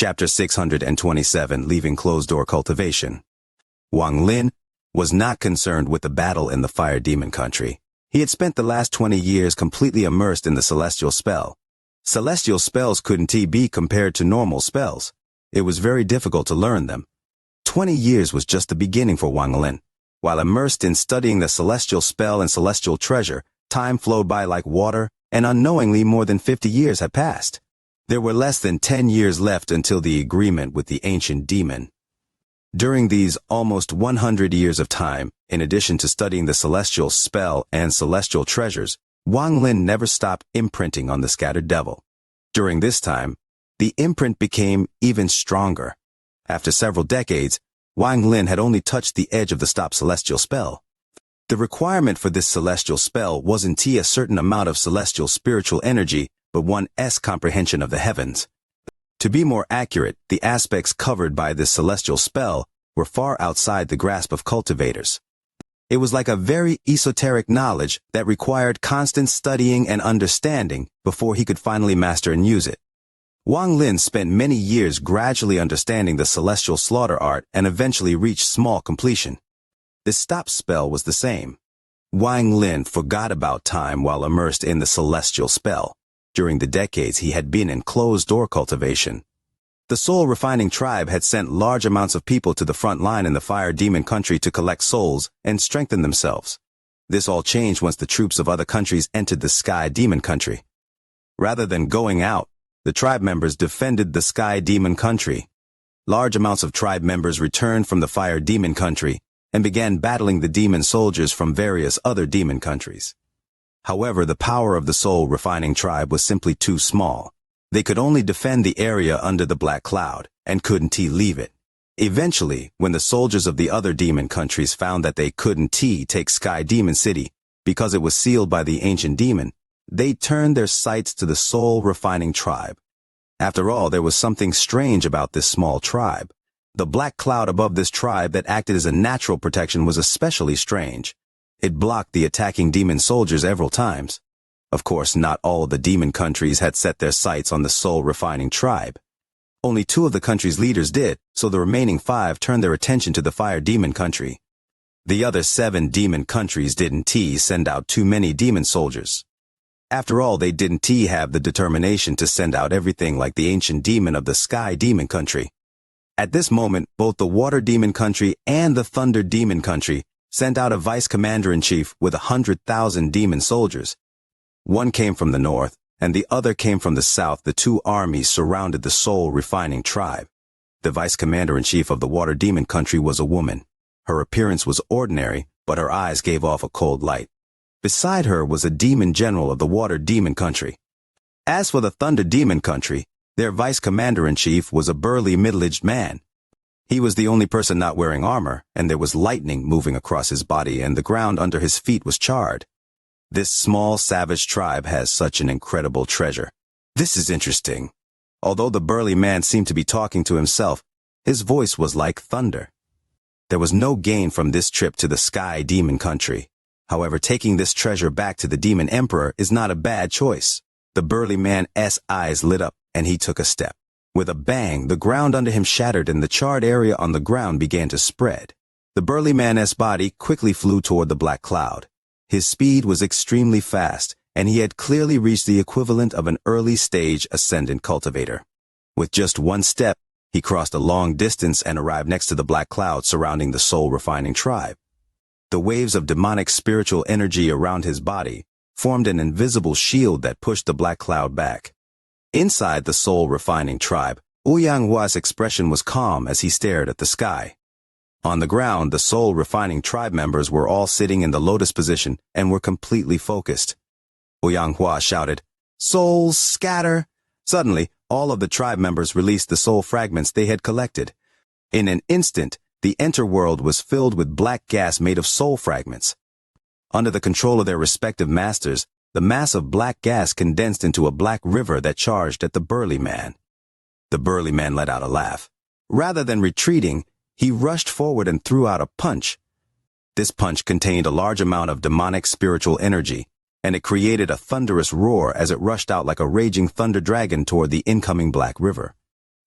Chapter 627, Leaving Closed-Door Cultivation. Wang Lin was not concerned with the battle in the fire demon country. He had spent the last 20 years completely immersed in the celestial spell. Celestial spells couldn't be compared to normal spells. It was very difficult to learn them. 20 years was just the beginning for Wang Lin. While immersed in studying the celestial spell and celestial treasure, time flowed by like water, and unknowingly more than 50 years had passed. There were less than 10 years left until the agreement with the ancient demon. During these almost 100 years of time, in addition to studying the celestial spell and celestial treasures, Wang Lin never stopped imprinting on the scattered devil. During this time, the imprint became even stronger. After several decades, Wang Lin had only touched the edge of the stopped celestial spell. The requirement for this celestial spell wasn't a certain amount of celestial spiritual energy, but one's comprehension of the heavens. To be more accurate, the aspects covered by this celestial spell were far outside the grasp of cultivators. It was like a very esoteric knowledge that required constant studying and understanding before he could finally master and use it. Wang Lin spent many years gradually understanding the celestial slaughter art and eventually reached small completion. The stop spell was the same. Wang Lin forgot about time while immersed in the celestial spell. During the decades he had been in closed-door cultivation. The soul-refining tribe had sent large amounts of people to the front line in the fire demon country to collect souls and strengthen themselves. This all changed once the troops of other countries entered the sky demon country. Rather than going out, the tribe members defended the sky demon country. Large amounts of tribe members returned from the fire demon country and began battling the demon soldiers from various other demon countries. However, the power of the soul-refining tribe was simply too small. They could only defend the area under the black cloud, and couldn't leave it. Eventually, when the soldiers of the other demon countries found that they couldn't take Sky Demon City because it was sealed by the ancient demon, they turned their sights to the soul-refining tribe. After all, there was something strange about this small tribe. The black cloud above this tribe that acted as a natural protection was especially strange. It blocked the attacking demon soldiers several times. Of course, not all of the demon countries had set their sights on the soul-refining tribe. Only 2 of the country's leaders did, so the remaining 5 turned their attention to the fire demon country. The other 7 demon countries didn't send out too many demon soldiers. After all, they didn't have the determination to send out everything like the ancient demon of the sky demon country. At this moment, both the water demon country and the thunder demon country sent out a vice-commander-in-chief with 100,000 demon soldiers. One came from the north, and the other came from the south. The 2 armies surrounded the soul-refining tribe. The vice-commander-in-chief of the water demon country was a woman. Her appearance was ordinary, but her eyes gave off a cold light. Beside her was a demon general of the water demon country. As for the thunder demon country, their vice-commander-in-chief was a burly middle-aged man. He was the only person not wearing armor, and there was lightning moving across his body, and the ground under his feet was charred. This small, savage tribe has such an incredible treasure. This is interesting. Although the burly man seemed to be talking to himself, his voice was like thunder. There was no gain from this trip to the sky demon country. However, taking this treasure back to the demon emperor is not a bad choice. The burly man's eyes lit up, and he took a step. With a bang, the ground under him shattered and the charred area on the ground began to spread. The burly man's body quickly flew toward the black cloud. His speed was extremely fast, and he had clearly reached the equivalent of an early-stage ascendant cultivator. With just one step, he crossed a long distance and arrived next to the black cloud surrounding the soul-refining tribe. The waves of demonic spiritual energy around his body formed an invisible shield that pushed the black cloud back. Inside the soul-refining tribe, Xianxia's expression was calm as he stared at the sky. On the ground, the soul-refining tribe members were all sitting in the lotus position and were completely focused. Xianxia shouted, "Souls, scatter!" Suddenly, all of the tribe members released the soul fragments they had collected. In an instant, the interworld was filled with black gas made of soul fragments. Under the control of their respective masters, the mass of black gas condensed into a black river that charged at the burly man. The burly man let out a laugh. Rather than retreating, he rushed forward and threw out a punch. This punch contained a large amount of demonic spiritual energy, and it created a thunderous roar as it rushed out like a raging thunder dragon toward the incoming black river.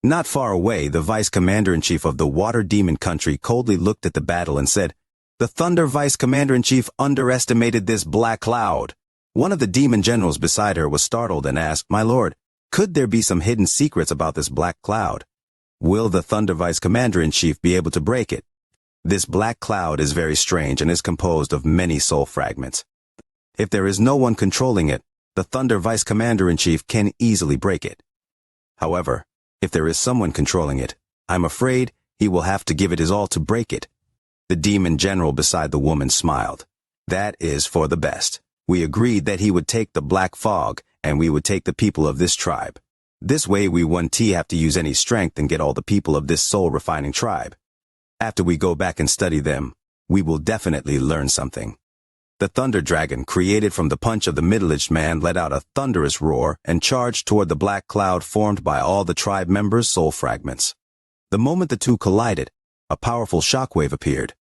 Not far away, the vice commander-in-chief of the water demon country coldly looked at the battle and said, "The Thunder vice commander-in-chief underestimated this black cloud." One of the demon generals beside her was startled and asked, "My lord, could there be some hidden secrets about this black cloud? Will the Thunder vice commander-in-chief be able to break it?" This black cloud is very strange and is composed of many soul fragments. If there is no one controlling it, the Thunder vice commander-in-chief can easily break it. However, if there is someone controlling it, I'm afraid he will have to give it his all to break it. The demon general beside the woman smiled. That is for the best. We agreed that he would take the black fog, and we would take the people of this tribe. This way we wouldn't have to use any strength and get all the people of this soul-refining tribe. After we go back and study them, we will definitely learn something. The thunder dragon, created from the punch of the middle-aged man, let out a thunderous roar and charged toward the black cloud formed by all the tribe members' soul fragments. The moment the two collided, a powerful shockwave appeared.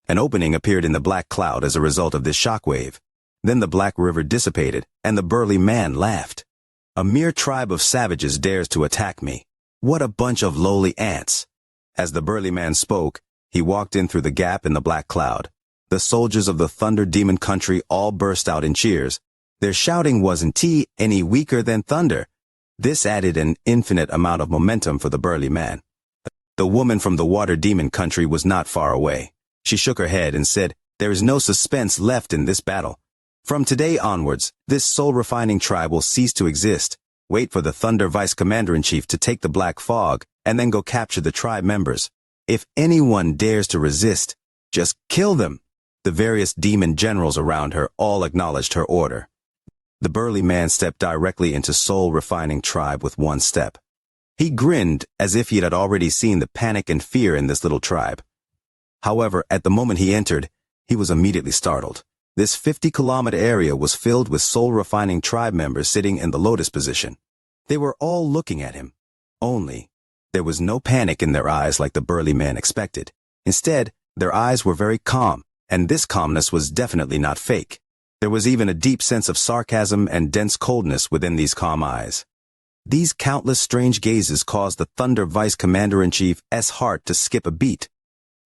An opening appeared in the black cloud as a result of this shockwave. Then the black river dissipated, and the burly man laughed. "A mere tribe of savages dares to attack me. What a bunch of lowly ants." As the burly man spoke, he walked in through the gap in the black cloud. The soldiers of the Thunder Demon country all burst out in cheers. Their shouting wasn't any weaker than thunder. This added an infinite amount of momentum for the burly man. The woman from the Water Demon country was not far away. She shook her head and said, "There is no suspense left in this battle. From today onwards, this soul-refining tribe will cease to exist. Wait for the Thunder Vice Commander-in-Chief to take the Black Fog, and then go capture the tribe members. If anyone dares to resist, just kill them." The various demon generals around her all acknowledged her order. The burly man stepped directly into soul-refining tribe with one step. He grinned as if he had already seen the panic and fear in this little tribe. However, at the moment he entered, he was immediately startled. This 50-kilometer area was filled with soul-refining tribe members sitting in the lotus position. They were all looking at him. Only, there was no panic in their eyes like the burly man expected. Instead, their eyes were very calm, and this calmness was definitely not fake. There was even a deep sense of sarcasm and dense coldness within these calm eyes. These countless strange gazes caused the Thunder Vice Commander-in-Chief's heart to skip a beat.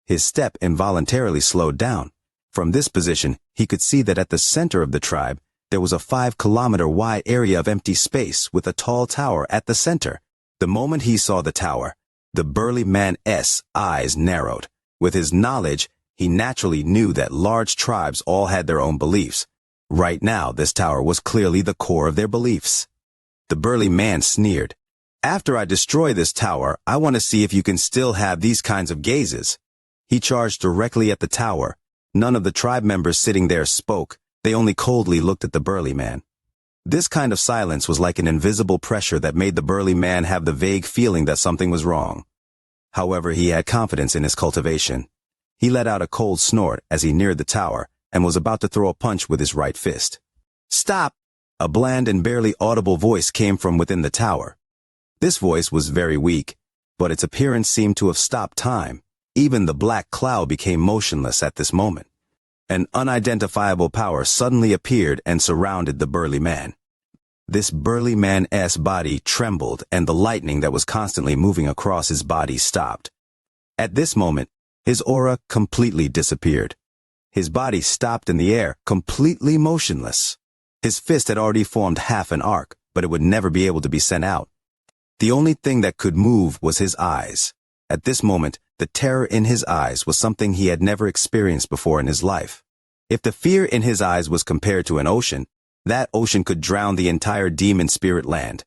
His step involuntarily slowed down. From this position, he could see that at the center of the tribe, there was a 5-kilometer wide area of empty space with a tall tower at the center. The moment he saw the tower, the burly man's eyes narrowed. With his knowledge, he naturally knew that large tribes all had their own beliefs. Right now, this tower was clearly the core of their beliefs. The burly man sneered. "After I destroy this tower, I want to see if you can still have these kinds of gazes." He charged directly at the tower. None of the tribe members sitting there spoke. They only coldly looked at the burly man. This kind of silence was like an invisible pressure that made the burly man have the vague feeling that something was wrong. However, he had confidence in his cultivation. He let out a cold snort as he neared the tower and was about to throw a punch with his right fist. "Stop!" A bland and barely audible voice came from within the tower. This voice was very weak, but its appearance seemed to have stopped time. Even the black cloud became motionless at this moment. An unidentifiable power suddenly appeared and surrounded the burly man. This burly man's body trembled, and the lightning that was constantly moving across his body stopped. At this moment, his aura completely disappeared. His body stopped in the air, completely motionless. His fist had already formed half an arc, but it would never be able to be sent out. The only thing that could move was his eyes. At this moment, the terror in his eyes was something he had never experienced before in his life. If the fear in his eyes was compared to an ocean, that ocean could drown the entire demon spirit land.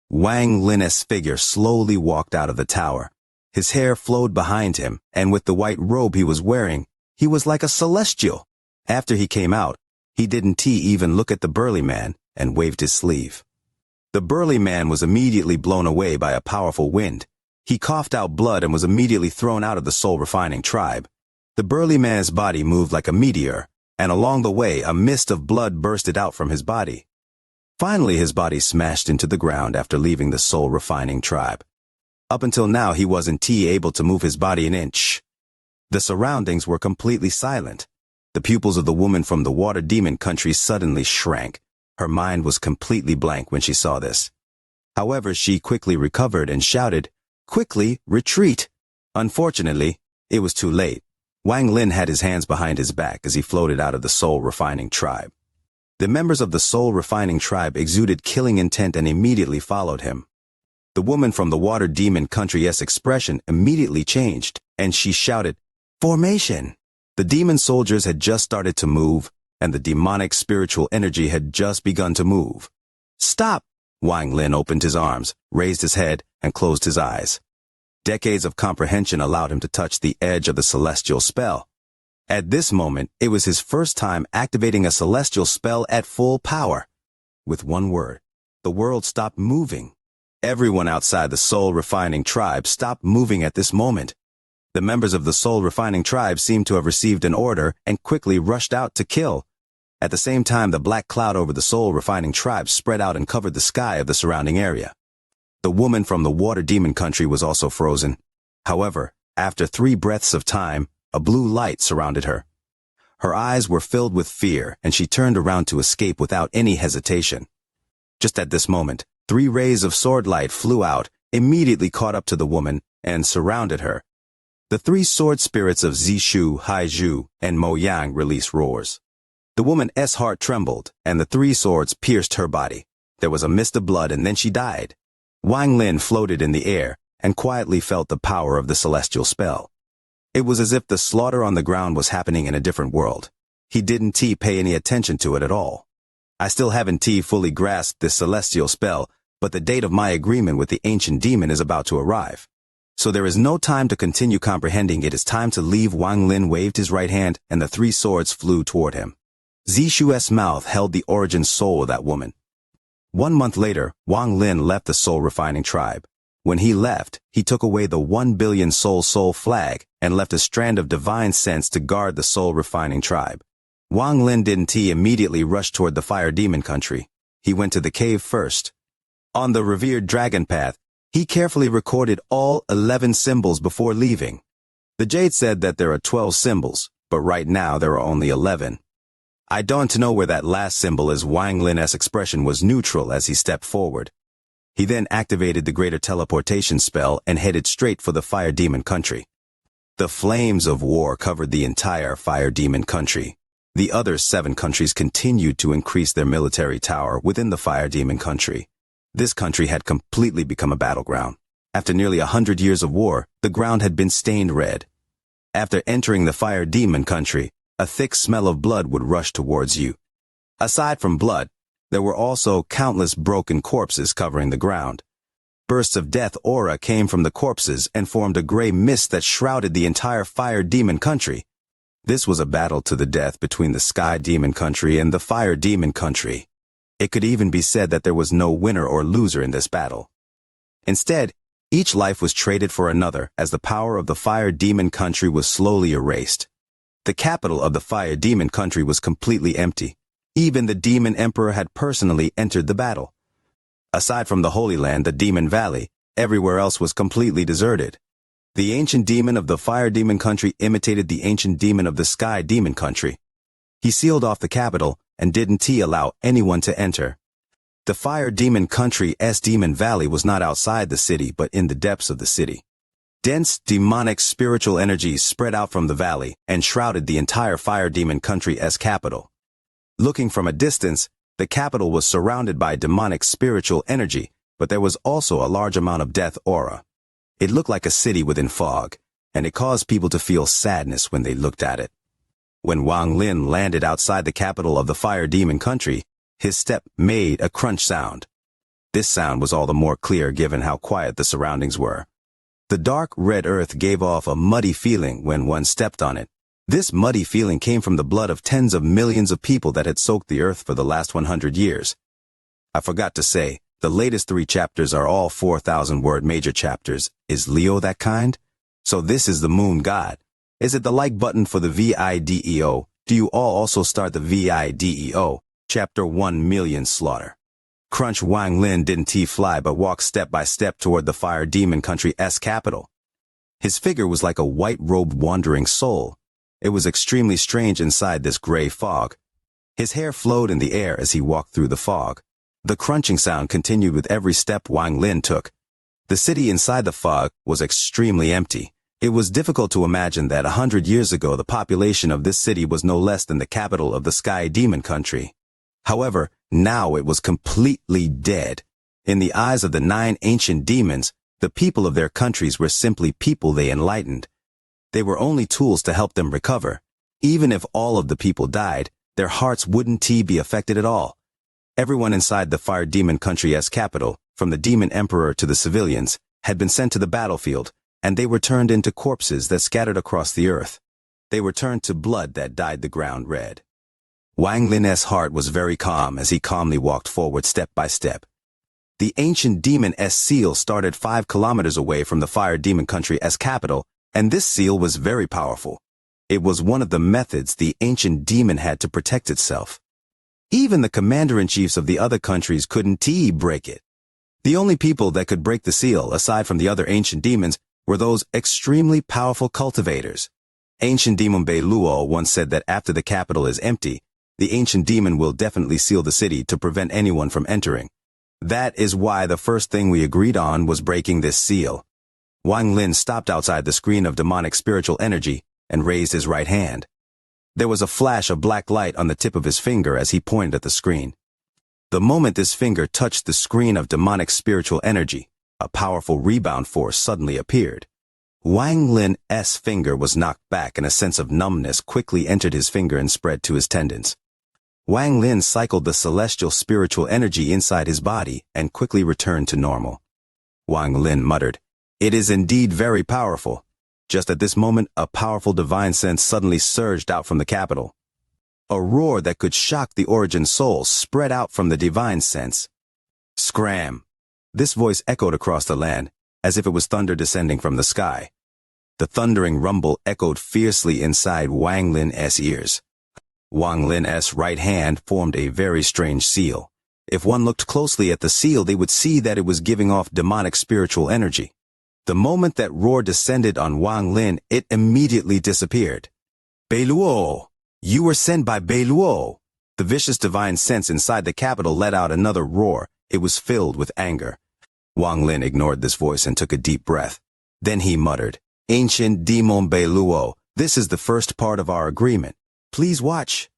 Wang Lin's figure slowly walked out of the tower. His hair flowed behind him, and with the white robe he was wearing, he was like a celestial. After he came out, he didn't even look at the burly man and waved his sleeve. The burly man was immediately blown away by a powerful wind. He coughed out blood and was immediately thrown out of the soul-refining tribe. The burly man's body moved like a meteor, and along the way a mist of blood bursted out from his body. Finally, his body smashed into the ground after leaving the soul-refining tribe. Up until now, he wasn't able to move his body an inch. The surroundings were completely silent. The pupils of the woman from the Water Demon country suddenly shrank. Her mind was completely blank when she saw this. However, she quickly recovered and shouted, Quickly, retreat! Unfortunately, it was too late. Wang Lin had his hands behind his back as he floated out of the soul refining tribe. The members of the soul refining tribe exuded killing intent and immediately followed him. The woman from the water demon country's expression immediately changed, and she shouted, "Formation!" The demon soldiers had just started to move, and the demonic spiritual energy had just begun to move. "Stop!" Wang Lin opened his arms, raised his head, and closed his eyes. Decades of comprehension allowed him to touch the edge of the celestial spell. At this moment, it was his first time activating a celestial spell at full power. With one word, the world stopped moving. Everyone outside the soul refining tribe stopped moving at this moment. The members of the soul refining tribe seemed to have received an order and quickly rushed out to kill. At the same time, the black cloud over the soul refining tribe spread out and covered the sky of the surrounding area. The woman from the water demon country was also frozen. However, after 3 breaths of time, a blue light surrounded her. Her eyes were filled with fear, and she turned around to escape without any hesitation. Just at this moment, 3 rays of sword light flew out, immediately caught up to the woman, and surrounded her. The 3 sword spirits of Zishu, Haizhu, and Mo Yang released roars. The woman's heart trembled, and the 3 swords pierced her body. There was a mist of blood, and then she died. Wang Lin floated in the air, and quietly felt the power of the celestial spell. It was as if the slaughter on the ground was happening in a different world. He didn't pay any attention to it at all. I still haven't fully grasped this celestial spell, but the date of my agreement with the ancient demon is about to arrive. So there is no time to continue comprehending. It is time to leave. Wang Lin waved his right hand, and the 3 swords flew toward him. Zishu's mouth held the origin soul of that woman. 1 month later, Wang Lin left the soul refining tribe. When he left, he took away the 1 billion soul flag and left a strand of divine sense to guard the soul refining tribe. Wang Lin didn't immediately rush toward the fire demon country. He went to the cave first. On the revered dragon path, he carefully recorded all 11 symbols before leaving. The jade said that there are 12 symbols, but right now there are only 11. I don't know where that last symbol is. Wang Lin's expression was neutral as he stepped forward. He then activated the greater teleportation spell and headed straight for the fire demon country. The flames of war covered the entire fire demon country. The other 7 countries continued to increase their military tower within the fire demon country. This country had completely become a battleground. After nearly 100 years of war, the ground had been stained red. After entering the fire demon country, a thick smell of blood would rush towards you. Aside from blood, there were also countless broken corpses covering the ground. Bursts of death aura came from the corpses and formed a gray mist that shrouded the entire fire demon country. This was a battle to the death between the sky demon country and the fire demon country. It could even be said that there was no winner or loser in this battle. Instead, each life was traded for another as the power of the fire demon country was slowly erased. The capital of the fire demon country was completely empty. Even the demon emperor had personally entered the battle. Aside from the Holy Land, the Demon Valley, everywhere else was completely deserted. The ancient demon of the fire demon country imitated the ancient demon of the sky demon country. He sealed off the capital and didn't allow anyone to enter. The fire demon country's Demon Valley was not outside the city but in the depths of the city. Dense, demonic spiritual energies spread out from the valley and shrouded the entire fire demon country's capital. Looking from a distance, the capital was surrounded by demonic spiritual energy, but there was also a large amount of death aura. It looked like a city within fog, and it caused people to feel sadness when they looked at it. When Wang Lin landed outside the capital of the fire demon country, his step made a crunch sound. This sound was all the more clear given how quiet the surroundings were. The dark red earth gave off a muddy feeling when one stepped on it. This muddy feeling came from the blood of tens of millions of people that had soaked the earth for the last 100 years. I forgot to say, the latest 3 chapters are all 4,000-word major chapters. Is Leo that kind? So this is the moon god. Is it the like button for the VIDEO? Do you all also start the VIDEO? Chapter 1 Million Slaughter. Crunch. Wang Lin didn't fly but walked step by step toward the fire demon country's capital. His figure was like a white-robed wandering soul. It was extremely strange inside this gray fog. His hair flowed in the air as he walked through the fog. The crunching sound continued with every step Wang Lin took. The city inside the fog was extremely empty. It was difficult to imagine that 100 years ago the population of this city was no less than the capital of the Sky Demon Country. However, now it was completely dead. In the eyes of the 9 ancient demons, the people of their countries were simply people they enlightened. They were only tools to help them recover. Even if all of the people died, their hearts wouldn't be affected at all. Everyone inside the Fire Demon Country's capital, from the Demon Emperor to the civilians, had been sent to the battlefield, and they were turned into corpses that scattered across the earth. They were turned to blood that dyed the ground red. Wang Lin's heart was very calm as he calmly walked forward step by step. The ancient demon's seal started 5 kilometers away from the Fire Demon Country's capital, and this seal was very powerful. It was one of the methods the ancient demon had to protect itself. Even the commander-in-chiefs of the other countries couldn't break it. The only people that could break the seal, aside from the other ancient demons, were those extremely powerful cultivators. Ancient demon Bei Luo once said that after the capital is empty, the ancient demon will definitely seal the city to prevent anyone from entering. That is why the first thing we agreed on was breaking this seal. Wang Lin stopped outside the screen of demonic spiritual energy and raised his right hand. There was a flash of black light on the tip of his finger as he pointed at the screen. The moment this finger touched the screen of demonic spiritual energy, a powerful rebound force suddenly appeared. Wang Lin's finger was knocked back and a sense of numbness quickly entered his finger and spread to his tendons. Wang Lin cycled the celestial spiritual energy inside his body and quickly returned to normal. Wang Lin muttered, "It is indeed very powerful." Just at this moment, a powerful divine sense suddenly surged out from the capital. A roar that could shock the origin soul spread out from the divine sense. Scram! This voice echoed across the land, as if it was thunder descending from the sky. The thundering rumble echoed fiercely inside Wang Lin's ears. Wang Lin's right hand formed a very strange seal. If one looked closely at the seal, they would see that it was giving off demonic spiritual energy. The moment that roar descended on Wang Lin, it immediately disappeared. Bei Luo! You were sent by Bei Luo! The vicious divine sense inside the capital let out another roar. It was filled with anger. Wang Lin ignored this voice and took a deep breath. Then he muttered, "Ancient demon Bei Luo, this is the first part of our agreement. Please watch."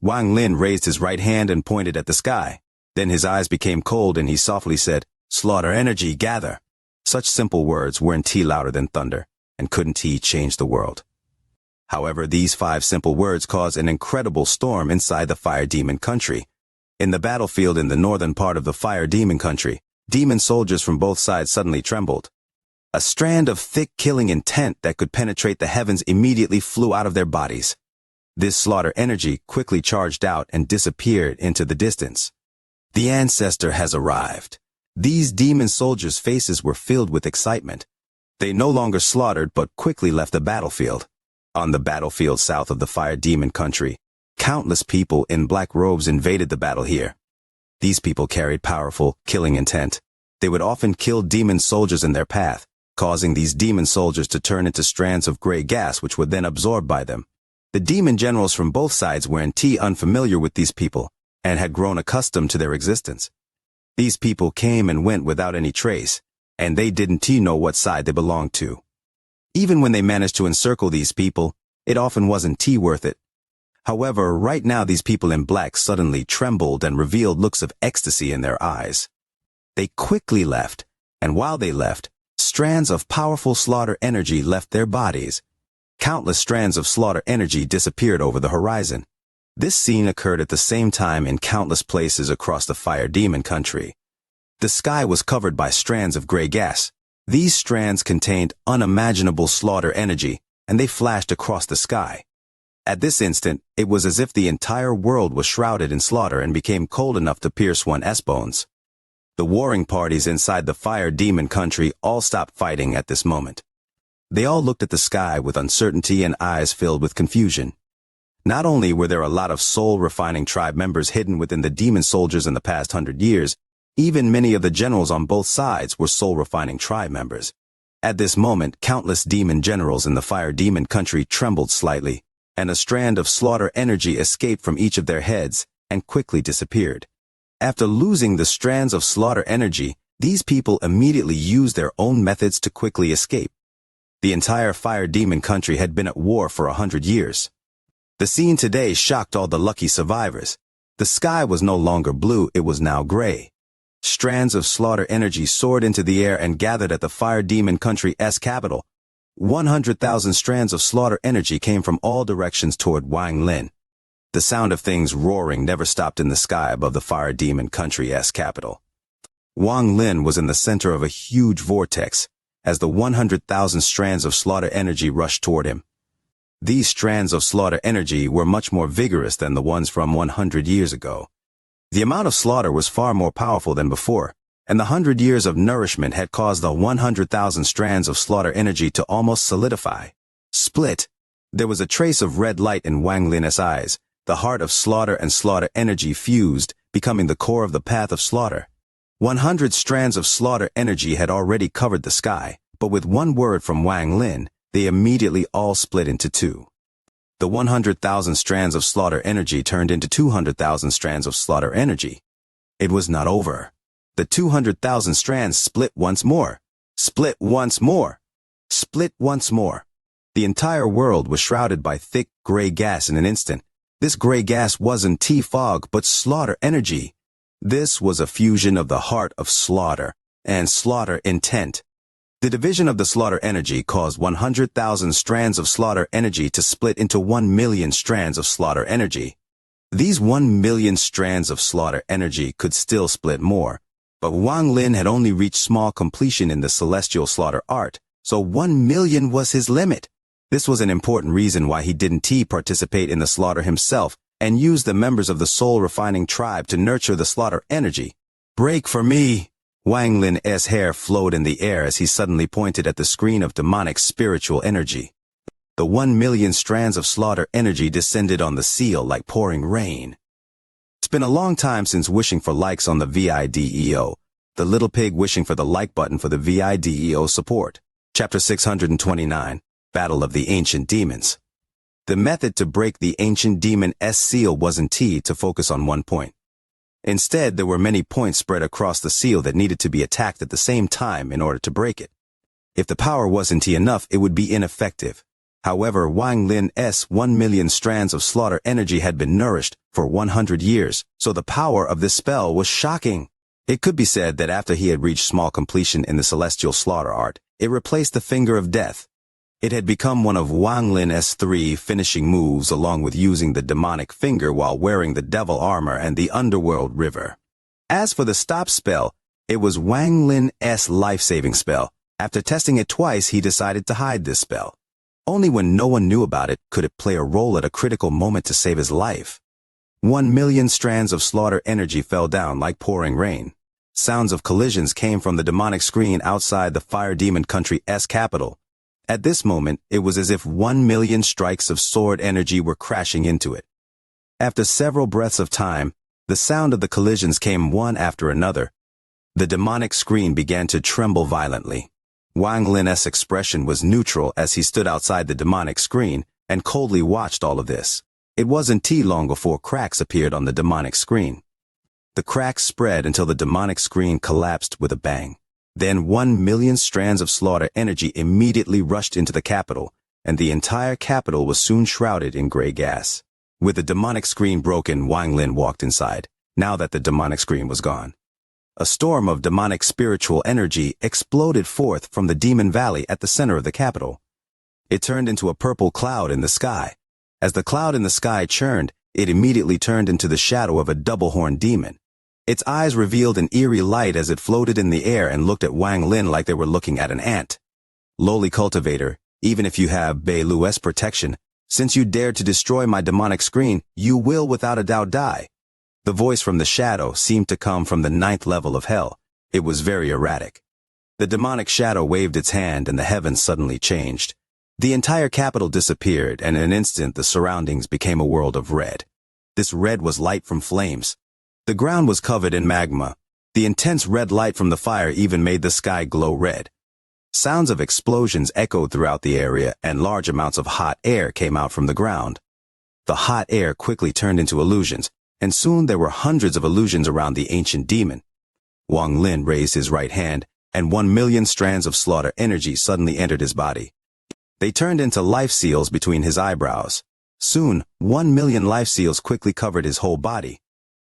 Wang Lin raised his right hand and pointed at the sky. Then his eyes became cold and he softly said, "Slaughter energy, gather." Such simple words weren't louder than thunder, and couldn't change the world. However, these 5 simple words caused an incredible storm inside the Fire Demon Country. In the battlefield in the northern part of the Fire Demon Country, demon soldiers from both sides suddenly trembled. A strand of thick killing intent that could penetrate the heavens immediately flew out of their bodies. This slaughter energy quickly charged out and disappeared into the distance. The ancestor has arrived. These demon soldiers' faces were filled with excitement. They no longer slaughtered but quickly left the battlefield. On the battlefield south of the Fire Demon Country, countless people in black robes invaded the battle here. These people carried powerful, killing intent. They would often kill demon soldiers in their path, causing these demon soldiers to turn into strands of gray gas which were then absorbed by them. The demon generals from both sides were unfamiliar with these people and had grown accustomed to their existence. These people came and went without any trace, and they didn't know what side they belonged to. Even when they managed to encircle these people, it often wasn't worth it. However, right now these people in black suddenly trembled and revealed looks of ecstasy in their eyes. They quickly left, and while they left, strands of powerful slaughter energy left their bodies. Countless strands of slaughter energy disappeared over the horizon. This scene occurred at the same time in countless places across the Fire Demon Country. The sky was covered by strands of gray gas. These strands contained unimaginable slaughter energy, and they flashed across the sky. At this instant, it was as if the entire world was shrouded in slaughter and became cold enough to pierce one's bones. The warring parties inside the Fire Demon Country all stopped fighting at this moment. They all looked at the sky with uncertainty and eyes filled with confusion. Not only were there a lot of soul-refining tribe members hidden within the demon soldiers in the past 100 years, even many of the generals on both sides were soul-refining tribe members. At this moment, countless demon generals in the Fire Demon Country trembled slightly, and a strand of slaughter energy escaped from each of their heads and quickly disappeared. After losing the strands of slaughter energy, These people immediately used their own methods to quickly escape. The entire fire demon country had been at war for 100 years. The scene today shocked all the lucky survivors. The sky was no longer blue, it was now gray. Strands of slaughter energy soared into the air and gathered at the fire demon country's capital. 100,000 strands of slaughter energy came from all directions toward Wang Lin. The sound of things roaring never stopped in the sky above the fire demon country's capital. Wang Lin was in the center of a huge vortex, as the 100,000 strands of slaughter energy rushed toward him. These strands of slaughter energy were much more vigorous than the ones from 100 years ago. The amount of slaughter was far more powerful than before, and the 100 years of nourishment had caused the 100,000 strands of slaughter energy to almost solidify. Split. There was a trace of red light in Wang Lin's eyes. The heart of slaughter and slaughter energy fused, becoming the core of the path of slaughter. 100 strands of slaughter energy had already covered the sky, but with one word from Wang Lin, they immediately all split into two. The 100,000 strands of slaughter energy turned into 200,000 strands of slaughter energy. It was not over. The 200,000 strands split once more. Split once more. Split once more. The entire world was shrouded by thick, gray gas in an instant. This gray gas wasn't fog but slaughter energy. This was a fusion of the heart of slaughter and slaughter intent. The division of the slaughter energy caused 100,000 strands of slaughter energy to split into 1 million strands of slaughter energy. These 1 million strands of slaughter energy could still split more, but Wang Lin had only reached small completion in the celestial slaughter art, so 1 million was his limit. This was an important reason why he didn't participate in the slaughter himself and used the members of the soul-refining tribe to nurture the slaughter energy. Break for me! Wang Lin's hair flowed in the air as he suddenly pointed at the screen of demonic spiritual energy. The 1 million strands of slaughter energy descended on the seal like pouring rain. It's been a long time since wishing for likes on the VIDEO. The little pig wishing for the like button for the VIDEO support. Chapter 629, Battle of the Ancient Demons. The method to break the ancient demon's seal wasn't to focus on one point. Instead, there were many points spread across the seal that needed to be attacked at the same time in order to break it. If the power wasn't enough, it would be ineffective. However, Wang Lin's 1 million strands of slaughter energy had been nourished for 100 years, so the power of this spell was shocking. It could be said that after he had reached small completion in the celestial slaughter art, it replaced the finger of death. It had become one of Wang Lin's 3 finishing moves along with using the demonic finger while wearing the devil armor and the underworld river. As for the stop spell, it was Wang Lin's life-saving spell. After testing it twice, he decided to hide this spell. Only when no one knew about it could it play a role at a critical moment to save his life. 1 million strands of slaughter energy fell down like pouring rain. Sounds of collisions came from the demonic screen outside the fire demon country's capital. At this moment, it was as if 1 million strikes of sword energy were crashing into it. After several breaths of time, the sound of the collisions came one after another. The demonic screen began to tremble violently. Wang Lin's expression was neutral as he stood outside the demonic screen and coldly watched all of this. It wasn't long before cracks appeared on the demonic screen. The cracks spread until the demonic screen collapsed with a bang. Then 1 million strands of slaughter energy immediately rushed into the capital, and the entire capital was soon shrouded in gray gas. With the demonic screen broken, Wang Lin walked inside, now that the demonic screen was gone. A storm of demonic spiritual energy exploded forth from the demon valley at the center of the capital. It turned into a purple cloud in the sky. As the cloud in the sky churned, it immediately turned into the shadow of a double-horned demon. Its eyes revealed an eerie light as it floated in the air and looked at Wang Lin like they were looking at an ant. Lowly cultivator, even if you have Beilu's protection, since you dared to destroy my demonic screen, you will without a doubt die. The voice from the shadow seemed to come from the 9th level of hell. It was very erratic. The demonic shadow waved its hand and the heavens suddenly changed. The entire capital disappeared, and in an instant the surroundings became a world of red. This red was light from flames. The ground was covered in magma. The intense red light from the fire even made the sky glow red. Sounds of explosions echoed throughout the area, and large amounts of hot air came out from the ground. The hot air quickly turned into illusions, and soon there were hundreds of illusions around the ancient demon. Wang Lin raised his right hand, and 1,000,000 strands of slaughter energy suddenly entered his body. They turned into life seals between his eyebrows. Soon, 1,000,000 life seals quickly covered his whole body.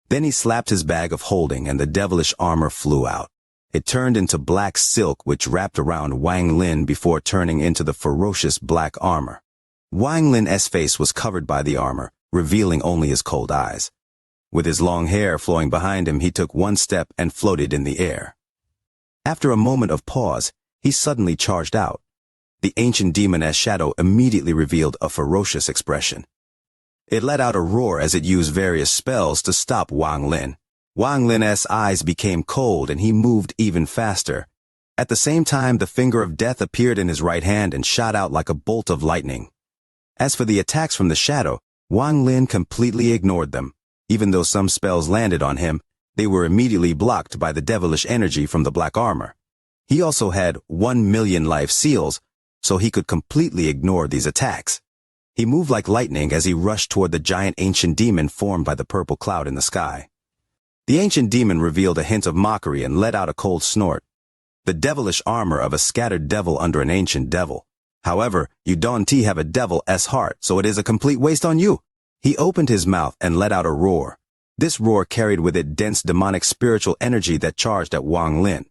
Then he slapped his bag of holding and the devilish armor flew out. It turned into black silk which wrapped around Wang Lin before turning into the ferocious black armor. Wang Lin's face was covered by the armor, revealing only his cold eyes. With his long hair flowing behind him, he took one step and floated in the air. After a moment of pause, he suddenly charged out. The ancient demon's shadow immediately revealed a ferocious expression. It let out a roar as it used various spells to stop Wang Lin. Wang Lin's eyes became cold and he moved even faster. At the same time, the finger of death appeared in his right hand and shot out like a bolt of lightning. As for the attacks from the shadow, Wang Lin completely ignored them. Even though some spells landed on him, they were immediately blocked by the devilish energy from the black armor. He also had 1,000,000 life seals, so he could completely ignore these attacks. He moved like lightning as he rushed toward the giant ancient demon formed by the purple cloud in the sky. The ancient demon revealed a hint of mockery and let out a cold snort. The devilish armor of a scattered devil under an ancient devil. However, you don't have a devil's heart, so it is a complete waste on you. He opened his mouth and let out a roar. This roar carried with it dense demonic spiritual energy that charged at Wang Lin.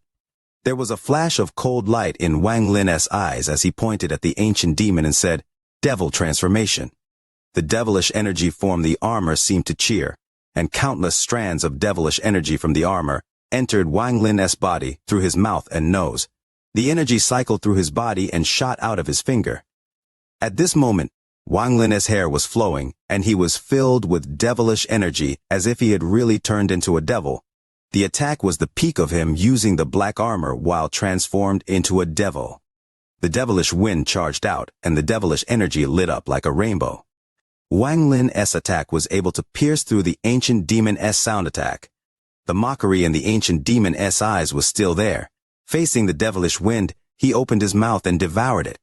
There was a flash of cold light in Wang Lin's eyes as he pointed at the ancient demon and said, "Devil transformation." The devilish energy from the armor seemed to cheer, and countless strands of devilish energy from the armor entered Wang Lin's body through his mouth and nose. The energy cycled through his body and shot out of his finger. At this moment, Wang Lin's hair was flowing, and he was filled with devilish energy as if he had really turned into a devil. The attack was the peak of him using the black armor while transformed into a devil. The devilish wind charged out, and the devilish energy lit up like a rainbow. Wang Lin's attack was able to pierce through the ancient demon's sound attack. The mockery in the ancient demon's eyes was still there. Facing the devilish wind, he opened his mouth and devoured it.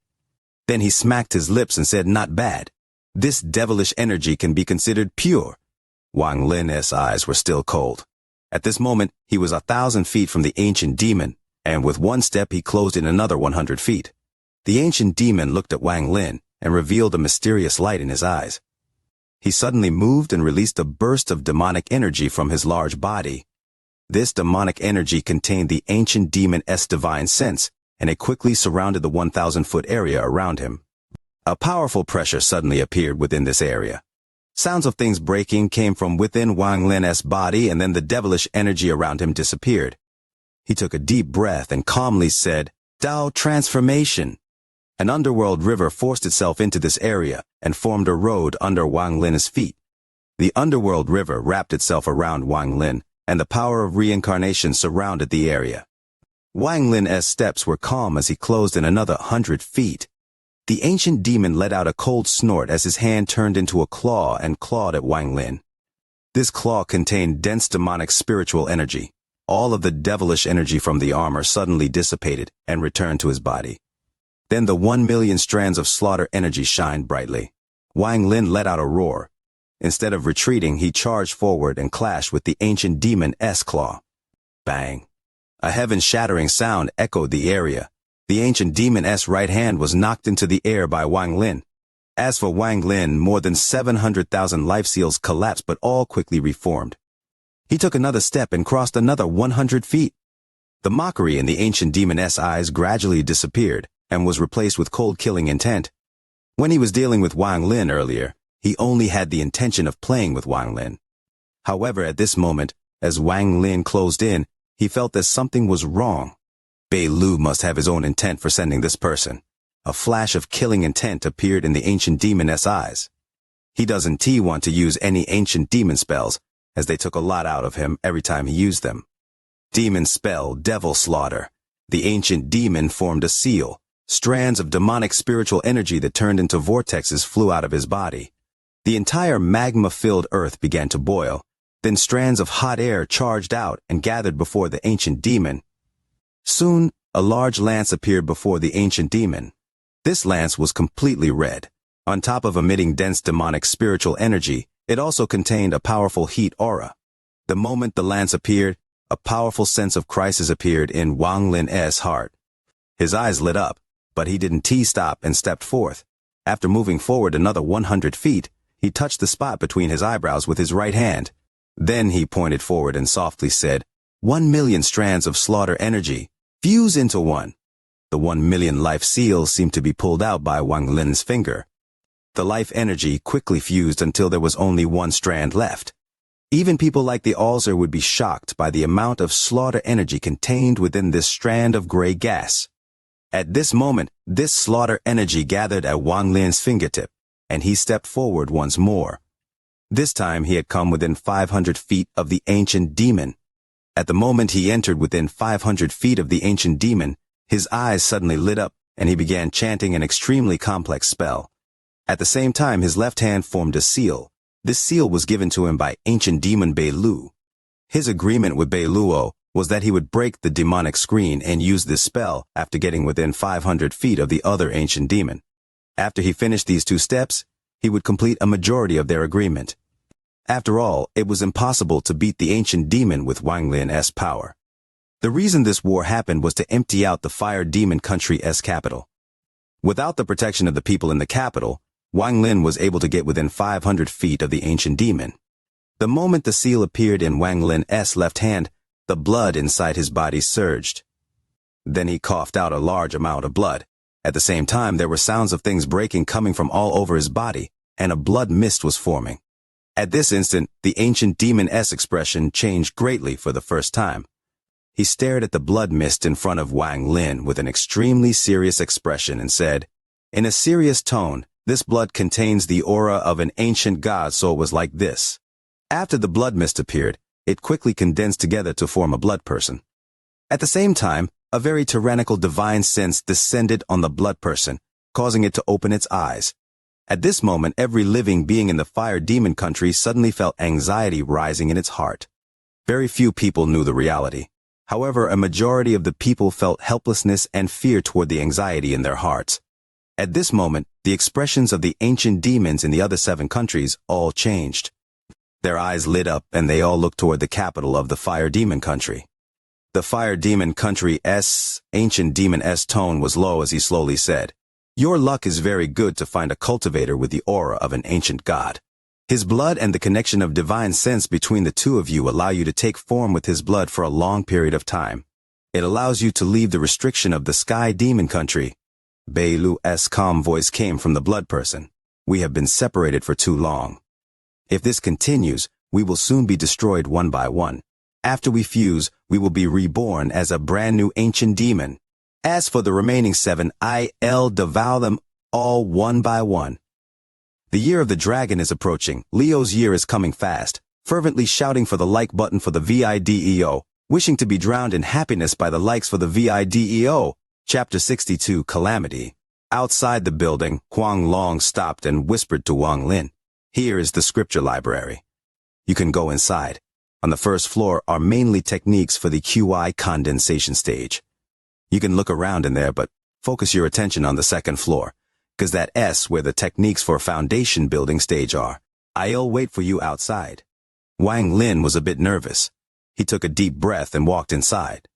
Then he smacked his lips and said, "Not bad. This devilish energy can be considered pure." Wang Lin's eyes were still cold. At this moment, he was 1,000 feet from the ancient demon, and with one step he closed in another 100 feet. The ancient demon looked at Wang Lin and revealed a mysterious light in his eyes. He suddenly moved and released a burst of demonic energy from his large body. This demonic energy contained the ancient demon's divine sense, and it quickly surrounded the 1,000-foot area around him. A powerful pressure suddenly appeared within this area. Sounds of things breaking came from within Wang Lin's body, and then the devilish energy around him disappeared. He took a deep breath and calmly said, "Dao transformation." An underworld river forced itself into this area and formed a road under Wang Lin's feet. The underworld river wrapped itself around Wang Lin, and the power of reincarnation surrounded the area. Wang Lin's steps were calm as he closed in another 100 feet. The ancient demon let out a cold snort as his hand turned into a claw and clawed at Wang Lin. This claw contained dense demonic spiritual energy. All of the devilish energy from the armor suddenly dissipated and returned to his body. Then the 1,000,000 strands of slaughter energy shined brightly. Wang Lin let out a roar. Instead of retreating, he charged forward and clashed with the ancient demon's claw. Bang! A heaven-shattering sound echoed the area. The ancient demon's right hand was knocked into the air by Wang Lin. As for Wang Lin, more than 700,000 life seals collapsed, but all quickly reformed. He took another step and crossed another 100 feet. The mockery in the ancient demon's eyes gradually disappeared and was replaced with cold killing intent. When he was dealing with Wang Lin earlier, he only had the intention of playing with Wang Lin. However, at this moment, as Wang Lin closed in, he felt that something was wrong. Bei Lu must have his own intent for sending this person. A flash of killing intent appeared in the ancient demon's eyes. He doesn't want to use any ancient demon spells, as they took a lot out of him every time he used them. Demon spell, devil slaughter. The ancient demon formed a seal. Strands of demonic spiritual energy that turned into vortexes flew out of his body. The entire magma-filled earth began to boil. Then strands of hot air charged out and gathered before the ancient demon. Soon, a large lance appeared before the ancient demon. This lance was completely red. On top of emitting dense demonic spiritual energy, it also contained a powerful heat aura. The moment the lance appeared, a powerful sense of crisis appeared in Wang Lin's heart. His eyes lit up, but he didn't T-stop and stepped forth. After moving forward another 100 feet, he touched the spot between his eyebrows with his right hand. Then he pointed forward and softly said, 1,000,000 strands of slaughter energy, fuse into one. The 1,000,000 life seals seemed to be pulled out by Wang Lin's finger. The life energy quickly fused until there was only one strand left. Even people like the Alzer would be shocked by the amount of slaughter energy contained within this strand of gray gas. At this moment, this slaughter energy gathered at Wang Lin's fingertip, and he stepped forward once more. This time he had come within 500 feet of the ancient demon. At the moment he entered within 500 feet of the ancient demon, his eyes suddenly lit up, and he began chanting an extremely complex spell. At the same time, his left hand formed a seal. This seal was given to him by ancient demon Beilu. His agreement with Beiluo was that he would break the demonic screen and use this spell after getting within 500 feet of the other ancient demon. After he finished these two steps, he would complete a majority of their agreement. After all, it was impossible to beat the ancient demon with Wang Lin's power. The reason this war happened was to empty out the Fire Demon Country's capital. Without the protection of the people in the capital, Wang Lin was able to get within 500 feet of the ancient demon. The moment the seal appeared in Wang Lin's left hand, the blood inside his body surged. Then he coughed out a large amount of blood. At the same time, there were sounds of things breaking coming from all over his body, and a blood mist was forming. At this instant, the ancient demon's expression changed greatly for the first time. He stared at the blood mist in front of Wang Lin with an extremely serious expression and said, in a serious tone, this blood contains the aura of an ancient god, so it was like this. After the blood mist appeared, it quickly condensed together to form a blood person. At the same time, a very tyrannical divine sense descended on the blood person, causing it to open its eyes. At this moment, every living being in the Fire Demon Country suddenly felt anxiety rising in its heart. Very few people knew the reality. However, a majority of the people felt helplessness and fear toward the anxiety in their hearts. At this moment, the expressions of the ancient demons in the other 7 countries all changed. Their eyes lit up and they all looked toward the capital of the Fire Demon Country. The Fire Demon Country's ancient demon's tone was low as he slowly said, your luck is very good to find a cultivator with the aura of an ancient god. His blood and the connection of divine sense between the two of you allow you to take form with his blood for a long period of time. It allows you to leave the restriction of the Sky Demon Country. Beilu's calm voice came from the blood person. We have been separated for too long. If this continues, we will soon be destroyed one by one. After we fuse, we will be reborn as a brand new ancient demon. As for the remaining 7, I'll devour them all one by one. The year of the dragon is approaching. Leo's year is coming fast, fervently shouting for the like button for the VIDEO, wishing to be drowned in happiness by the likes for the VIDEO. Chapter 62 Calamity. Outside the building, Huang Long stopped and whispered to Wang Lin, here is the scripture library. You can go inside. On the first floor are mainly techniques for the QI condensation stage. You can look around in there, but focus your attention on the second floor, because that's where the techniques for foundation building stage are. I'll wait for you outside. Wang Lin was a bit nervous. He took a deep breath and walked inside.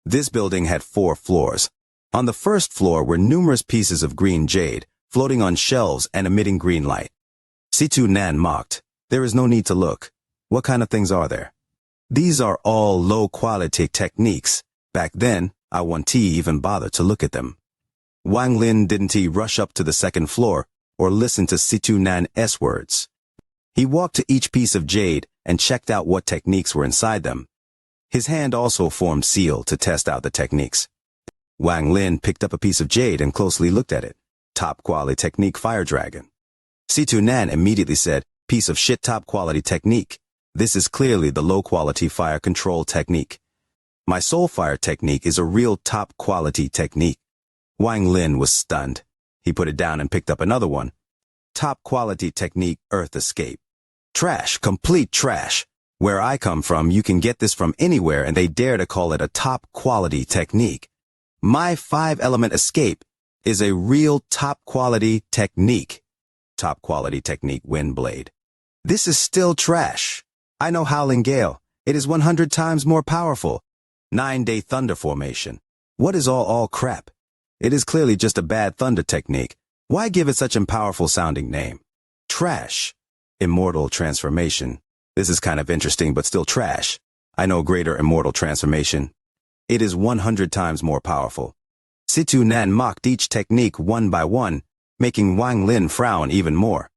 This building had 4 floors. On the first floor were numerous pieces of green jade, floating on shelves and emitting green light. Situ Nan mocked, there is no need to look. What kind of things are there? These are all low-quality techniques. Back then, I wouldn't even bother to look at them. Wang Lin didn't rush up to the second floor or listen to Situ Nan's words. He walked to each piece of jade and checked out what techniques were inside them. His hand also formed seal to test out the techniques. Wang Lin picked up a piece of jade and closely looked at it. Top quality technique fire dragon. Situ Nan immediately said, piece of shit top quality technique. This is clearly the low quality fire control technique. My soul fire technique is a real top quality technique. Wang Lin was stunned. He put it down and picked up another one. Top quality technique earth escape. Trash, complete trash. Where I come from, you can get this from anywhere and they dare to call it a top quality technique. My 5-element escape is a real top quality technique. Top quality technique wind blade. This is still trash. I know Howling Gale. It is 100 times more powerful. 9-day thunder formation. What is all crap? It is clearly just a bad thunder technique. Why give it such a powerful sounding name? Trash. Immortal transformation. This is kind of interesting but still trash. I know greater immortal transformation. It is 100 times more powerful. Situ Nan mocked each technique one by one, making Wang Lin frown even more.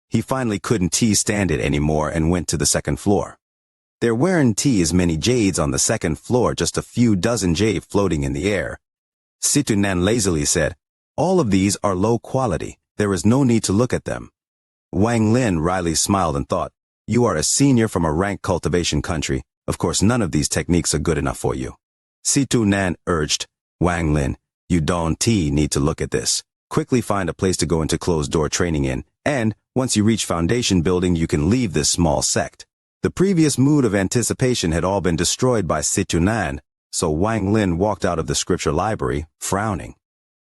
He finally couldn't stand it anymore and went to the second floor. There weren't as many jades on the second floor, just a few dozen jade floating in the air. Situ Nan lazily said, "All of these are low quality. There is no need to look at them." Wang Lin wryly smiled and thought, "You are a senior from a rank cultivation country. Of course none of these techniques are good enough for you." Situ Nan urged, "Wang Lin, you don't need to look at this. Quickly find a place to go into closed-door training in, and once you reach foundation building you can leave this small sect." The previous mood of anticipation had all been destroyed by Situ Nan, so Wang Lin walked out of the scripture library, frowning.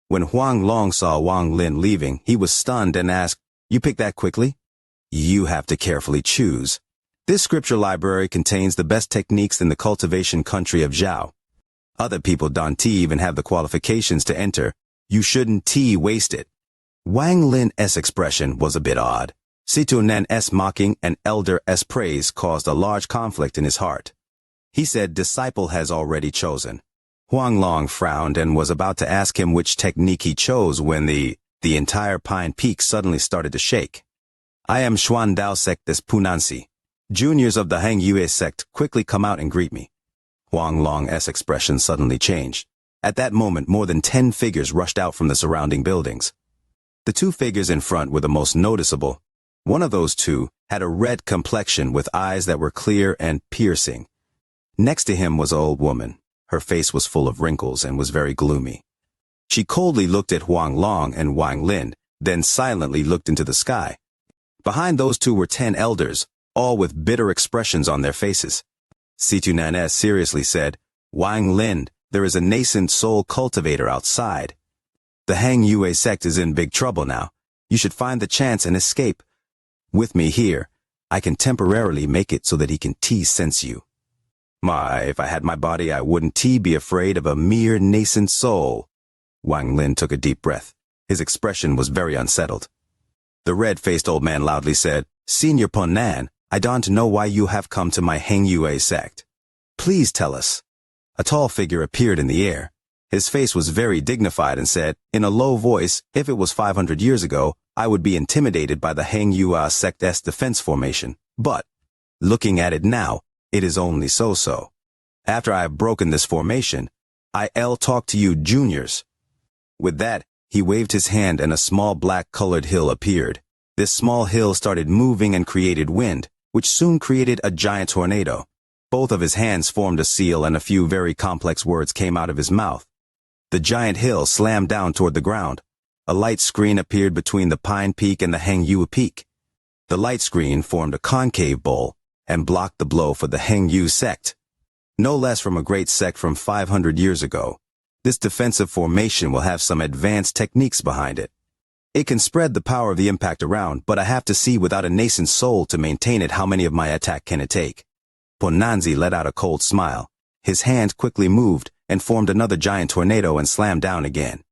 When Huang Long saw Wang Lin leaving, he was stunned and asked, "You picked that quickly?" "You have to carefully choose. This scripture library contains the best techniques in the cultivation country of Zhao. Other people don't even have the qualifications to enter. You shouldn't waste it." Wang Lin's expression was a bit odd. Situ Nan's mocking and elder's praise caused a large conflict in his heart. He said disciple has already chosen. Huang Long frowned and was about to ask him which technique he chose when the entire Pine Peak suddenly started to shake. "I am Xuan Dao sect des Punansi. Juniors of the Hang Yue sect, quickly come out and greet me." Huang Long's expression suddenly changed. At that moment more than 10 figures rushed out from the surrounding buildings. The two figures in front were the most noticeable. One of those two had a red complexion with eyes that were clear and piercing. Next to him was an old woman. Her face was full of wrinkles and was very gloomy. She coldly looked at Huang Long and Wang Lin, then silently looked into the sky. Behind those two were 10 elders, all with bitter expressions on their faces. Situ Nan seriously said, "Wang Lin, there is a nascent soul cultivator outside. The Hang Yue sect is in big trouble now. You should find the chance and escape. With me here, I can temporarily make it so that he can sense you." If I had my body, I wouldn't be afraid of a mere nascent soul." Wang Lin took a deep breath. His expression was very unsettled. The red-faced old man loudly said, "Senior Pon Nan, I don't know why you have come to my Hang Yue sect. Please tell us." A tall figure appeared in the air. His face was very dignified and said, in a low voice, "If it was 500 years ago, I would be intimidated by the Hang Yue sect's defense formation. But, looking at it now, it is only so-so. After I have broken this formation, I'll talk to you juniors." With that, he waved his hand and a small black-colored hill appeared. This small hill started moving and created wind, which soon created a giant tornado. Both of his hands formed a seal and a few very complex words came out of his mouth. The giant hill slammed down toward the ground. A light screen appeared between the Pine Peak and the Hang Yue Peak. The light screen formed a concave bowl and blocked the blow for the Hang Yue sect. No less from a great sect from 500 years ago. This defensive formation will have some advanced techniques behind it. It can spread the power of the impact around, but I have to see without a nascent soul to maintain it how many of my attack can it take. Ponanzi let out a cold smile. His hand quickly moved and formed another giant tornado and slammed down again.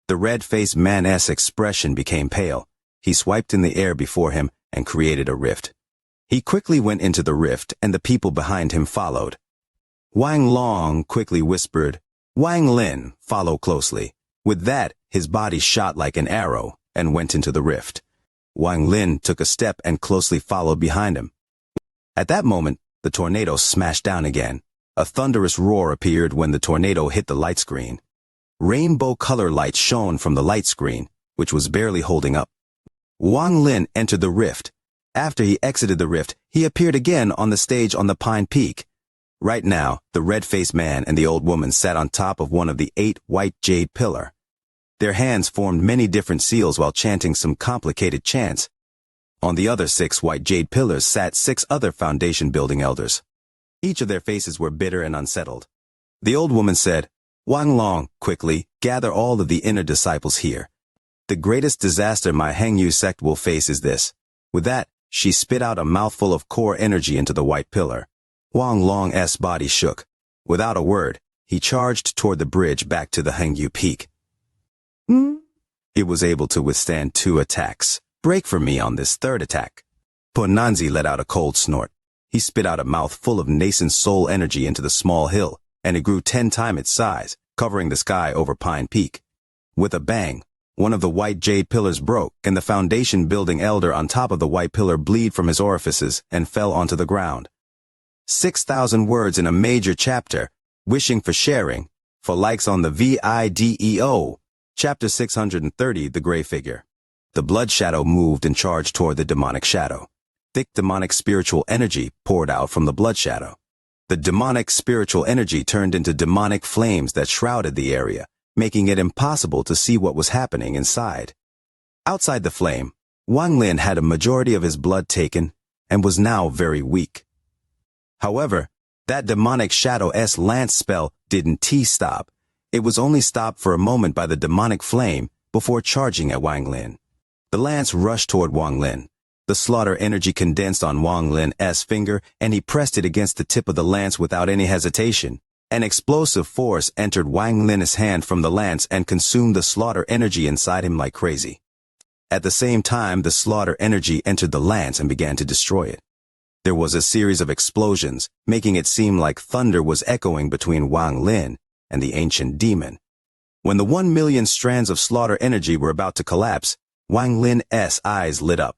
The red-faced man's expression became pale. He swiped in the air before him and created a rift. He quickly went into the rift and the people behind him followed. Wang Long quickly whispered, "Wang Lin, follow closely." With that, his body shot like an arrow and went into the rift. Wang Lin took a step and closely followed behind him. At that moment, the tornado smashed down again. A thunderous roar appeared when the tornado hit the light screen. Rainbow color light shone from the light screen, which was barely holding up. Wang Lin entered the rift. After he exited the rift, he appeared again on the stage on the Pine Peak. Right now, the red-faced man and the old woman sat on top of one of the 8 white jade pillars. Their hands formed many different seals while chanting some complicated chants. On the other 6 white jade pillars sat 6 other foundation building elders. Each of their faces were bitter and unsettled. The old woman said, "Wang Long, quickly, gather all of the inner disciples here. The greatest disaster my Hang Yue sect will face is this." With that, she spit out a mouthful of core energy into the white pillar. Wang Long's body shook. Without a word, he charged toward the bridge back to the Hengyu Peak. It was able to withstand 2 attacks. Break for me on this 3rd attack. Ponanzi let out a cold snort. He spit out a mouthful of nascent soul energy into the small hill, and it grew 10 times its size, covering the sky over Pine Peak. With a bang, one of the white jade pillars broke, and the foundation building elder on top of the white pillar bleed from his orifices and fell onto the ground. 6,000 words in a major chapter, wishing for sharing, for likes on the video. Chapter 630, The Gray Figure. The blood shadow moved and charged toward the demonic shadow. Thick demonic spiritual energy poured out from the blood shadow. The demonic spiritual energy turned into demonic flames that shrouded the area, making it impossible to see what was happening inside. Outside the flame, Wang Lin had a majority of his blood taken and was now very weak. However, that demonic shadow's lance spell didn't stop. It was only stopped for a moment by the demonic flame before charging at Wang Lin. The lance rushed toward Wang Lin. The slaughter energy condensed on Wang Lin's finger, and he pressed it against the tip of the lance without any hesitation. An explosive force entered Wang Lin's hand from the lance and consumed the slaughter energy inside him like crazy. At the same time, the slaughter energy entered the lance and began to destroy it. There was a series of explosions, making it seem like thunder was echoing between Wang Lin and the ancient demon. When the 1 million strands of slaughter energy were about to collapse, Wang Lin's eyes lit up.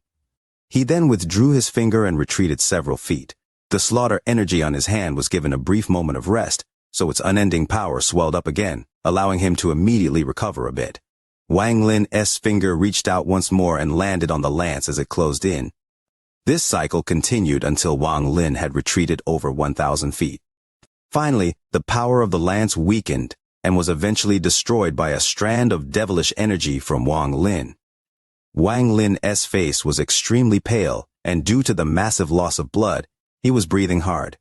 He then withdrew his finger and retreated several feet. The slaughter energy on his hand was given a brief moment of rest, so its unending power swelled up again, allowing him to immediately recover a bit. Wang Lin's finger reached out once more and landed on the lance as it closed in. This cycle continued until Wang Lin had retreated over 1,000 feet. Finally, the power of the lance weakened and was eventually destroyed by a strand of devilish energy from Wang Lin. Wang Lin's face was extremely pale, and due to the massive loss of blood, he was breathing hard.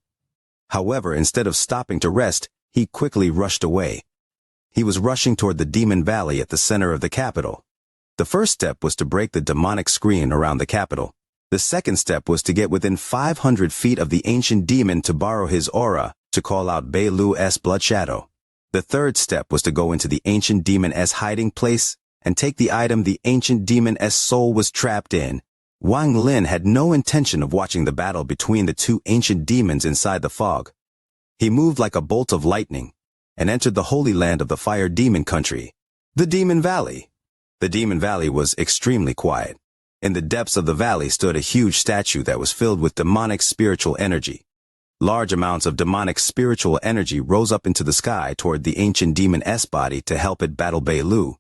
However, instead of stopping to rest, he quickly rushed away. He was rushing toward the Demon Valley at the center of the capital. The first step was to break the demonic screen around the capital. The second step was to get within 500 feet of the ancient demon to borrow his aura to call out Beilu's blood shadow. The third step was to go into the ancient demon's hiding place and take the item the ancient demon's soul was trapped in. Wang Lin had no intention of watching the battle between the 2 ancient demons inside the fog. He moved like a bolt of lightning and entered the holy land of the fire demon country, the Demon Valley. The Demon Valley was extremely quiet. In the depths of the valley stood a huge statue that was filled with demonic spiritual energy. Large amounts of demonic spiritual energy rose up into the sky toward the ancient demon's body to help it battle Beilu.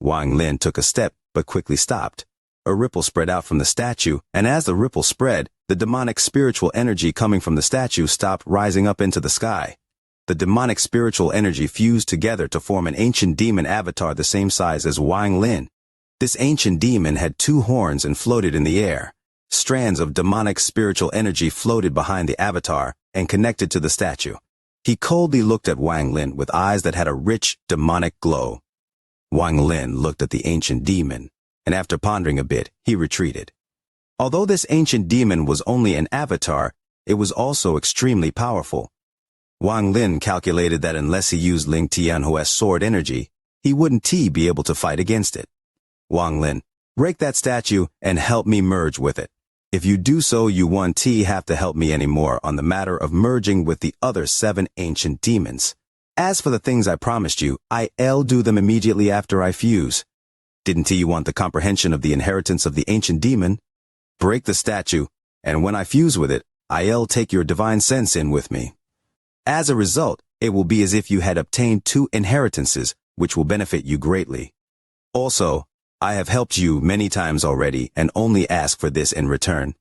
Wang Lin took a step, but quickly stopped. A ripple spread out from the statue, and as the ripple spread, the demonic spiritual energy coming from the statue stopped rising up into the sky. The demonic spiritual energy fused together to form an ancient demon avatar the same size as Wang Lin. This ancient demon had 2 horns and floated in the air. Strands of demonic spiritual energy floated behind the avatar and connected to the statue. He coldly looked at Wang Lin with eyes that had a rich, demonic glow. Wang Lin looked at the ancient demon, and after pondering a bit, he retreated. Although this ancient demon was only an avatar, it was also extremely powerful. Wang Lin calculated that unless he used Ling Tianhuo's sword energy, he wouldn't be able to fight against it. Wang Lin, break that statue and help me merge with it. If you do so, you won't have to help me anymore on the matter of merging with the other 7 ancient demons. As for the things I promised you, I'll do them immediately after I fuse. Didn't you want the comprehension of the inheritance of the ancient demon? Break the statue, and when I fuse with it, I'll take your divine sense in with me. As a result, it will be as if you had obtained 2 inheritances, which will benefit you greatly. Also, I have helped you many times already and only ask for this in return.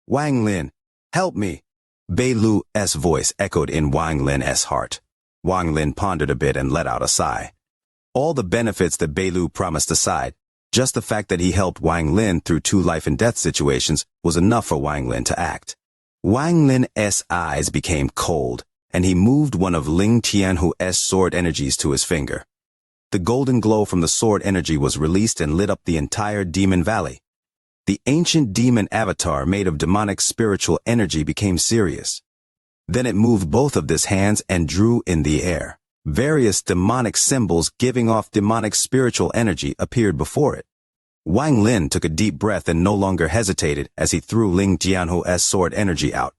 Wang Lin, help me. Beilu's voice echoed in Wang Lin's heart. Wang Lin pondered a bit and let out a sigh. All the benefits that Beilu promised aside, just the fact that he helped Wang Lin through 2 life and death situations was enough for Wang Lin to act. Wang Lin's eyes became cold, and he moved one of Ling Tianhuo's sword energies to his finger. The golden glow from the sword energy was released and lit up the entire Demon Valley. The ancient demon avatar made of demonic spiritual energy became serious. Then it moved both of his hands and drew in the air. Various demonic symbols giving off demonic spiritual energy appeared before it. Wang Lin took a deep breath and no longer hesitated as he threw Ling Tianhu's sword energy out.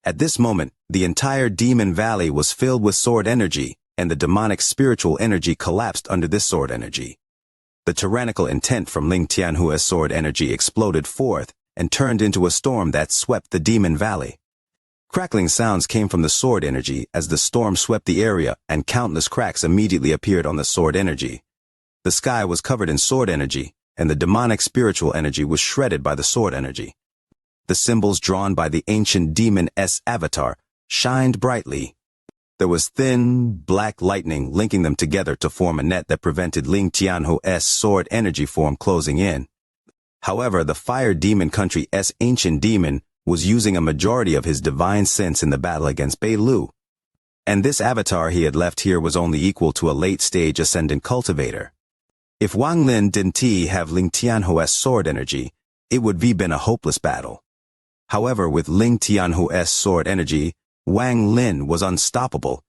At this moment, the entire demon valley was filled with sword energy, and the demonic spiritual energy collapsed under this sword energy. The tyrannical intent from Ling Tianhu's sword energy exploded forth and turned into a storm that swept the demon valley. Crackling sounds came from the sword energy as the storm swept the area, and countless cracks immediately appeared on the sword energy. The sky was covered in sword energy, and the demonic spiritual energy was shredded by the sword energy. The symbols drawn by the ancient demon's avatar shined brightly. There was thin, black lightning linking them together to form a net that prevented Ling Tianhu's sword energy form closing in. However, the fire demon country's ancient demon was using a majority of his divine sense in the battle against Bei Lu. And this avatar he had left here was only equal to a late-stage ascendant cultivator. If Wang Lin didn't have Ling Tianhu's sword energy, it would have been a hopeless battle. However, with Ling Tianhu's sword energy, Wang Lin was unstoppable.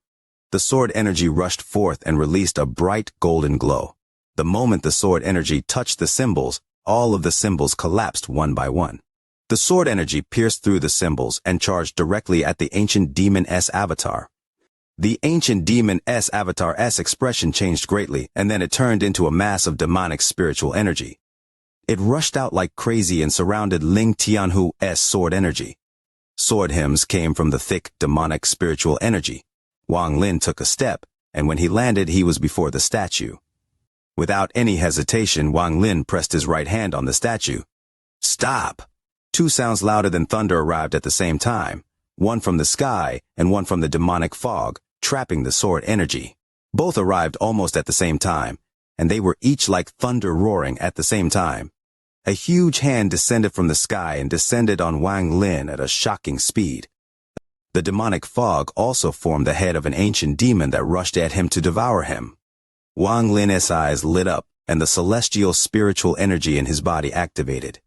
The sword energy rushed forth and released a bright golden glow. The moment the sword energy touched the symbols, all of the symbols collapsed one by one. The sword energy pierced through the symbols and charged directly at the ancient demon's avatar. The ancient demon's avatar's expression changed greatly, and then it turned into a mass of demonic spiritual energy. It rushed out like crazy and surrounded Ling Tianhu's sword energy. Sword hymns came from the thick demonic spiritual energy. Wang Lin took a step, and when he landed he was before the statue. Without any hesitation, Wang Lin pressed his right hand on the statue. Stop! Two sounds louder than thunder arrived at the same time, one from the sky and one from the demonic fog, trapping the sword energy. Both arrived almost at the same time, and they were each like thunder roaring at the same time. A huge hand descended from the sky and descended on Wang Lin at a shocking speed. The demonic fog also formed the head of an ancient demon that rushed at him to devour him. Wang Lin's eyes lit up, and the celestial spiritual energy in his body activated.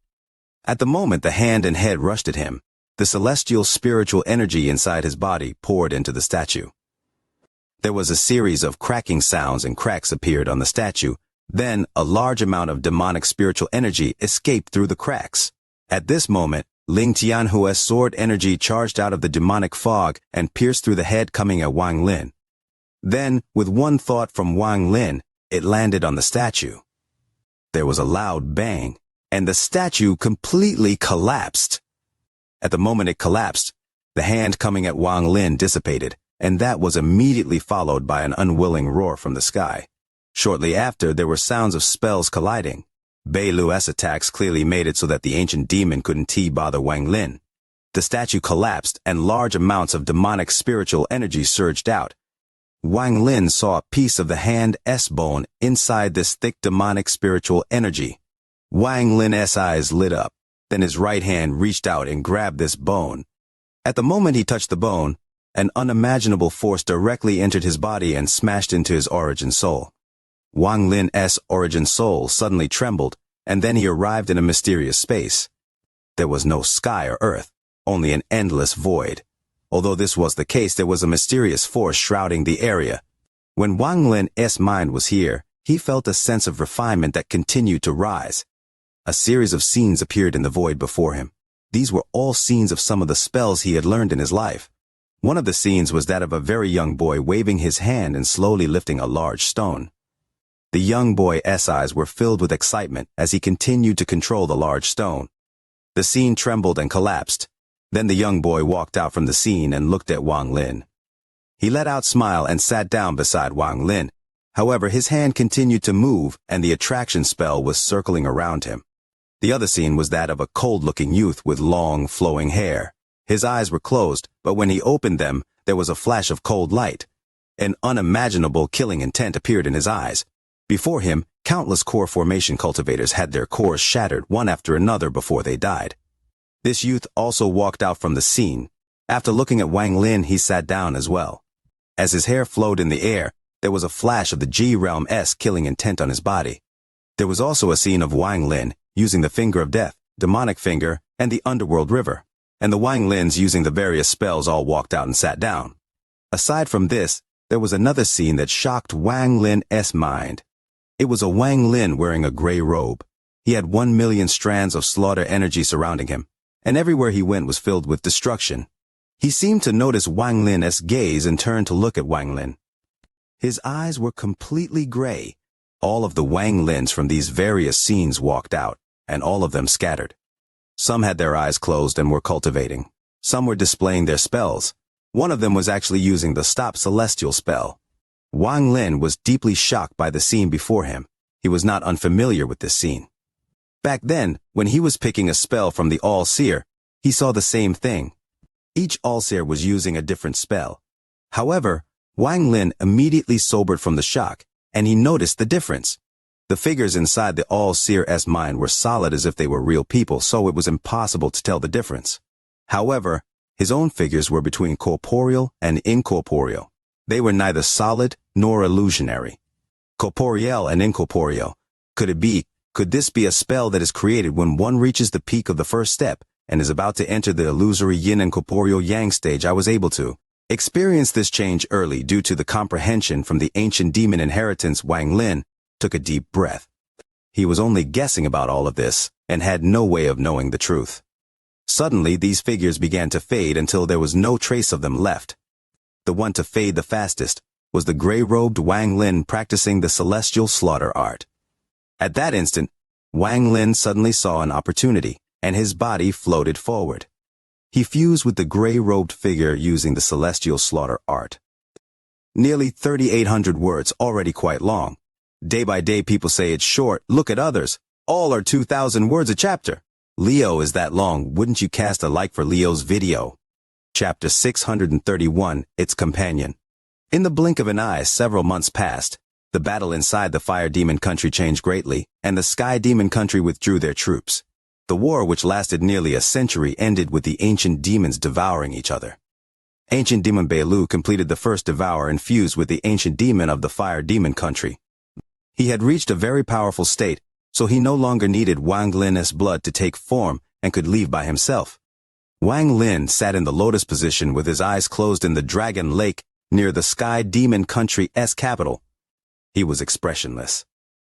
At the moment the hand and head rushed at him, the celestial spiritual energy inside his body poured into the statue. There was a series of cracking sounds and cracks appeared on the statue. Then a large amount of demonic spiritual energy escaped through the cracks. At this moment, Ling Tianhu's sword energy charged out of the demonic fog and pierced through the head coming at Wang Lin. Then, with one thought from Wang Lin, it landed on the statue. There was a loud bang, and the statue completely collapsed. At the moment it collapsed, the hand coming at Wang Lin dissipated, and that was immediately followed by an unwilling roar from the sky. Shortly after, there were sounds of spells colliding. Bei Lu's attacks clearly made it so that the ancient demon couldn't bother Wang Lin. The statue collapsed, and large amounts of demonic spiritual energy surged out. Wang Lin saw a piece of the hand's bone inside this thick demonic spiritual energy. Wang Lin's eyes lit up. Then his right hand reached out and grabbed this bone. At the moment he touched the bone, an unimaginable force directly entered his body and smashed into his origin soul. Wang Lin's origin soul suddenly trembled, and then he arrived in a mysterious space. There was no sky or earth, only an endless void. Although this was the case, there was a mysterious force shrouding the area. When Wang Lin's mind was here, he felt a sense of refinement that continued to rise. A series of scenes appeared in the void before him. These were all scenes of some of the spells he had learned in his life. One of the scenes was that of a very young boy waving his hand and slowly lifting a large stone. The young boy's eyes were filled with excitement as he continued to control the large stone. The scene trembled and collapsed. Then the young boy walked out from the scene and looked at Wang Lin. He let out a smile and sat down beside Wang Lin. However, his hand continued to move, and the attraction spell was circling around him. The other scene was that of a cold-looking youth with long, flowing hair. His eyes were closed, but when he opened them, there was a flash of cold light. An unimaginable killing intent appeared in his eyes. Before him, countless core formation cultivators had their cores shattered one after another before they died. This youth also walked out from the scene. After looking at Wang Lin, he sat down as well. As his hair flowed in the air, there was a flash of the G-Realm's killing intent on his body. There was also a scene of Wang Lin using the Finger of Death, Demonic Finger, and the Underworld River. and the Wang Lins using the various spells all walked out and sat down. Aside from this, there was another scene that shocked Wang Lin's mind. It was a Wang Lin wearing a gray robe. He had 1,000,000 strands of slaughter energy surrounding him, and everywhere he went was filled with destruction. He seemed to notice Wang Lin's gaze and turned to look at Wang Lin. His eyes were completely gray. All of the Wang Lins from these various scenes walked out, and all of them scattered. Some had their eyes closed and were cultivating. Some were displaying their spells. One of them was actually using the Stop Celestial spell. Wang Lin was deeply shocked by the scene before him. He was not unfamiliar with this scene. Back then, when he was picking a spell from the All-Seer, he saw the same thing. Each All-Seer was using a different spell. However, Wang Lin immediately sobered from the shock, and he noticed the difference. The figures inside the All-Seer's mind were solid as if they were real people, so it was impossible to tell the difference. However, his own figures were between corporeal and incorporeal. They were neither solid nor illusionary. Corporeal and incorporeal. Could this be a spell that is created when one reaches the peak of the first step and is about to enter the illusory yin and corporeal yang stage? I was able to experience this change early due to the comprehension from the ancient demon inheritance. Wang Lin took a deep breath. He was only guessing about all of this and had no way of knowing the truth. Suddenly, these figures began to fade until there was no trace of them left. The one to fade the fastest was the gray-robed Wang Lin practicing the celestial slaughter art. At that instant, Wang Lin suddenly saw an opportunity, and his body floated forward. He fused with the gray-robed figure using the celestial slaughter art. Nearly 3,800 words, already quite long. Day by day people say it's short, look at others. All are 2,000 words a chapter. Leo is that long, wouldn't you cast a like for Leo's video? Chapter 631, Its Companion. In the blink of an eye, several months passed. The battle inside the Fire Demon country changed greatly, and the Sky Demon country withdrew their troops. The war, which lasted nearly a century, ended with the ancient demons devouring each other. Ancient Demon Beilu completed the first devour and fused with the ancient demon of the Fire Demon country. He had reached a very powerful state, so he no longer needed Wang Lin's blood to take form and could leave by himself. Wang Lin sat in the lotus position with his eyes closed in the Dragon Lake near the Sky Demon country's capital. He was expressionless.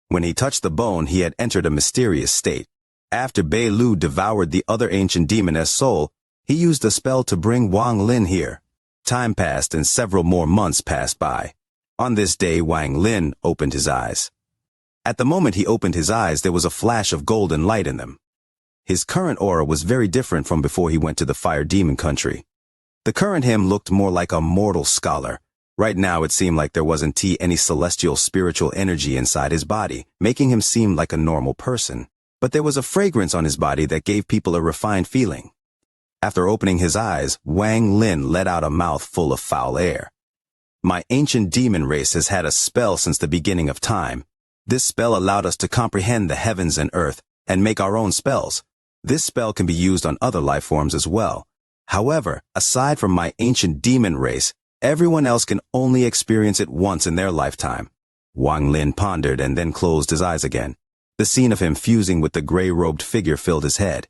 When he touched the bone, he had entered a mysterious state. After Beilu devoured the other ancient demon's soul, he used a spell to bring Wang Lin here. Time passed and several more months passed by. On this day, Wang Lin opened his eyes. At the moment he opened his eyes, there was a flash of golden light in them. His current aura was very different from before he went to the Fire Demon country. The current him looked more like a mortal scholar. Right now it seemed like there wasn't any celestial spiritual energy inside his body, making him seem like a normal person. But there was a fragrance on his body that gave people a refined feeling. After opening his eyes, Wang Lin let out a mouth full of foul air. My ancient demon race has had a spell since the beginning of time. This spell allowed us to comprehend the heavens and earth and make our own spells. This spell can be used on other life forms as well. However, aside from my ancient demon race, everyone else can only experience it once in their lifetime. Wang Lin pondered and then closed his eyes again. The scene of him fusing with the gray-robed figure filled his head.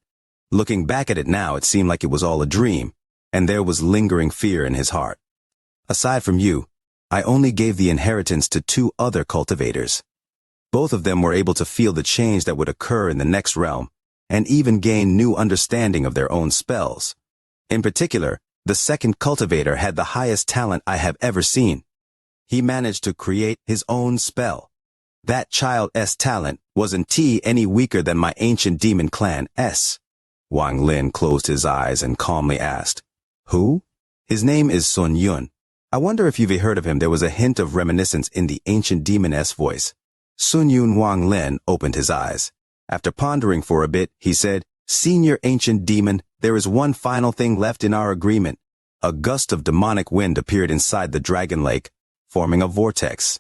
Looking back at it now, it seemed like it was all a dream, and there was lingering fear in his heart. Aside from you, I only gave the inheritance to 2 other cultivators. Both of them were able to feel the change that would occur in the next realm, and even gain new understanding of their own spells. In particular, the second cultivator had the highest talent I have ever seen. He managed to create his own spell. That child's talent wasn't any weaker than my ancient demon clan's. Wang Lin closed his eyes and calmly asked, "Who?" "His name is Sun Yun. I wonder if you've heard of him." There was a hint of reminiscence in the ancient demon's voice. Sun Yun. Wang Lin opened his eyes. After pondering for a bit, he said, "Senior ancient demon, there is one final thing left in our agreement." A gust of demonic wind appeared inside the Dragon Lake, forming a vortex.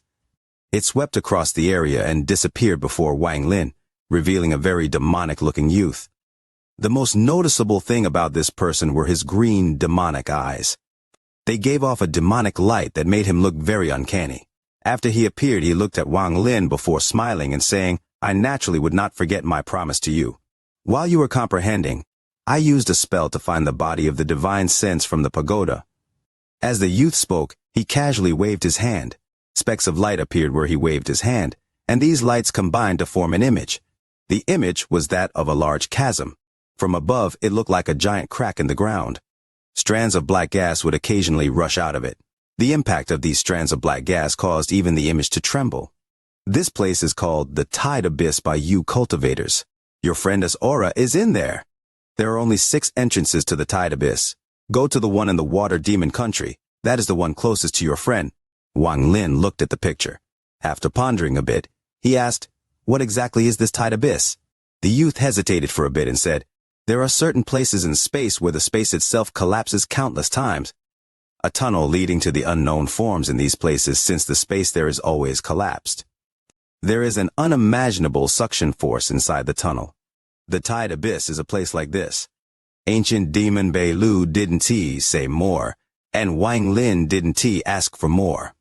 It swept across the area and disappeared before Wang Lin, revealing a very demonic-looking youth. The most noticeable thing about this person were his green, demonic eyes. They gave off a demonic light that made him look very uncanny. After he appeared, he looked at Wang Lin before smiling and saying, "I naturally would not forget my promise to you. While you were comprehending, I used a spell to find the body of the divine sense from the pagoda. As the youth spoke, he casually waved his hand. Specks of light appeared where he waved his hand, and these lights combined to form an image. The image was that of a large chasm. From above, it looked like a giant crack in the ground. Strands of black gas would occasionally rush out of it. The impact of these strands of black gas caused even the image to tremble. This place is called the Tide Abyss by you cultivators. Your friend's aura is in there. There are only 6 entrances to the Tide Abyss. Go to the one in the Water Demon Country. That is the one closest to your friend. Wang Lin looked at the picture. After pondering a bit, he asked, "What exactly is this Tide Abyss?" The youth hesitated for a bit and said, "There are certain places in space where the space itself collapses countless times. A tunnel leading to the unknown forms in these places since the space there is always collapsed. There is an unimaginable suction force inside the tunnel. The Tide Abyss is a place like this. Ancient demon Beilu didn't he say more, and Wang Lin didn't he ask for more."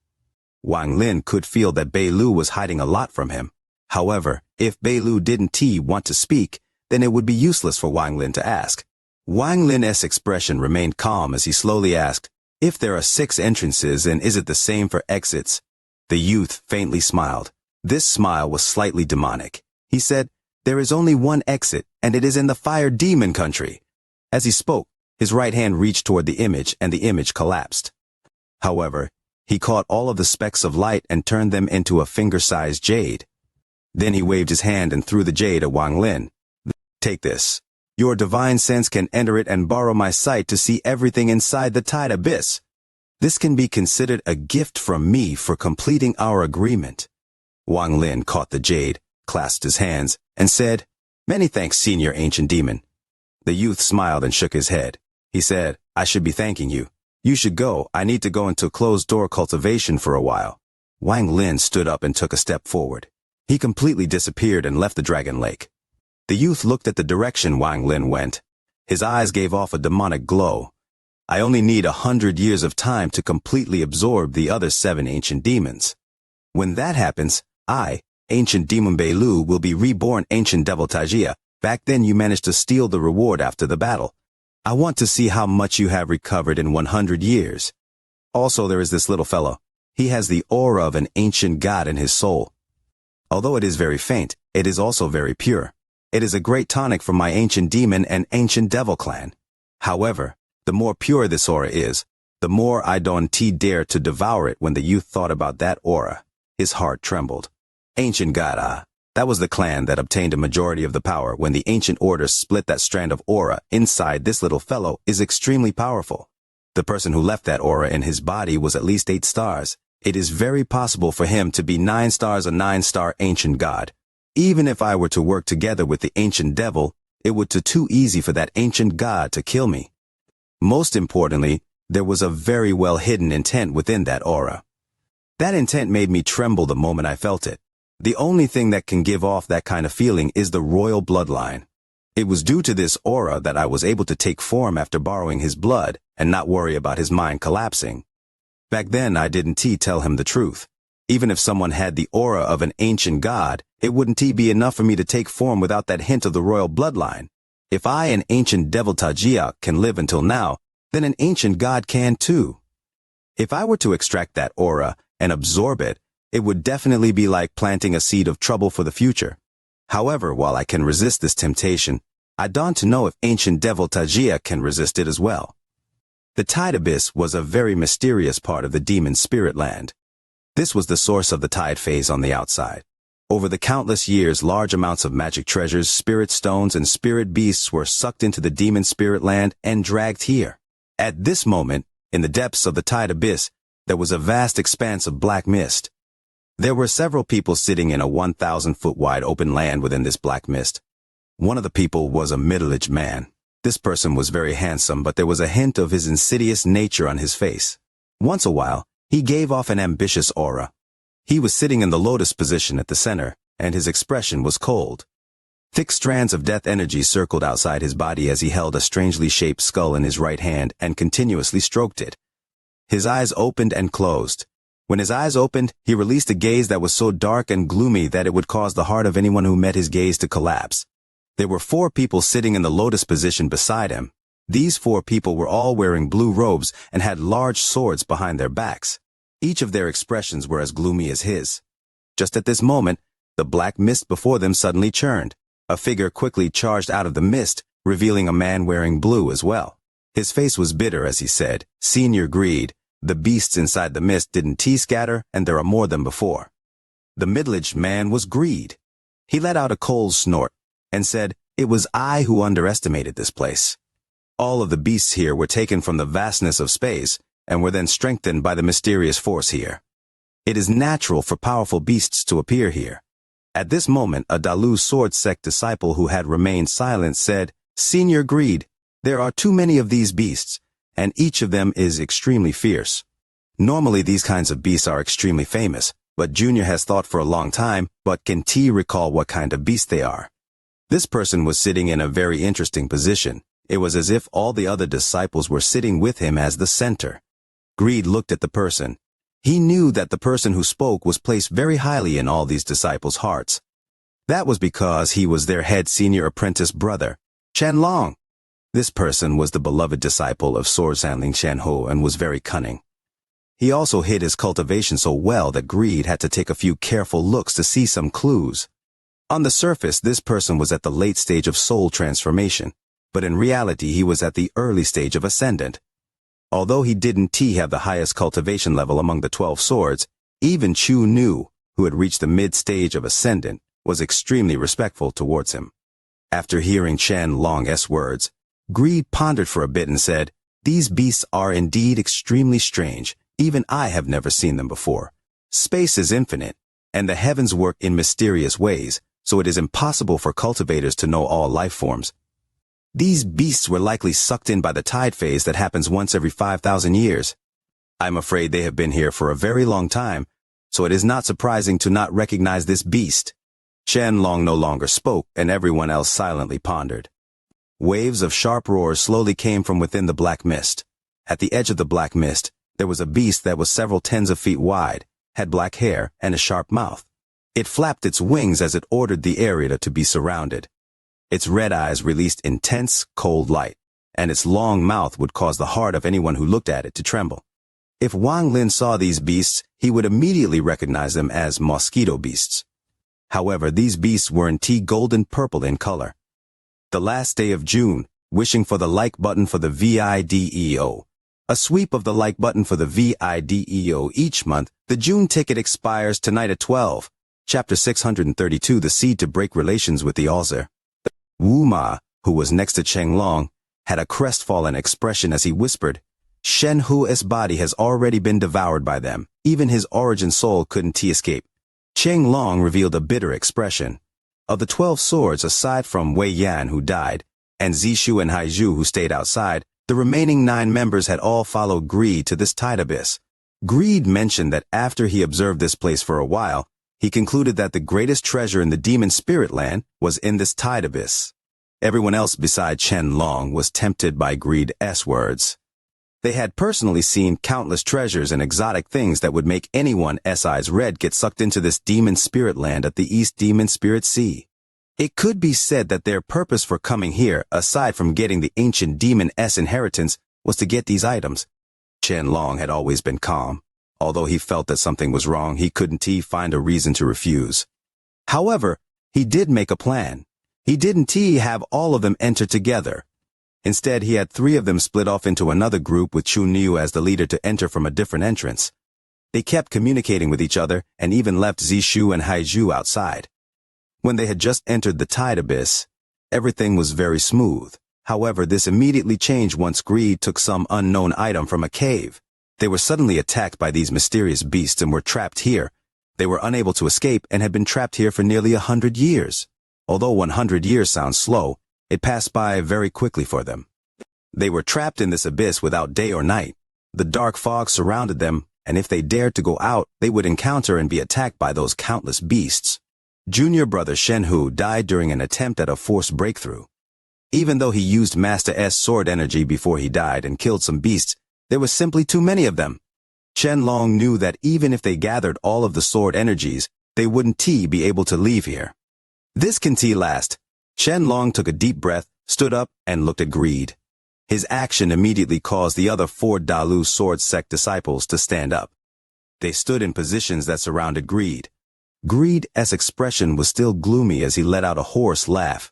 Wang Lin could feel that Beilu was hiding a lot from him. However, if Beilu didn't he want to speak, then it would be useless for Wang Lin to ask. Wang Lin's expression remained calm as he slowly asked, "If there are 6 entrances, then is it the same for exits?" The youth faintly smiled. This smile was slightly demonic. He said, "There is only one exit, and it is in the Fire Demon Country." As he spoke, his right hand reached toward the image, and the image collapsed. However, he caught all of the specks of light and turned them into a finger-sized jade. Then he waved his hand and threw the jade at Wang Lin. "Take this. Your divine sense can enter it and borrow my sight to see everything inside the Tide Abyss. This can be considered a gift from me for completing our agreement." Wang Lin caught the jade, clasped his hands, and said, "Many thanks, Senior Ancient Demon." The youth smiled and shook his head. He said, "I should be thanking you. You should go. I need to go into closed-door cultivation for a while." Wang Lin stood up and took a step forward. He completely disappeared and left the Dragon Lake. The youth looked at the direction Wang Lin went. His eyes gave off a demonic glow. "I only need 100 years of time to completely absorb the other 7 ancient demons. When that happens, I, Ancient Demon Beilu, will be reborn Ancient Devil Tajia. Back then you managed to steal the reward after the battle. I want to see how much you have recovered in 100 years. Also there is this little fellow. He has the aura of an ancient god in his soul. Although it is very faint, it is also very pure. It is a great tonic for my Ancient Demon and Ancient Devil clan. However, the more pure this aura is, the more I don't dare to devour it." When the youth thought about that aura, his heart trembled. Ancient God, that was the clan that obtained a majority of the power when the Ancient Order split that strand of aura inside this little fellow is extremely powerful. The person who left that aura in his body was at least 8 stars. It is very possible for him to be 9 stars, a 9-star Ancient God. Even if I were to work together with the Ancient Devil, it would be too easy for that Ancient God to kill me. Most importantly, there was a very well-hidden intent within that aura. That intent made me tremble the moment I felt it. The only thing that can give off that kind of feeling is the royal bloodline. It was due to this aura that I was able to take form after borrowing his blood and not worry about his mind collapsing. Back then I didn't tell him the truth. Even if someone had the aura of an ancient god, it wouldn't be enough for me to take form without that hint of the royal bloodline. If I, an Ancient Devil Tajia, can live until now, then an ancient god can too. If I were to extract that aura and absorb it, it would definitely be like planting a seed of trouble for the future. However, while I can resist this temptation, I don't know if Ancient Devil Tajia can resist it as well. The Tide Abyss was a very mysterious part of the demon spirit land. This was the source of the tide phase on the outside. Over the countless years, large amounts of magic treasures, spirit stones, and spirit beasts were sucked into the demon spirit land and dragged here. At this moment, in the depths of the Tide Abyss, there was a vast expanse of black mist. There were several people sitting in a 1,000-foot wide open land within this black mist. One of the people was a middle-aged man. This person was very handsome, but there was a hint of his insidious nature on his face. Once a while, he gave off an ambitious aura. He was sitting in the lotus position at the center, and his expression was cold. Thick strands of death energy circled outside his body as he held a strangely shaped skull in his right hand and continuously stroked it. His eyes opened and closed. When his eyes opened, he released a gaze that was so dark and gloomy that it would cause the heart of anyone who met his gaze to collapse. There were 4 people sitting in the lotus position beside him. These 4 people were all wearing blue robes and had large swords behind their backs. Each of their expressions were as gloomy as his. Just at this moment, the black mist before them suddenly churned. A figure quickly charged out of the mist, revealing a man wearing blue as well. His face was bitter as he said, "Senior Greed, the beasts inside the mist didn't tea-scatter, and there are more than before." The middle-aged man was Greed. He let out a cold snort and said, "It was I who underestimated this place. All of the beasts here were taken from the vastness of space and were then strengthened by the mysterious force here. It is natural for powerful beasts to appear here." At this moment, a Dalu sword sect disciple who had remained silent said, "Senior Greed, there are too many of these beasts, and each of them is extremely fierce. Normally these kinds of beasts are extremely famous, but Junior has thought for a long time, but can T recall what kind of beast they are?" This person was sitting in a very interesting position. It was as if all the other disciples were sitting with him as the center. Greed looked at the person. He knew that the person who spoke was placed very highly in all these disciples' hearts. That was because he was their head senior apprentice brother, Chen Long. This person was the beloved disciple of swords handling Shen Ho and was very cunning. He also hid his cultivation so well that Greed had to take a few careful looks to see some clues. On the surface, this person was at the late stage of soul transformation, but in reality he was at the early stage of ascendant. Although he didn't have the highest cultivation level among the 12 swords, even Chu Nu, who had reached the mid-stage of ascendant, was extremely respectful towards him. After hearing Chen Long's words, Greed pondered for a bit and said, "These beasts are indeed extremely strange. Even I have never seen them before. Space is infinite, and the heavens work in mysterious ways, so it is impossible for cultivators to know all life forms. These beasts were likely sucked in by the tide phase that happens once every 5,000 years. I'm afraid they have been here for a very long time, so it is not surprising to not recognize this beast." Chen Long no longer spoke, and everyone else silently pondered. Waves of sharp roars slowly came from within the black mist. At the edge of the black mist, there was a beast that was several tens of feet wide, had black hair, and a sharp mouth. It flapped its wings as it ordered the area to be surrounded. Its red eyes released intense, cold light, and its long mouth would cause the heart of anyone who looked at it to tremble. If Wang Lin saw these beasts, he would immediately recognize them as mosquito beasts. However, these beasts were in golden purple in color. The last day of June, wishing for the like button for the VIDEO. A sweep of the like button for the VIDEO each month. The June ticket expires tonight at 12. Chapter 632, The Seed to Break Relations with the Alzer. Wu Ma, who was next to Cheng Long, had a crestfallen expression as he whispered, "Shen Hu's body has already been devoured by them. Even his origin soul couldn't escape." Cheng Long revealed a bitter expression. Of the 12 swords, aside from Wei Yan, who died, and Zishu and Haizhu, who stayed outside, the remaining 9 members had all followed Greed to this tide abyss. Greed mentioned that after he observed this place for a while, he concluded that the greatest treasure in the demon spirit land was in this tide abyss. Everyone else beside Chen Long was tempted by Greed's words. They had personally seen countless treasures and exotic things that would make anyone's eyes red get sucked into this demon spirit land at the East Demon Spirit Sea. It could be said that their purpose for coming here, aside from getting the ancient demon's inheritance, was to get these items. Chen Long had always been calm. Although he felt that something was wrong, he couldn't find a reason to refuse. However, he did make a plan. He didn't have all of them enter together. Instead, he had 3 of them split off into another group with Chu Niu as the leader to enter from a different entrance. They kept communicating with each other and even left Zishu and Haizhu outside. When they had just entered the tide abyss, everything was very smooth. However, this immediately changed once Greed took some unknown item from a cave. They were suddenly attacked by these mysterious beasts and were trapped here. They were unable to escape and had been trapped here for nearly 100 years. Although 100 years sounds slow, it passed by very quickly for them. They were trapped in this abyss without day or night. The dark fog surrounded them, and if they dared to go out, they would encounter and be attacked by those countless beasts. Junior brother Shen Hu died during an attempt at a forced breakthrough. Even though he used Master S sword energy before he died and killed some beasts, there was simply too many of them. Chen Long knew that even if they gathered all of the sword energies, they wouldn't be able to leave here. This can last. Qianlong took a deep breath, stood up, and looked at Greed. His action immediately caused the other 4 Dalu sword sect disciples to stand up. They stood in positions that surrounded Greed. Greed's expression was still gloomy as he let out a hoarse laugh.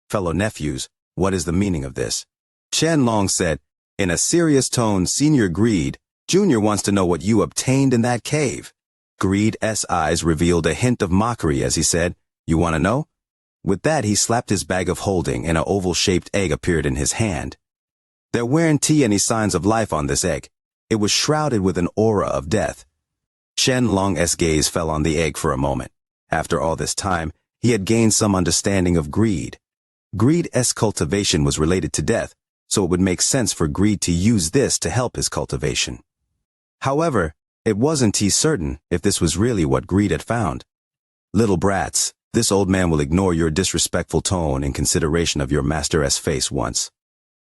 "Fellow nephews, what is the meaning of this?" Qianlong said, in a serious tone. "Senior Greed, Junior wants to know what you obtained in that cave." Greed's eyes revealed a hint of mockery as he said, "You want to know?" With that, he slapped his bag of holding and an oval-shaped egg appeared in his hand. There weren't any signs of life on this egg. It was shrouded with an aura of death. Qianlong's gaze fell on the egg for a moment. After all this time, he had gained some understanding of Greed. Greed's cultivation was related to death, so it would make sense for Greed to use this to help his cultivation. However, it wasn't certain if this was really what Greed had found. "Little brats, this old man will ignore your disrespectful tone in consideration of your master's face once.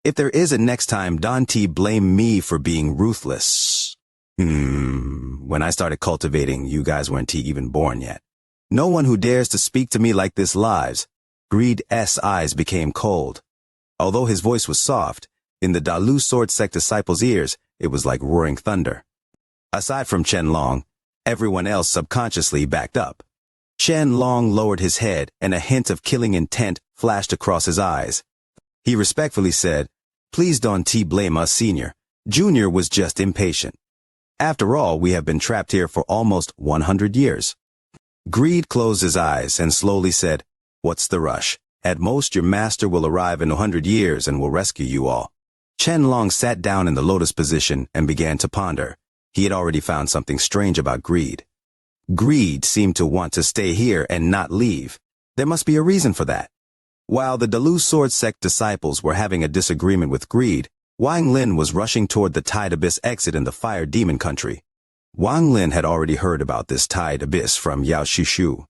If there is a next time, don't blame me for being ruthless. When I started cultivating, you guys weren't even born yet. No one who dares to speak to me like this lives." Greed's eyes became cold. Although his voice was soft, in the Dalu sword sect disciples' ears, it was like roaring thunder. Aside from Qianlong, everyone else subconsciously backed up. Qianlong lowered his head and a hint of killing intent flashed across his eyes. He respectfully said, "Please don't blame us, Senior. Junior was just impatient. After all, we have been trapped here for almost 100 years. Greed closed his eyes and slowly said, "What's the rush? At most, your master will arrive in 100 years and will rescue you all." Qianlong sat down in the lotus position and began to ponder. He had already found something strange about Greed. Greed seemed to want to stay here and not leave. There must be a reason for that. While the Dalu sword sect disciples were having a disagreement with Greed, Wang Lin was rushing toward the Tide Abyss exit in the Fire Demon country. Wang Lin had already heard about this Tide Abyss from Yao Shishu.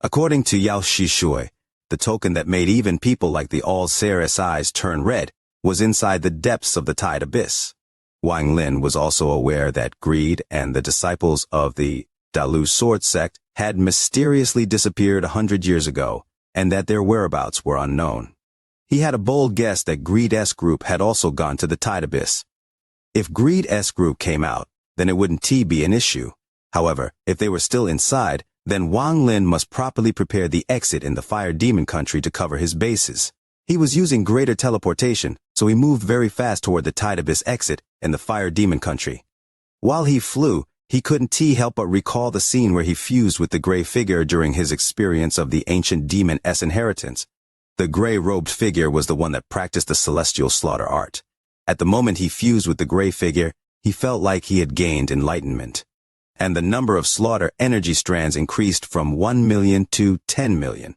According to Yao Shishui, the token that made even people like the All-Seer's eyes turn red was inside the depths of the Tide Abyss. Wang Lin was also aware that Greed and the disciples of the Dalu sword sect had mysteriously disappeared 100 years ago, and that their whereabouts were unknown. He had a bold guess that Greed's group had also gone to the Tide Abyss. If Greed's group came out, then it wouldn't be an issue. However, if they were still inside, then Wang Lin must properly prepare the exit in the Fire Demon country to cover his bases. He was using greater teleportation, so he moved very fast toward the Tide Abyss exit in the Fire Demon country. While he flew, he couldn't help but recall the scene where he fused with the gray figure during his experience of the ancient demon's inheritance. The gray-robed figure was the one that practiced the celestial slaughter art. At the moment he fused with the gray figure, he felt like he had gained enlightenment. And the number of slaughter energy strands increased from 1 million to 10 million.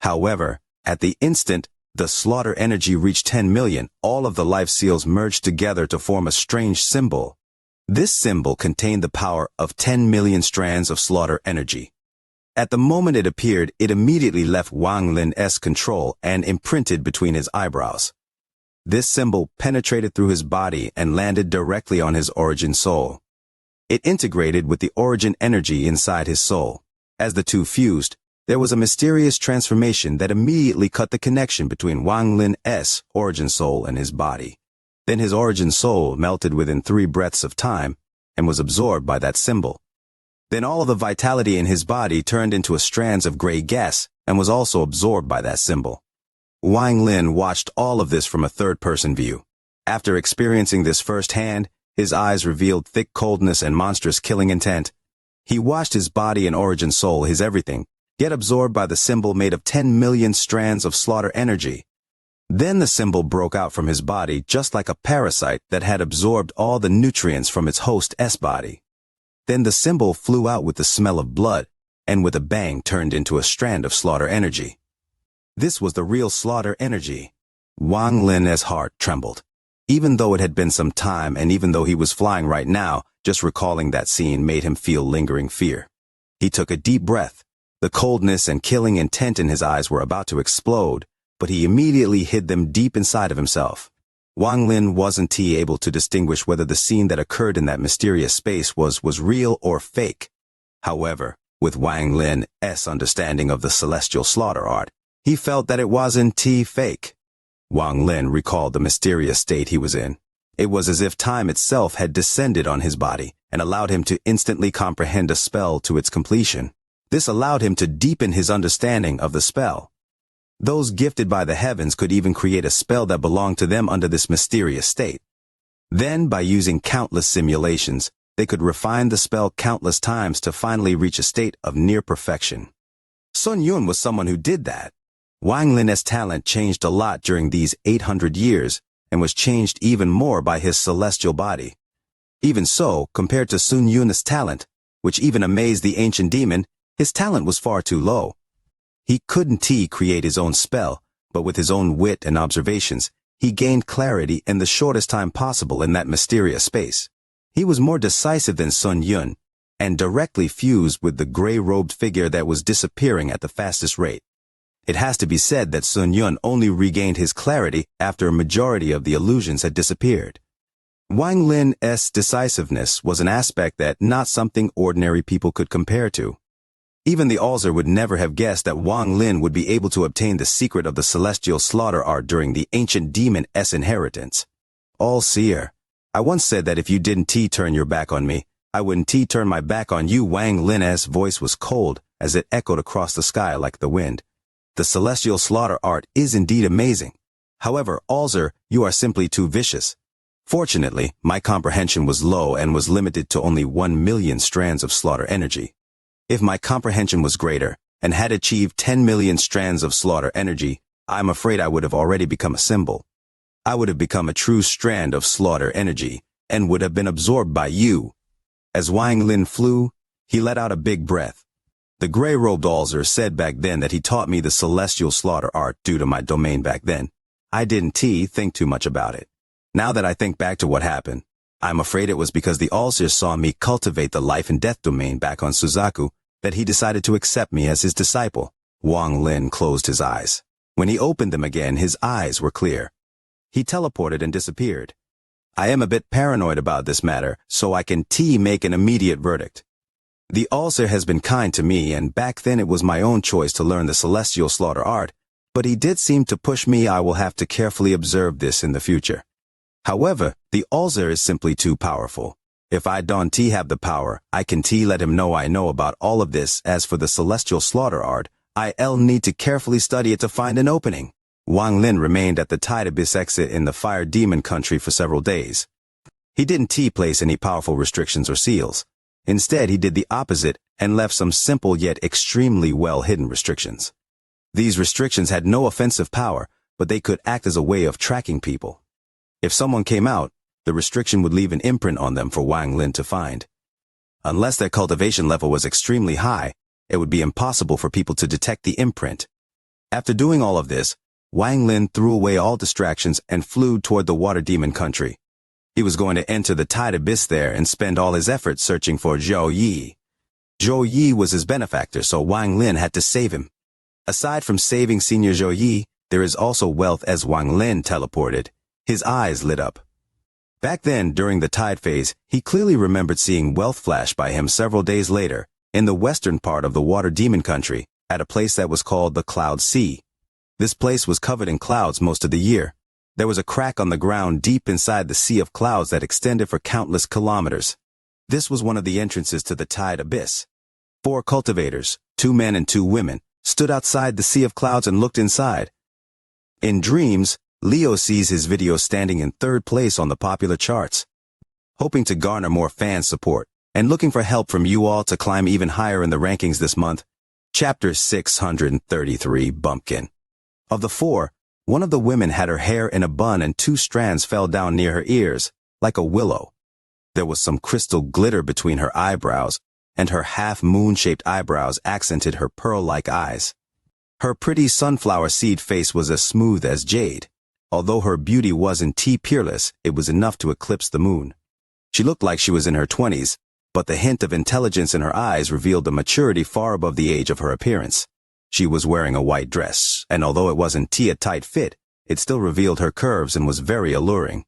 However, at the instant the slaughter energy reached 10 million, all of the life seals merged together to form a strange symbol. This symbol contained the power of 10 million strands of slaughter energy. At the moment it appeared, it immediately left Wang Lin's control and imprinted between his eyebrows. This symbol penetrated through his body and landed directly on his origin soul. It integrated with the origin energy inside his soul. As the two fused, there was a mysterious transformation that immediately cut the connection between Wang Lin's origin soul and his body. Then his origin soul melted within 3 breaths of time and was absorbed by that symbol. Then all of the vitality in his body turned into strands of gray gas and was also absorbed by that symbol. Wang Lin watched all of this from a third-person view. After experiencing this firsthand, his eyes revealed thick coldness and monstrous killing intent. He watched his body and origin soul, his everything, get absorbed by the symbol made of 10 million strands of slaughter energy. Then the symbol broke out from his body just like a parasite that had absorbed all the nutrients from its host's body. Then the symbol flew out with the smell of blood, and with a bang turned into a strand of slaughter energy. This was the real slaughter energy. Wang Lin's heart trembled. Even though it had been some time and even though he was flying right now, just recalling that scene made him feel lingering fear. He took a deep breath. The coldness and killing intent in his eyes were about to explode, but he immediately hid them deep inside of himself. Wang Lin wasn't able to distinguish whether the scene that occurred in that mysterious space was real or fake. However, with Wang Lin's understanding of the celestial slaughter art, He felt that it wasn't fake. Wang Lin recalled the mysterious state he was in. It was as if time itself had descended on his body and allowed him to instantly comprehend a spell to its completion. This allowed him to deepen his understanding of the spell. Those gifted by the heavens could even create a spell that belonged to them under this mysterious state. Then, by using countless simulations, they could refine the spell countless times to finally reach a state of near perfection. Sun Yun was someone who did that. Wang Lin's talent changed a lot during these 800 years and was changed even more by his celestial body. Even so, compared to Sun Yun's talent, which even amazed the ancient demon, his talent was far too low. He couldn't create his own spell, but with his own wit and observations, he gained clarity in the shortest time possible in that mysterious space. He was more decisive than Sun Yun, and directly fused with the gray-robed figure that was disappearing at the fastest rate. It has to be said that Sun Yun only regained his clarity after a majority of the illusions had disappeared. Wang Lin's decisiveness was an aspect that not something ordinary people could compare to. Even the Alzer would never have guessed that Wang Lin would be able to obtain the secret of the celestial slaughter art during the ancient demon's inheritance. All-seer, I once said that if you didn't turn your back on me, I wouldn't turn my back on you. Wang Lin's voice was cold as it echoed across the sky like the wind. The celestial slaughter art is indeed amazing. However, Alzer, you are simply too vicious. Fortunately, my comprehension was low and was limited to only 1,000,000 strands of slaughter energy. If my comprehension was greater and had achieved 10,000,000 strands of slaughter energy, I'm afraid I would have already become a symbol. I would have become a true strand of slaughter energy and would have been absorbed by you. As Wang Lin flew, he let out a big breath. The gray-robed Alzer said back then that he taught me the celestial slaughter art due to my domain back then. I didn't think too much about it. Now that I think back to what happened, I'm afraid it was because the Alzer saw me cultivate the life and death domain back on Suzaku that he decided to accept me as his disciple. Wang Lin closed his eyes. When he opened them again, his eyes were clear. He teleported and disappeared. I am a bit paranoid about this matter, so I can make an immediate verdict. The Alzer has been kind to me, and back then it was my own choice to learn the celestial slaughter art, but he did seem to push me. I will have to carefully observe this in the future. However, the Alzer is simply too powerful. If I don't have the power, I can let him know I know about all of this. As for the celestial slaughter art, I'll need to carefully study it to find an opening. Wang Lin remained at the Tide Abyss exit in the Fire Demon country for several days. He didn't place any powerful restrictions or seals. Instead, he did the opposite and left some simple yet extremely well-hidden restrictions. These restrictions had no offensive power, but they could act as a way of tracking people. If someone came out, the restriction would leave an imprint on them for Wang Lin to find. Unless their cultivation level was extremely high, it would be impossible for people to detect the imprint. After doing all of this, Wang Lin threw away all distractions and flew toward the Water Demon country. He was going to enter the Tide Abyss there and spend all his efforts searching for Zhou Yi. Zhou Yi was his benefactor, so Wang Lin had to save him. Aside from saving Senior Zhou Yi, there is also wealth. As Wang Lin teleported, his eyes lit up. Back then, during the tide phase, he clearly remembered seeing wealth flash by him several days later, in the western part of the Water Demon country, at a place that was called the Cloud Sea. This place was covered in clouds most of the year. There was a crack on the ground deep inside the sea of clouds that extended for countless kilometers. This was one of the entrances to the Tide Abyss. 4 cultivators, 2 men and 2 women, stood outside the sea of clouds and looked inside. In dreams, Leo sees his video standing in 3rd place on the popular charts. Hoping to garner more fan support, and looking for help from you all to climb even higher in the rankings this month. Chapter 633, Bumpkin. Of the 4, one of the women had her hair in a bun and 2 strands fell down near her ears, like a willow. There was some crystal glitter between her eyebrows, and her half-moon-shaped eyebrows accented her pearl-like eyes. Her pretty sunflower seed face was as smooth as jade. Although her beauty wasn't peerless, it was enough to eclipse the moon. She looked like she was in her 20s, but the hint of intelligence in her eyes revealed a maturity far above the age of her appearance. She was wearing a white dress, and although it wasn't a tight fit, it still revealed her curves and was very alluring.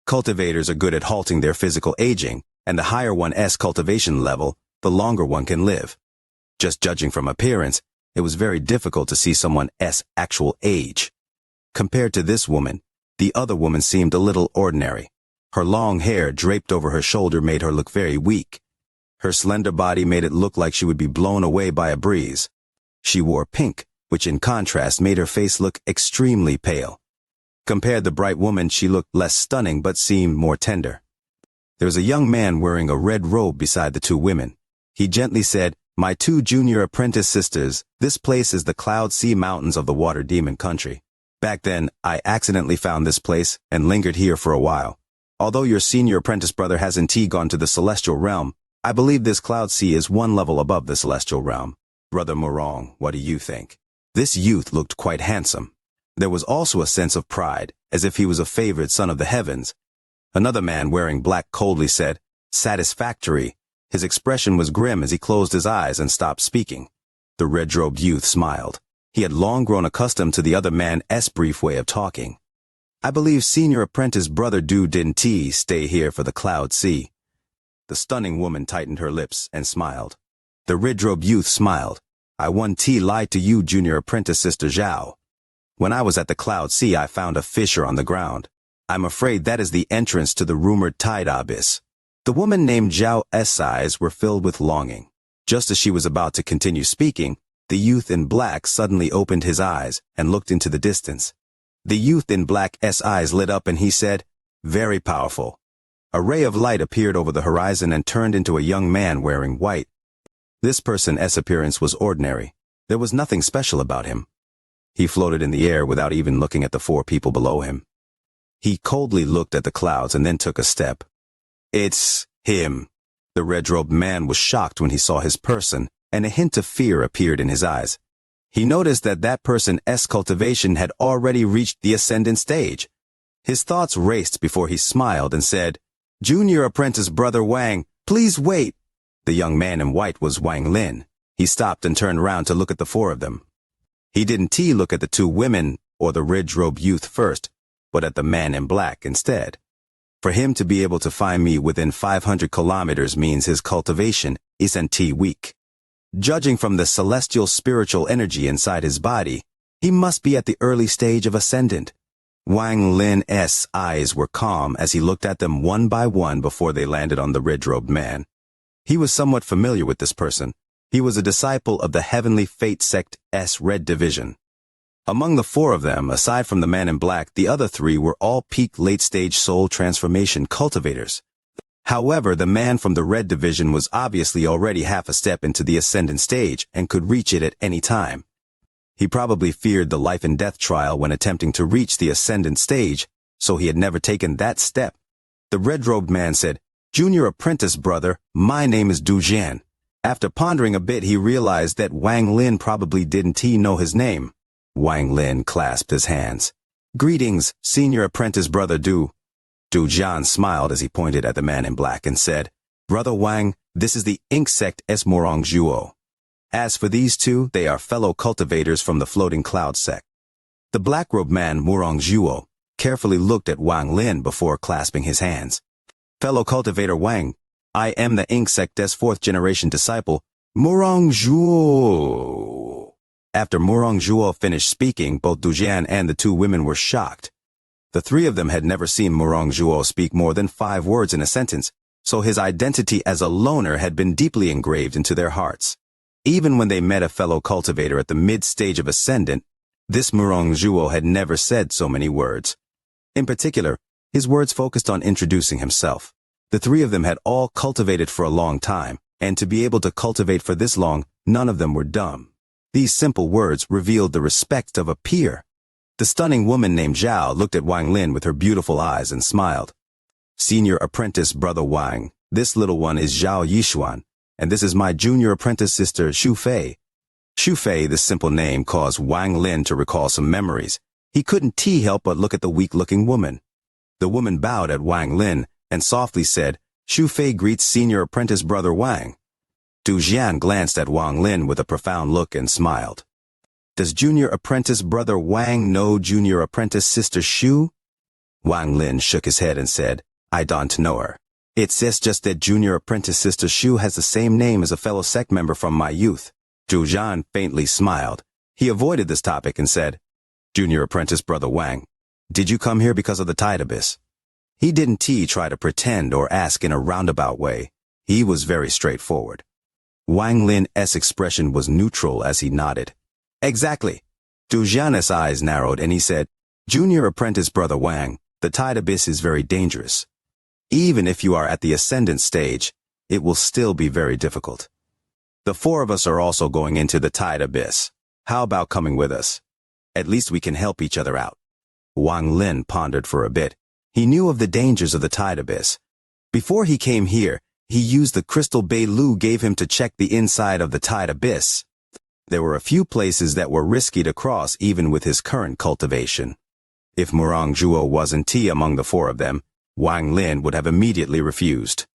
Cultivators are good at halting their physical aging, and the higher one's cultivation level, the longer one can live. Just judging from appearance, it was very difficult to see someone's actual age. Compared to this woman, the other woman seemed a little ordinary. Her long hair draped over her shoulder made her look very weak. Her slender body made it look like she would be blown away by a breeze. She wore pink, which in contrast made her face look extremely pale. Compared to the bright woman, she looked less stunning but seemed more tender. There was a young man wearing a red robe beside the two women. He gently said, "My two junior apprentice sisters, this place is the Cloud Sea Mountains of the Water Demon Country. Back then, I accidentally found this place and lingered here for a while. Although your senior apprentice brother has indeed gone to the Celestial Realm, I believe this Cloud Sea is one level above the Celestial Realm. Brother Morong, what do you think?" This youth looked quite handsome. There was also a sense of pride, as if he was a favored son of the heavens. Another man wearing black coldly said, "Satisfactory." His expression was grim as he closed his eyes and stopped speaking. The red-robed youth smiled. He had long grown accustomed to the other man's brief way of talking. "I believe senior apprentice brother Du didn't stay here for the Cloud Sea." The stunning woman tightened her lips and smiled. The red-robed youth smiled. "I lied to you, junior apprentice sister Zhao. When I was at the Cloud Sea, I found a fissure on the ground. I'm afraid that is the entrance to the rumored tide abyss." The woman named Zhao's eyes were filled with longing. Just as she was about to continue speaking, the youth in black suddenly opened his eyes and looked into the distance. The youth in black's eyes lit up and he said, "Very powerful." A ray of light appeared over the horizon and turned into a young man wearing white. This person's appearance was ordinary. There was nothing special about him. He floated in the air without even looking at the four people below him. He coldly looked at the clouds and then took a step. "It's him." The red-robed man was shocked when he saw his person, and a hint of fear appeared in his eyes. He noticed that that person's cultivation had already reached the ascendant stage. His thoughts raced before he smiled and said, "Junior apprentice brother Wang, please wait." The young man in white was Wang Lin. He stopped and turned around to look at the four of them. He didn't look at the two women or the red-robed youth first, but at the man in black instead. For him to be able to find me within 500 kilometers means his cultivation isn't weak. Judging from the celestial spiritual energy inside his body, he must be at the early stage of ascendant. Wang Lin's eyes were calm as he looked at them one by one before they landed on the red-robed man. He was somewhat familiar with this person. He was a disciple of the Heavenly Fate Sect's Red Division. Among the four of them, aside from the man in black, the other three were all peak late-stage soul transformation cultivators. However, the man from the Red Division was obviously already half a step into the ascendant stage and could reach it at any time. He probably feared the life and death trial when attempting to reach the ascendant stage, so he had never taken that step. The red-robed man said, "Junior apprentice brother, my name is Du Jian." After pondering a bit, he realized that Wang Lin probably didn't know his name. Wang Lin clasped his hands. "Greetings, senior apprentice brother Du." Du Jian smiled as he pointed at the man in black and said, "Brother Wang, this is the Ink Sect's Morong Zhuo. As for these two, they are fellow cultivators from the Floating Cloud Sect." The black-robed man, Morong Zhuo, carefully looked at Wang Lin before clasping his hands. "Fellow cultivator Wang, I am the Ink Sect's fourth-generation disciple, Morong Zhuo." After Morong Zhuo finished speaking, both Du Jian and the two women were shocked. The three of them had never seen Morong Zhuo speak more than 5 words in a sentence, so his identity as a loner had been deeply engraved into their hearts. Even when they met a fellow cultivator at the mid-stage of ascendant, this Morong Zhuo had never said so many words. In particular, his words focused on introducing himself. The three of them had all cultivated for a long time, and to be able to cultivate for this long, none of them were dumb. These simple words revealed the respect of a peer. The stunning woman named Zhao looked at Wang Lin with her beautiful eyes and smiled. "Senior apprentice brother Wang, this little one is Zhao Yishuan, and this is my junior apprentice sister Xu Fei." Xu Fei, this simple name, caused Wang Lin to recall some memories. He couldn't help but look at the weak-looking woman. The woman bowed at Wang Lin and softly said, "Xu Fei greets senior apprentice brother Wang." Du Jian glanced at Wang Lin with a profound look and smiled. "Does junior apprentice brother Wang know junior apprentice sister Xu?" Wang Lin shook his head and said, "I don't know her. It says just that junior apprentice sister Xu has the same name as a fellow sect member from my youth. Zhu Jian faintly smiled. He avoided this topic and said, "Junior apprentice brother Wang, did you come here because of the tide abyss?" He didn't try to pretend or ask in a roundabout way. He was very straightforward. Wang Lin's expression was neutral as he nodded. "Exactly." Zhu Jian's eyes narrowed and he said, "Junior apprentice brother Wang, the tide abyss is very dangerous. Even if you are at the ascendant stage, it will still be very difficult. The four of us are also going into the tide abyss. How about coming with us? At least we can help each other out." Wang Lin pondered for a bit. He knew of the dangers of the tide abyss. Before he came here, he used the crystal Bei Lu gave him to check the inside of the tide abyss. There were a few places that were risky to cross even with his current cultivation. If Murong Zhuo wasn't among the four of them, Wang Lin would have immediately refused.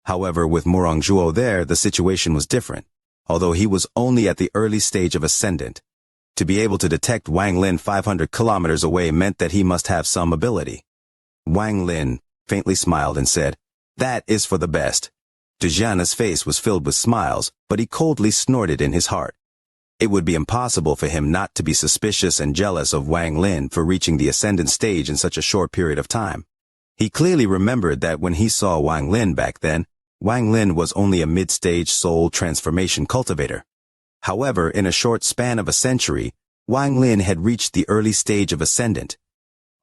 However, with Murong Zhuo there, the situation was different. Although he was only at the early stage of ascendant, to be able to detect Wang Lin 500 kilometers away meant that he must have some ability. Wang Lin faintly smiled and said, "That is for the best." Dujana's face was filled with smiles, but he coldly snorted in his heart. It would be impossible for him not to be suspicious and jealous of Wang Lin for reaching the ascendant stage in such a short period of time. He clearly remembered that when he saw Wang Lin back then, Wang Lin was only a mid-stage soul transformation cultivator. However, in a short span of a century, Wang Lin had reached the early stage of ascendant.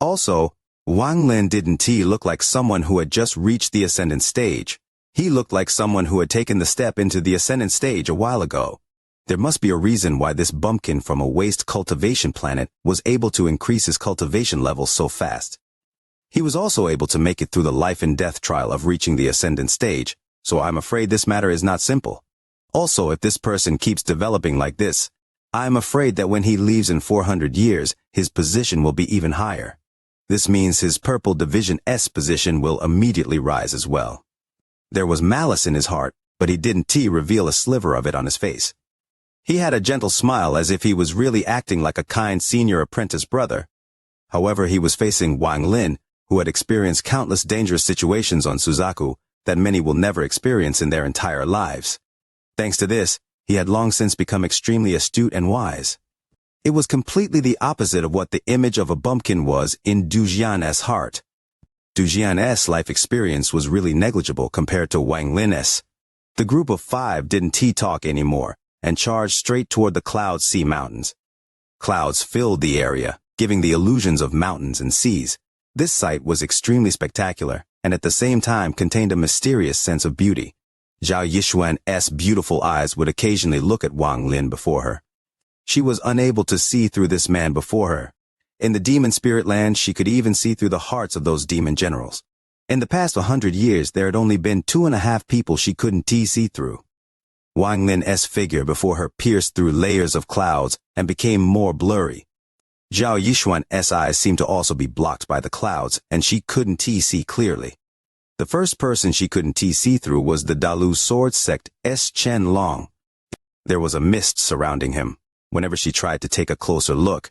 Also, Wang Lin didn't look like someone who had just reached the ascendant stage. He looked like someone who had taken the step into the ascendant stage a while ago. There must be a reason why this bumpkin from a waste cultivation planet was able to increase his cultivation levels so fast. He was also able to make it through the life and death trial of reaching the ascendant stage, so I'm afraid this matter is not simple. Also, if this person keeps developing like this, I'm afraid that when he leaves in 400 years, his position will be even higher. This means his purple division S position will immediately rise as well. There was malice in his heart, but he didn't reveal a sliver of it on his face. He had a gentle smile as if he was really acting like a kind senior apprentice brother. However, he was facing Wang Lin, who had experienced countless dangerous situations on Suzaku that many will never experience in their entire lives. Thanks to this, he had long since become extremely astute and wise. It was completely the opposite of what the image of a bumpkin was in Du Jian's heart. Du Jian's life experience was really negligible compared to Wang Lin's. The group of five didn't talk anymore and charged straight toward the Cloud Sea Mountains. Clouds filled the area, giving the illusions of mountains and seas. This sight was extremely spectacular and at the same time contained a mysterious sense of beauty. Zhao Yixuan's beautiful eyes would occasionally look at Wang Lin before her. She was unable to see through this man before her. In the demon spirit land, she could even see through the hearts of those demon generals. In the past 100 years, there had only been 2.5 people she couldn't see through. Wang Lin's figure before her pierced through layers of clouds and became more blurry. Zhao Yixuan's eyes seemed to also be blocked by the clouds, and she couldn't see clearly. The first person she couldn't see through was the Dalu sword sect Chen Long. There was a mist surrounding him. Whenever she tried to take a closer look,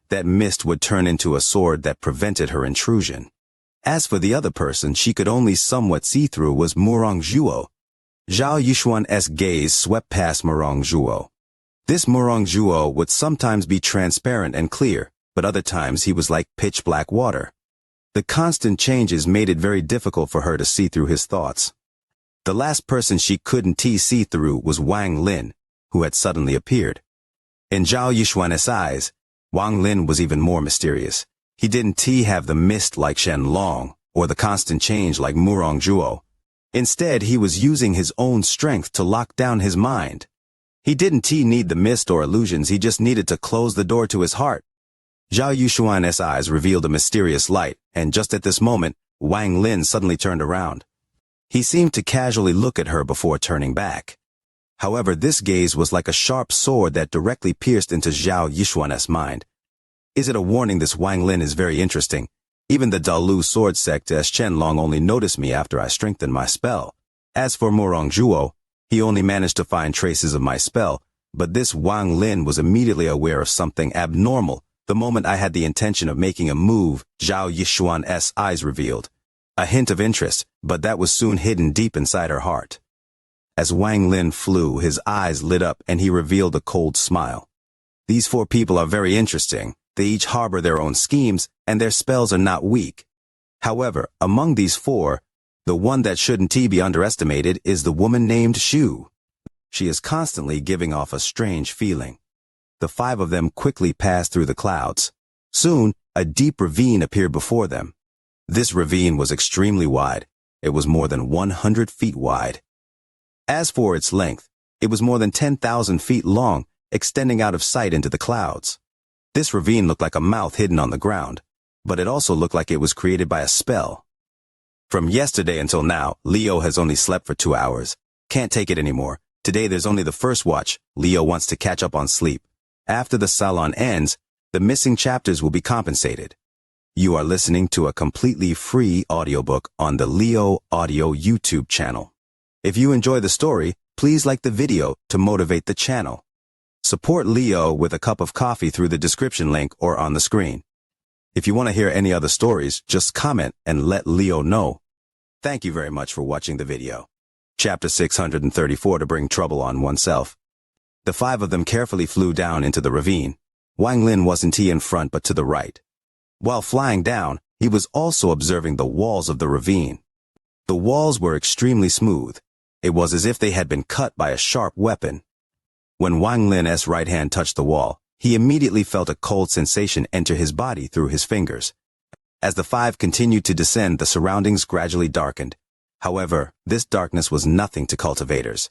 that mist would turn into a sword that prevented her intrusion. As for the other person she could only somewhat see through was Murong Zhuo. Zhao Yixuan's gaze swept past Murong Zhuo. This Murong Zhuo would sometimes be transparent and clear, but other times he was like pitch black water. The constant changes made it very difficult for her to see through his thoughts. The last person she couldn't see through was Wang Lin, who had suddenly appeared. In Zhao Yixuan's eyes, Wang Lin was even more mysterious. He didn't have the mist like Shen Long, or the constant change like Murong Zhuo. Instead, he was using his own strength to lock down his mind. He didn't need the mist or illusions, he just needed to close the door to his heart. Zhao Yixuan's eyes revealed a mysterious light, and just at this moment, Wang Lin suddenly turned around. He seemed to casually look at her before turning back. However, this gaze was like a sharp sword that directly pierced into Zhao Yixuan's mind. Is it a warning? This Wang Lin is very interesting. Even the Dalu sword sect Chen Long only noticed me after I strengthened my spell. As for Murong Zhuo, he only managed to find traces of my spell, but this Wang Lin was immediately aware of something abnormal. The moment I had the intention of making a move, Zhao Yixuan's eyes revealed a hint of interest, but that was soon hidden deep inside her heart. As Wang Lin flew, his eyes lit up and he revealed a cold smile. These 4 people are very interesting. They each harbor their own schemes, and their spells are not weak. However, among these 4, the one that shouldn't be underestimated is the woman named Shu. She is constantly giving off a strange feeling. The 5 of them quickly passed through the clouds. Soon, a deep ravine appeared before them. This ravine was extremely wide. It was more than 100 feet wide. As for its length, it was more than 10,000 feet long, extending out of sight into the clouds. This ravine looked like a mouth hidden on the ground, but it also looked like it was created by a spell. From yesterday until now, Leo has only slept for 2 hours. Can't take it anymore. Today there's only the first watch. Leo wants to catch up on sleep. After the salon ends, the missing chapters will be compensated. You are listening to a completely free audiobook on the Leo Audio YouTube channel. If you enjoy the story, please like the video to motivate the channel. Support Leo with a cup of coffee through the description link or on the screen. If you want to hear any other stories, just comment and let Leo know. Thank you very much for watching the video. Chapter 634, to bring trouble on oneself. The 5 of them carefully flew down into the ravine. Wang Lin wasn't in front but to the right. While flying down, he was also observing the walls of the ravine. The walls were extremely smooth. It was as if they had been cut by a sharp weapon. When Wang Lin's right hand touched the wall, he immediately felt a cold sensation enter his body through his fingers. As the 5 continued to descend, the surroundings gradually darkened. However, this darkness was nothing to cultivators.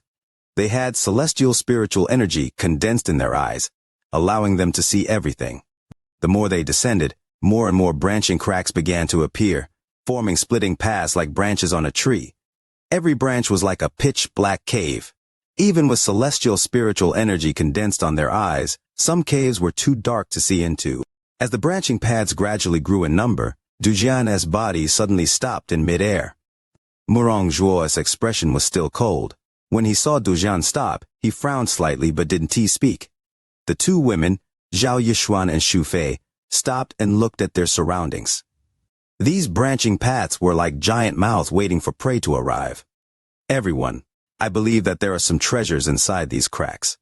They had celestial spiritual energy condensed in their eyes, allowing them to see everything. The more they descended, more and more branching cracks began to appear, forming splitting paths like branches on a tree. Every branch was like a pitch-black cave. Even with celestial spiritual energy condensed on their eyes, some caves were too dark to see into. As the branching paths gradually grew in number, Dujian's body suddenly stopped in mid-air. Murong Zhuo's expression was still cold. When he saw Dujian stop, he frowned slightly but didn't speak. The 2 women, Zhao Yishuan and Xu Fei, stopped and looked at their surroundings. These branching paths were like giant mouths waiting for prey to arrive. Everyone, I believe that there are some treasures inside these cracks.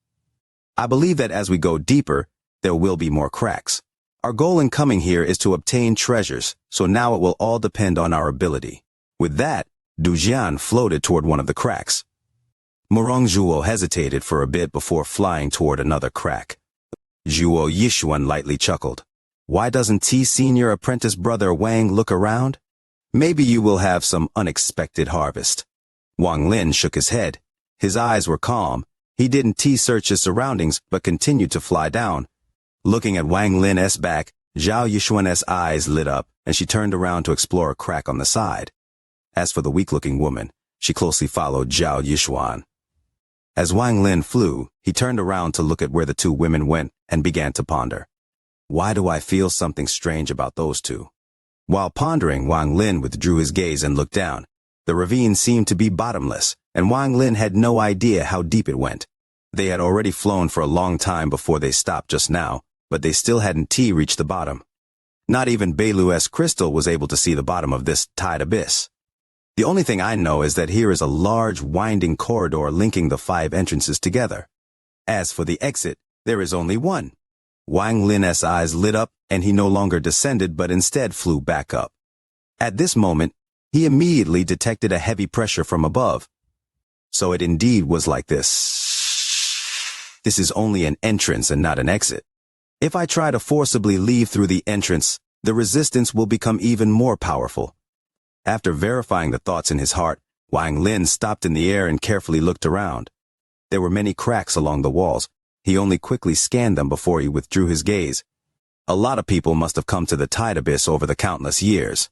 I believe that as we go deeper, there will be more cracks. Our goal in coming here is to obtain treasures, so now it will all depend on our ability. With that, Dujian floated toward one of the cracks. Murong Zhuo hesitated for a bit before flying toward another crack. Zhuo Yishuan lightly chuckled. Why doesn't T senior apprentice brother Wang look around? Maybe you will have some unexpected harvest. Wang Lin shook his head. His eyes were calm. He didn't search his surroundings but continued to fly down. Looking at Wang Lin's back, Zhao Yishuan's eyes lit up and she turned around to explore a crack on the side. As for the weak-looking woman, she closely followed Zhao Yishuan. As Wang Lin flew, he turned around to look at where the 2 women went and began to ponder. Why do I feel something strange about those 2? While pondering, Wang Lin withdrew his gaze and looked down. The ravine seemed to be bottomless, and Wang Lin had no idea how deep it went. They had already flown for a long time before they stopped just now, but they still hadn't reached the bottom. Not even Beilu's crystal was able to see the bottom of this tide abyss. The only thing I know is that here is a large winding corridor linking the 5 entrances together. As for the exit, there is only one. Wang Lin's eyes lit up and he no longer descended but instead flew back up. At this moment, he immediately detected a heavy pressure from above. So it indeed was like this. This is only an entrance and not an exit. If I try to forcibly leave through the entrance, the resistance will become even more powerful. After verifying the thoughts in his heart, Wang Lin stopped in the air and carefully looked around. There were many cracks along the walls. He only quickly scanned them before he withdrew his gaze. A lot of people must have come to the tide abyss over the countless years.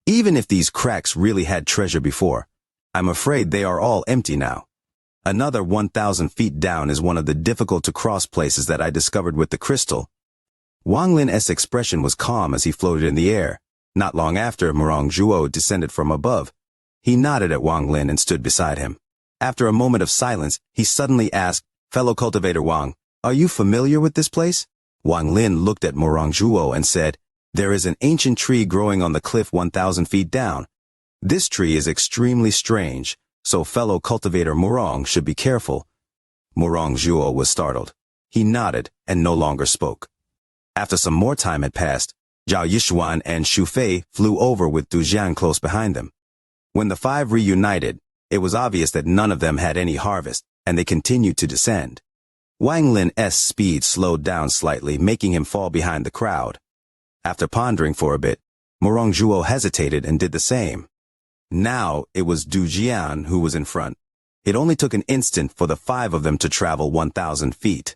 Even if these cracks really had treasure before, I'm afraid they are all empty now. Another 1,000 feet down is one of the difficult-to-cross places that I discovered with the crystal. Wang Lin's expression was calm as he floated in the air. Not long after, Murong Zhuo descended from above. He nodded at Wang Lin and stood beside him. After a moment of silence, he suddenly asked, "Fellow cultivator Wang, are you familiar with this place?" Wang Lin looked at Murong Zhuo and said, "There is an ancient tree growing on the cliff 1,000 feet down. This tree is extremely strange, so fellow cultivator Murong should be careful. Murong Zhuo was startled. He nodded and no longer spoke. After some more time had passed, Zhao Yishuan and Xu Fei flew over with Du Jian close behind them. When the five reunited, it was obvious that none of them had any harvest, and they continued to descend. Wang Lin's speed slowed down slightly, making him fall behind the crowd. After pondering for a bit, Murong Zhuo hesitated and did the same. Now it was Du Jian who was in front. It only took an instant for the five of them to travel 1,000 feet.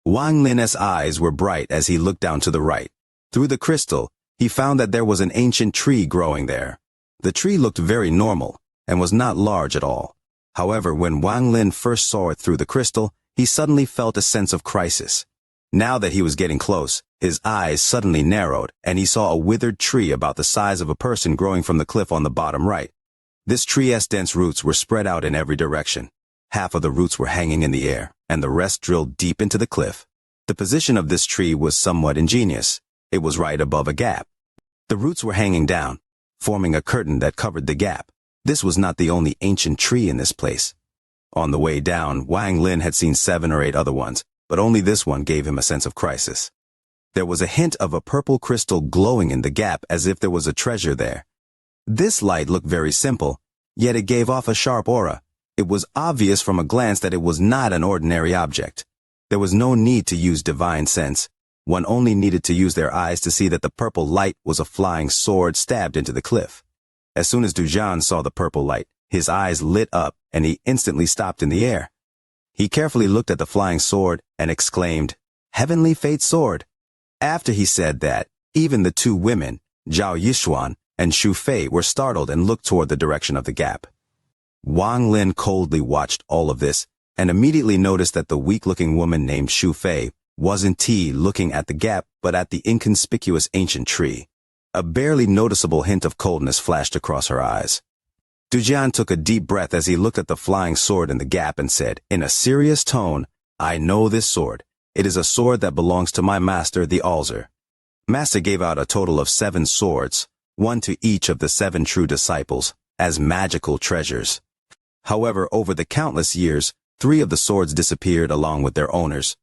Wang Lin's eyes were bright as he looked down to the right. Through the crystal, he found that there was an ancient tree growing there. The tree looked very normal and was not large at all. However, when Wang Lin first saw it through the crystal, he suddenly felt a sense of crisis. Now that he was getting close, his eyes suddenly narrowed, and he saw a withered tree about the size of a person growing from the cliff on the bottom right. This tree's dense roots were spread out in every direction. Half of the roots were hanging in the air, and the rest drilled deep into the cliff. The position of this tree was somewhat ingenious. It was right above a gap. The roots were hanging down, forming a curtain that covered the gap. This was not the only ancient tree in this place. On the way down, Wang Lin had seen 7 or 8 other ones, but only this one gave him a sense of crisis. There was a hint of a purple crystal glowing in the gap as if there was a treasure there. This light looked very simple, yet it gave off a sharp aura. It was obvious from a glance that it was not an ordinary object. There was no need to use divine sense. One only needed to use their eyes to see that the purple light was a flying sword stabbed into the cliff. As soon as Du Jian saw the purple light, his eyes lit up and he instantly stopped in the air. He carefully looked at the flying sword and exclaimed, "Heavenly Fate Sword." After he said that, even the 2 women, Zhao Yishuan and Xu Fei, were startled and looked toward the direction of the gap. Wang Lin coldly watched all of this and immediately noticed that the weak-looking woman named Xu Fei wasn't looking at the gap but at the inconspicuous ancient tree. A barely noticeable hint of coldness flashed across her eyes. Du Jian took a deep breath as he looked at the flying sword in the gap and said, in a serious tone, "I know this sword. It is a sword that belongs to my master, the Alzer." Master gave out a total of 7 swords, 1 to each of the 7 true disciples, as magical treasures. However, over the countless years, 3 of the swords disappeared along with their owners.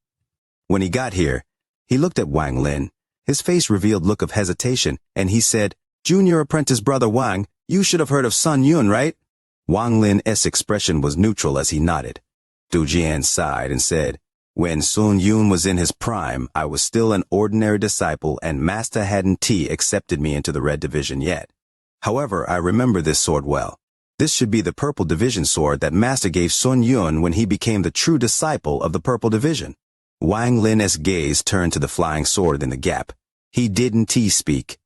When he got here, he looked at Wang Lin. His face revealed look of hesitation, and he said, "Junior apprentice brother Wang, you should have heard of Sun Yun, right?" Wang Lin's expression was neutral as he nodded. Du Jian sighed and said, "When Sun Yun was in his prime, I was still an ordinary disciple and Master hadn't accepted me into the Red Division yet. However, I remember this sword well. This should be the Purple Division sword that Master gave Sun Yun when he became the true disciple of the Purple Division." Wang Lin's gaze turned to the flying sword in the gap. He didn't speak.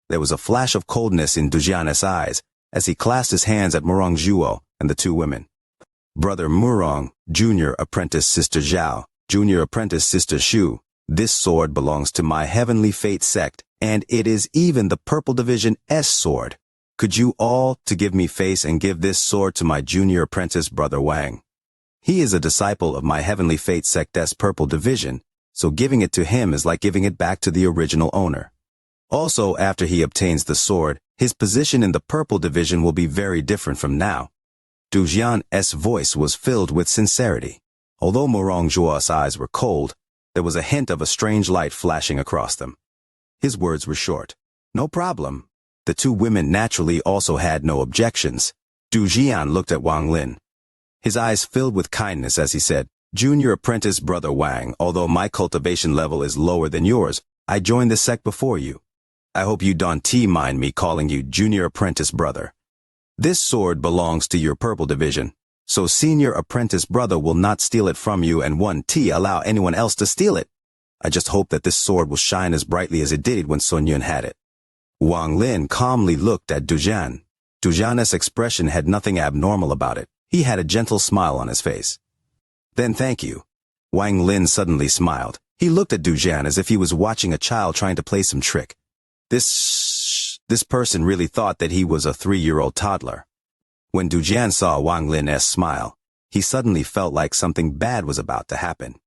There was a flash of coldness in Du Jian's eyes as he clasped his hands at Murong Zhuo and the 2 women. "Brother Murong, Junior Apprentice Sister Zhao, Junior Apprentice Sister Xu, this sword belongs to my Heavenly Fate sect, and it is even the Purple Division's sword. Could you all to give me face and give this sword to my Junior Apprentice Brother Wang? He is a disciple of my Heavenly Fate sect's Purple Division, so giving it to him is like giving it back to the original owner. Also, after he obtains the sword, his position in the Purple Division will be very different from now." Du Jian's voice was filled with sincerity. Although Murong Zhuo's eyes were cold, there was a hint of a strange light flashing across them. His words were short. "No problem." The 2 women naturally also had no objections. Du Jian looked at Wang Lin. His eyes filled with kindness as he said, "Junior Apprentice Brother Wang, although my cultivation level is lower than yours, I joined the sect before you. I hope you don't mind me calling you Junior Apprentice Brother. This sword belongs to your Purple Division, so Senior Apprentice Brother will not steal it from you and won't allow anyone else to steal it. I just hope that this sword will shine as brightly as it did when Sun Yun had it." Wang Lin calmly looked at Du Jian. Du Jian's expression had nothing abnormal about it. He had a gentle smile on his face. "Then thank you." Wang Lin suddenly smiled. He looked at Du Jian as if he was watching a child trying to play some trick. This person really thought that he was a 3-year-old toddler. When Du Jian saw Wang Lin's smile, he suddenly felt like something bad was about to happen.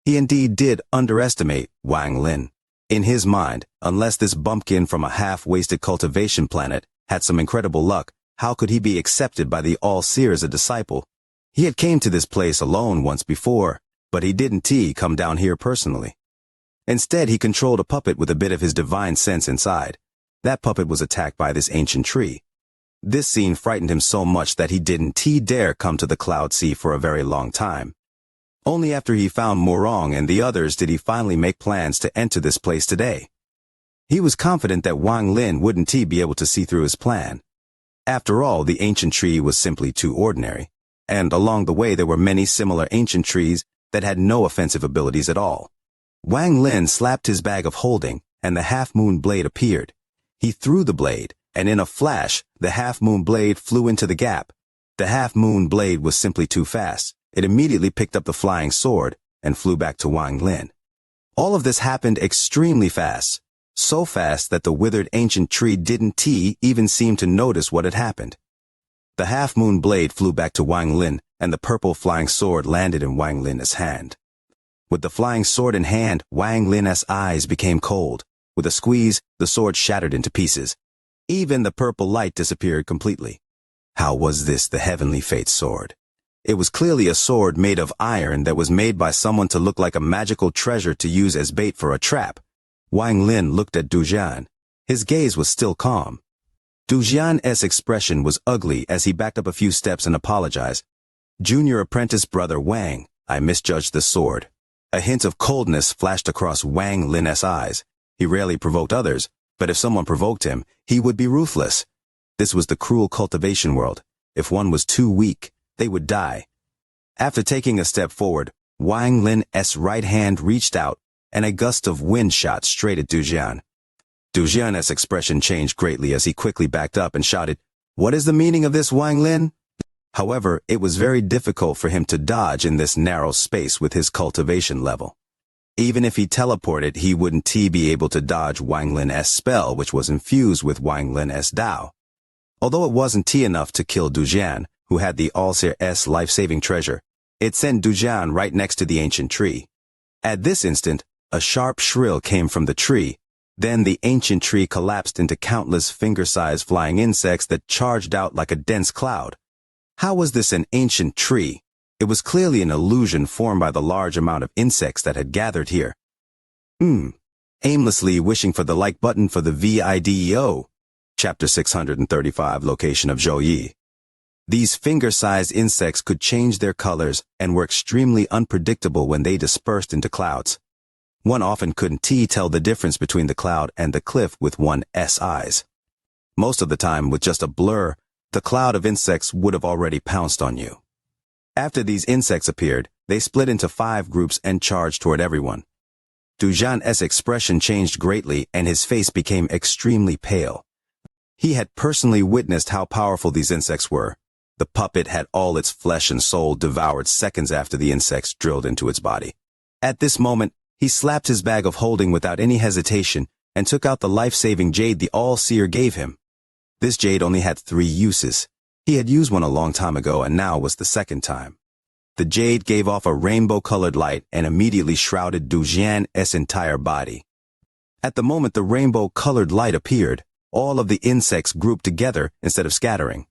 He indeed did underestimate Wang Lin. In his mind, unless this bumpkin from a half-wasted cultivation planet had some incredible luck, How could he be accepted by the All-Seer as a disciple? He had came to this place alone once before, but he didn't come down here personally. Instead, he controlled a puppet with a bit of his divine sense inside. That puppet was attacked by this ancient tree. This scene frightened him so much that he didn't dare come to the Cloud Sea for a very long time. Only after he found Morong and the others did he finally make plans to enter this place today. He was confident that Wang Lin wouldn't be able to see through his plan. After all, the ancient tree was simply too ordinary, and along the way there were many similar ancient trees that had no offensive abilities at all. Wang Lin slapped his bag of holding, and the half-moon blade appeared. He threw the blade, and in a flash, the half-moon blade flew into the gap. The half-moon blade was simply too fast. It immediately picked up the flying sword and flew back to Wang Lin. All of this happened extremely fast, so fast that the withered ancient tree didn't even seem to notice what had happened. The half-moon blade flew back to Wang Lin, and the purple flying sword landed in Wang Lin's hand. With the flying sword in hand, Wang Lin's eyes became cold. With a squeeze, the sword shattered into pieces. Even the purple light disappeared completely. How was this the heavenly fate sword? It was clearly a sword made of iron that was made by someone to look like a magical treasure to use as bait for a trap. Wang Lin looked at Dujian. His gaze was still calm. Dujian's expression was ugly as he backed up a few steps and apologized. Junior apprentice brother Wang, I misjudged the sword. A hint of coldness flashed across Wang Lin's eyes. He rarely provoked others, but if someone provoked him, he would be ruthless. This was the cruel cultivation world. If one was too weak, they would die. After taking a step forward, Wang Lin's right hand reached out, and a gust of wind shot straight at Dujian. Dujian's expression changed greatly as he quickly backed up and shouted, "What is the meaning of this, Wang Lin?" However, it was very difficult for him to dodge in this narrow space with his cultivation level. Even if he teleported, he wouldn't be able to dodge Wang Lin's spell, which was infused with Wang Lin's Dao. Although it wasn't enough to kill Dujian, who had the All-Seer's life-saving treasure, it sent Dujian right next to the ancient tree. At this instant, a sharp shrill came from the tree. Then the ancient tree collapsed into countless finger-sized flying insects that charged out like a dense cloud. How was this an ancient tree? It was clearly an illusion formed by the large amount of insects that had gathered here. Aimlessly wishing for the like button for the video. Chapter 635, Location of Zhouyi. These finger-sized insects could change their colors and were extremely unpredictable when they dispersed into clouds. One often couldn't tell the difference between the cloud and the cliff with one's eyes. Most of the time, with just a blur, the cloud of insects would have already pounced on you. After these insects appeared, they split into 5 groups and charged toward everyone. Dujian's expression changed greatly and his face became extremely pale. He had personally witnessed how powerful these insects were. The puppet had all its flesh and soul devoured seconds after the insects drilled into its body. At this moment, he slapped his bag of holding without any hesitation and took out the life-saving jade the All-Seer gave him. This jade only had 3 uses. He had used one a long time ago and now was the second time. The jade gave off a rainbow-colored light and immediately shrouded Dujian's entire body. At the moment the rainbow-colored light appeared, all of the insects grouped together instead of scattering.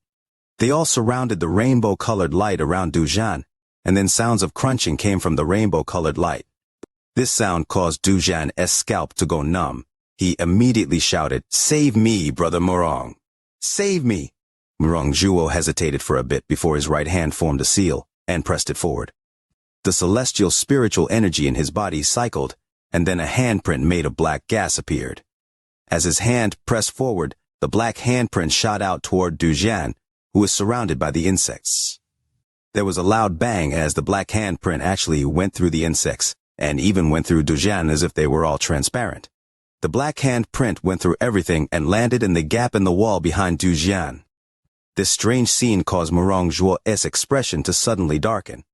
They all surrounded the rainbow-colored light around Dujian, and then sounds of crunching came from the rainbow-colored light. This sound caused Dujian's scalp to go numb. He immediately shouted, "Save me, brother Morong! Save me!" Morong Zhuo hesitated for a bit before his right hand formed a seal and pressed it forward. The celestial spiritual energy in his body cycled, and then a handprint made of black gas appeared. As his hand pressed forward, the black handprint shot out toward Dujian, who was surrounded by the insects. There was a loud bang as the black handprint actually went through the insects, and even went through Dujian as if they were all transparent. The black handprint went through everything and landed in the gap in the wall behind Dujian. This strange scene caused Morong Zhuo's expression to suddenly darken.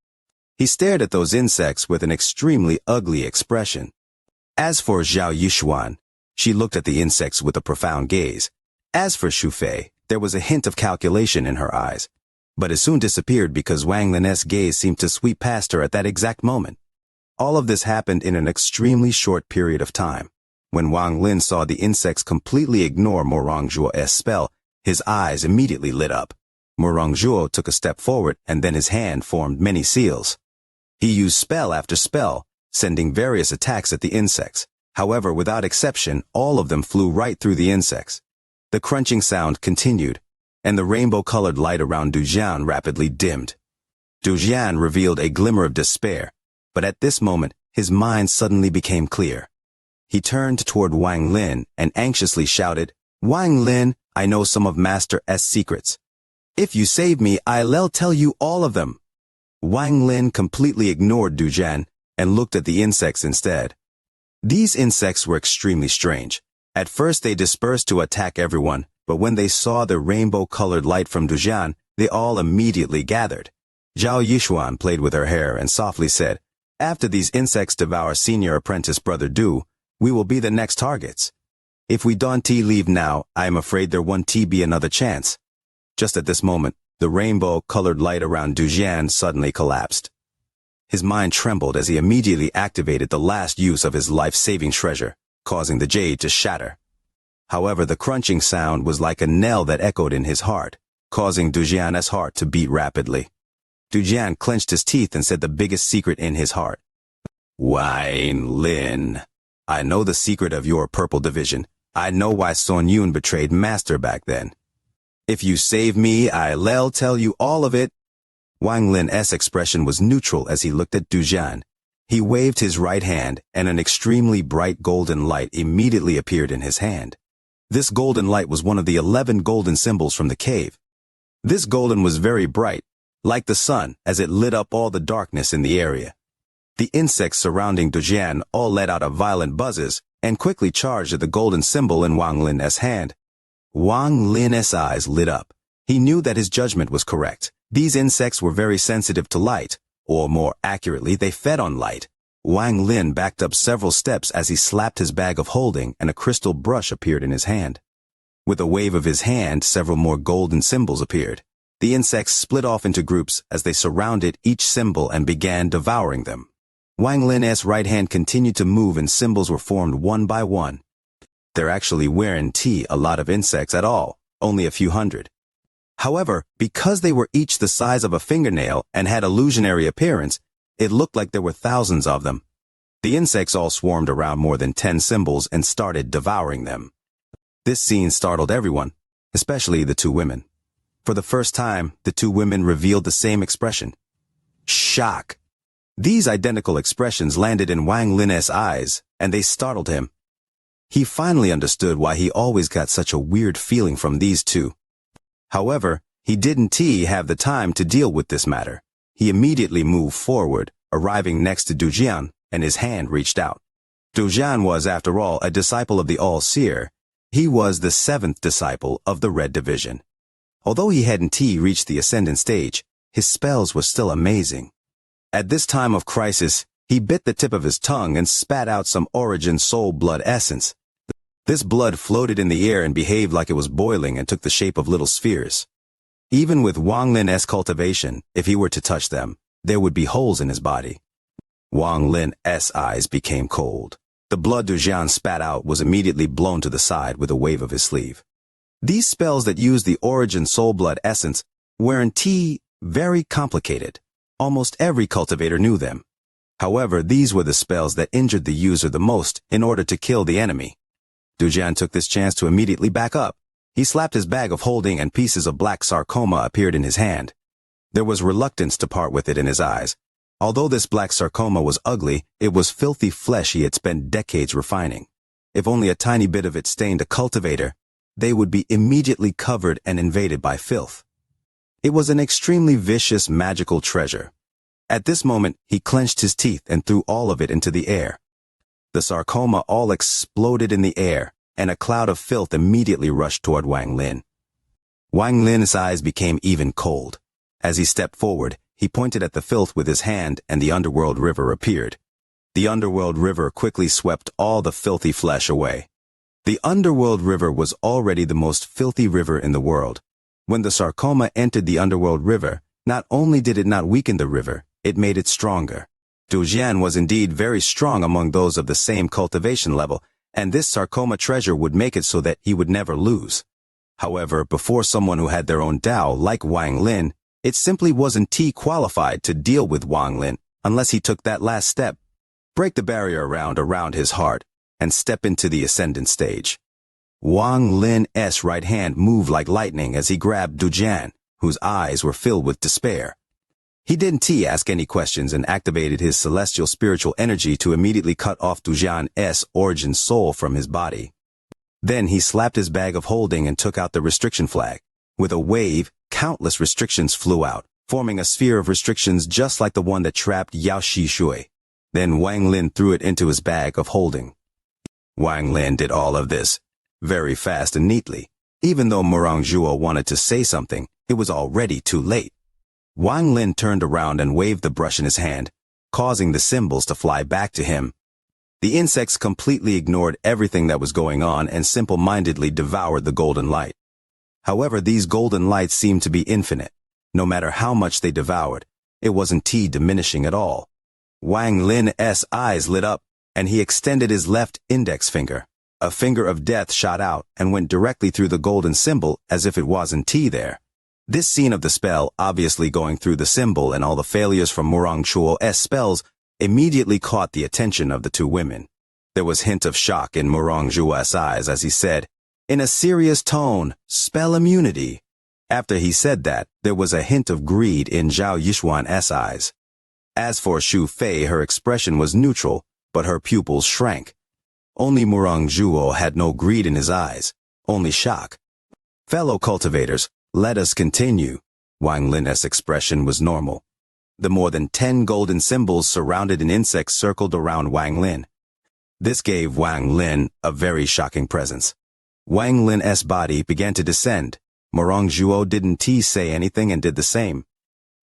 He stared at those insects with an extremely ugly expression. As for Zhao Yushuan, she looked at the insects with a profound gaze. As for Xu Fei, there was a hint of calculation in her eyes, but it soon disappeared because Wang Lin's gaze seemed to sweep past her at that exact moment. All of this happened in an extremely short period of time. When Wang Lin saw the insects completely ignore Morong Zhuo's spell, His eyes immediately lit up. Zhuo took a step forward and then his hand formed many seals. He used spell after spell, sending various attacks at the insects. However, without exception, all of them flew right through the insects. The crunching sound continued, and the rainbow-colored light around Dujian rapidly dimmed. Dujian revealed a glimmer of despair, but at this moment, his mind suddenly became clear. He turned toward Wang Lin and anxiously shouted, "Wang Lin, I know some of Master S' secrets. If you save me, I'll tell you all of them." Wang Lin completely ignored Dujian and looked at the insects instead. These insects were extremely strange. At first they dispersed to attack everyone, but when they saw the rainbow-colored light from Dujian, they all immediately gathered. Zhao Yishuan played with her hair and softly said, "After these insects devour senior apprentice Brother Du, we will be the next targets. If we don't leave now, I am afraid there won't be another chance." Just at this moment, the rainbow-colored light around Dujian suddenly collapsed. His mind trembled as he immediately activated the last use of his life-saving treasure, causing the jade to shatter. However, the crunching sound was like a knell that echoed in his heart, causing Dujian's heart to beat rapidly. Dujian clenched his teeth and said the biggest secret in his heart. "Wang Lin, I know the secret of your purple division. I know why Sun Yun betrayed Master back then. If you save me, I'll tell you all of it." Wang Lin's expression was neutral as he looked at Dujian. He waved his right hand, and an extremely bright golden light immediately appeared in his hand. This golden light was one of the 11 golden symbols from the cave. This golden was very bright, like the sun, as it lit up all the darkness in the area. The insects surrounding Dujian all let out a violent buzzes and quickly charged at the golden symbol in Wang Lin's hand. Wang Lin's eyes lit up. He knew that his judgment was correct. These insects were very sensitive to light, or more accurately, they fed on light. Wang Lin backed up several steps as he slapped his bag of holding and a crystal brush appeared in his hand. With a wave of his hand, several more golden symbols appeared. The insects split off into groups as they surrounded each symbol and began devouring them. Wang Lin's right hand continued to move and symbols were formed one by one. There actually weren't a lot of insects at all, only a few hundred. However, because they were each the size of a fingernail and had illusionary appearance, it looked like there were thousands of them. The insects all swarmed around more than 10 symbols and started devouring them. This scene startled everyone, especially the two women. For the first time, the two women revealed the same expression. Shock. These identical expressions landed in Wang Lin's eyes, and they startled him. He finally understood why he always got such a weird feeling from these two. However, he didn't have the time to deal with this matter. He immediately moved forward, arriving next to Dujian, and his hand reached out. Dujian was, after all, a disciple of the All-Seer. He was the 7th disciple of the Red Division. Although he hadn't reached the Ascendant stage, his spells were still amazing. At this time of crisis, he bit the tip of his tongue and spat out some origin soul blood essence. This blood floated in the air and behaved like it was boiling and took the shape of little spheres. Even with Wang Lin's cultivation, if he were to touch them, there would be holes in his body. Wang Lin's eyes became cold. The blood Dujian spat out was immediately blown to the side with a wave of his sleeve. These spells that used the origin soul blood essence weren't very complicated. Almost every cultivator knew them. However, these were the spells that injured the user the most in order to kill the enemy. Dujian took this chance to immediately back up. He slapped his bag of holding and pieces of black sarcoma appeared in his hand. There was reluctance to part with it in his eyes. Although this black sarcoma was ugly, it was filthy flesh he had spent decades refining. If only a tiny bit of it stained a cultivator, they would be immediately covered and invaded by filth. It was an extremely vicious magical treasure. At this moment, he clenched his teeth and threw all of it into the air. The sarcoma all exploded in the air, and a cloud of filth immediately rushed toward Wang Lin. Wang Lin's eyes became even cold. As he stepped forward, he pointed at the filth with his hand and the underworld river appeared. The underworld river quickly swept all the filthy flesh away. The underworld river was already the most filthy river in the world. When the sarcoma entered the underworld river, not only did it not weaken the river, it made it stronger. Dujian was indeed very strong among those of the same cultivation level, and this sarcoma treasure would make it so that he would never lose. However, before someone who had their own Tao like Wang Lin, it simply wasn't qualified to deal with Wang Lin unless he took that last step, break the barrier around his heart, and step into the ascendant stage. Wang Lin's right hand moved like lightning as he grabbed Dujian, whose eyes were filled with despair. He didn't ask any questions and activated his celestial spiritual energy to immediately cut off Dujian's origin soul from his body. Then he slapped his bag of holding and took out the restriction flag. With a wave, countless restrictions flew out, forming a sphere of restrictions just like the one that trapped Yao Shui. Then Wang Lin threw it into his bag of holding. Wang Lin did all of this very fast and neatly. Even though Murong Zhuo wanted to say something, it was already too late. Wang Lin turned around and waved the brush in his hand, causing the symbols to fly back to him. The insects completely ignored everything that was going on and simple-mindedly devoured the golden light. However, these golden lights seemed to be infinite. No matter how much they devoured, it wasn't diminishing at all. Wang Lin's eyes lit up, and he extended his left index finger. A finger of death shot out and went directly through the golden symbol as if it wasn't there. This scene of the spell obviously going through the symbol and all the failures from Murong Zhuo's spells immediately caught the attention of the two women. There was hint of shock in Murong Zhuo's eyes as he said, in a serious tone, "Spell immunity." After he said that, there was a hint of greed in Zhao Yishuan's eyes. As for Xu Fei, her expression was neutral, but her pupils shrank. Only Murong Zhuo had no greed in his eyes, only shock. Fellow cultivators, let us continue. Wang Lin's expression was normal. The more than 10 golden symbols surrounded an insect circled around Wang Lin. This gave Wang Lin a very shocking presence. Wang Lin's body began to descend. Murong Zhuo didn't say anything and did the same.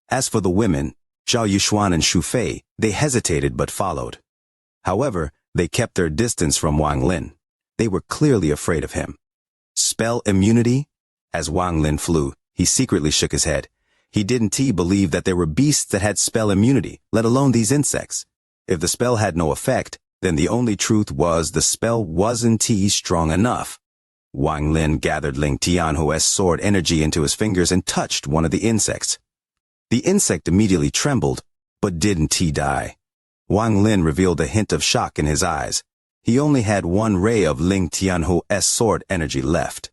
As for the women, Zhao Yishuan and Xu Fei, they hesitated but followed. However, they kept their distance from Wang Lin. They were clearly afraid of him. Spell immunity? As Wang Lin flew, he secretly shook his head. He didn't believe that there were beasts that had spell immunity, let alone these insects. If the spell had no effect, then the only truth was the spell wasn't strong enough. Wang Lin gathered Ling Tianhuo's sword energy into his fingers and touched one of the insects. The insect immediately trembled, but didn't die. Wang Lin revealed a hint of shock in his eyes. He only had one ray of Ling Tianhuo's sword energy left.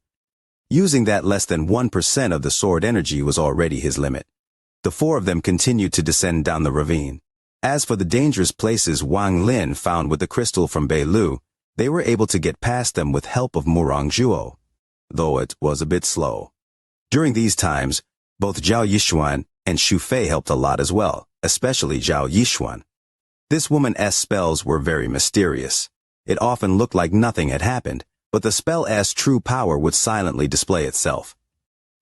Using that, less than 1% of the sword energy was already his limit. The four of them continued to descend down the ravine. As for the dangerous places Wang Lin found with the crystal from Beilu, they were able to get past them with help of Murong Zhuo, though it was a bit slow. During these times, both Zhao Yishuan and Xu Fei helped a lot as well, especially Zhao Yishuan. This woman's spells were very mysterious. It often looked like nothing had happened, but the spell's true power would silently display itself.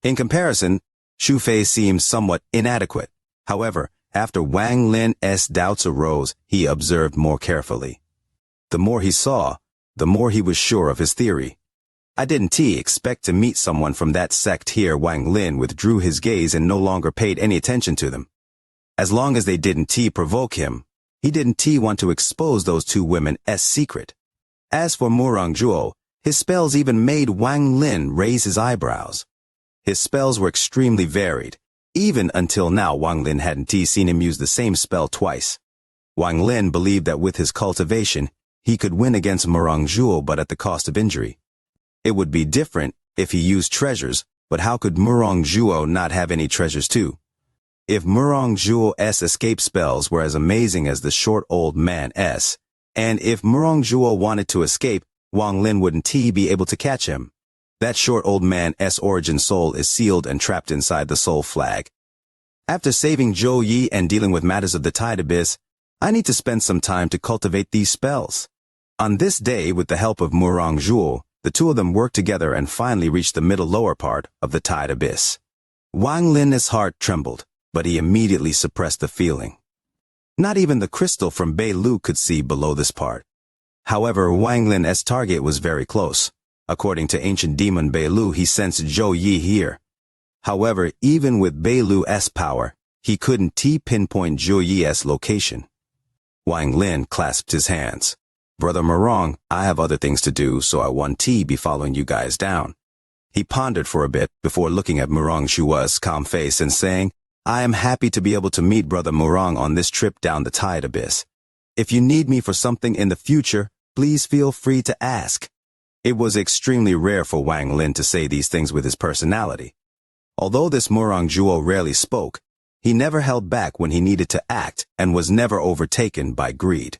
In comparison, Xu Fei seemed somewhat inadequate. However, after Wang Lin's doubts arose, he observed more carefully. The more he saw, the more he was sure of his theory. I didn't expect to meet someone from that sect here. Wang Lin withdrew his gaze and no longer paid any attention to them. As long as they didn't provoke him, he didn't want to expose those two women's secret. As for Murong Zhuo, his spells even made Wang Lin raise his eyebrows. His spells were extremely varied. Even until now, Wang Lin hadn't seen him use the same spell twice. Wang Lin believed that with his cultivation, he could win against Murong Zhuo, but at the cost of injury. It would be different if he used treasures, but how could Murong Zhuo not have any treasures too? If Murong Zhuo's escape spells were as amazing as the short old man's, and if Murong Zhuo wanted to escape, Wang Lin wouldn't be able to catch him. That short old man's origin soul is sealed and trapped inside the soul flag. After saving Zhou Yi and dealing with matters of the Tide Abyss, I need to spend some time to cultivate these spells. On this day, with the help of Murong Zhuo, the two of them worked together and finally reached the middle lower part of the Tide Abyss. Wang Lin's heart trembled, but he immediately suppressed the feeling. Not even the crystal from Beilu could see below this part. However, Wang Lin's target was very close. According to ancient demon Beilu, he sensed Zhou Yi here. However, even with Beilu's power, he couldn't pinpoint Zhou Yi's location. Wang Lin clasped his hands. Brother Murong, I have other things to do, so I won't be following you guys down. He pondered for a bit before looking at Murong Zhuo's calm face and saying, "I am happy to be able to meet Brother Murong on this trip down the tide abyss. If you need me for something in the future, please feel free to ask." It was extremely rare for Wang Lin to say these things with his personality. Although this Murong Zhuo rarely spoke, he never held back when he needed to act and was never overtaken by greed.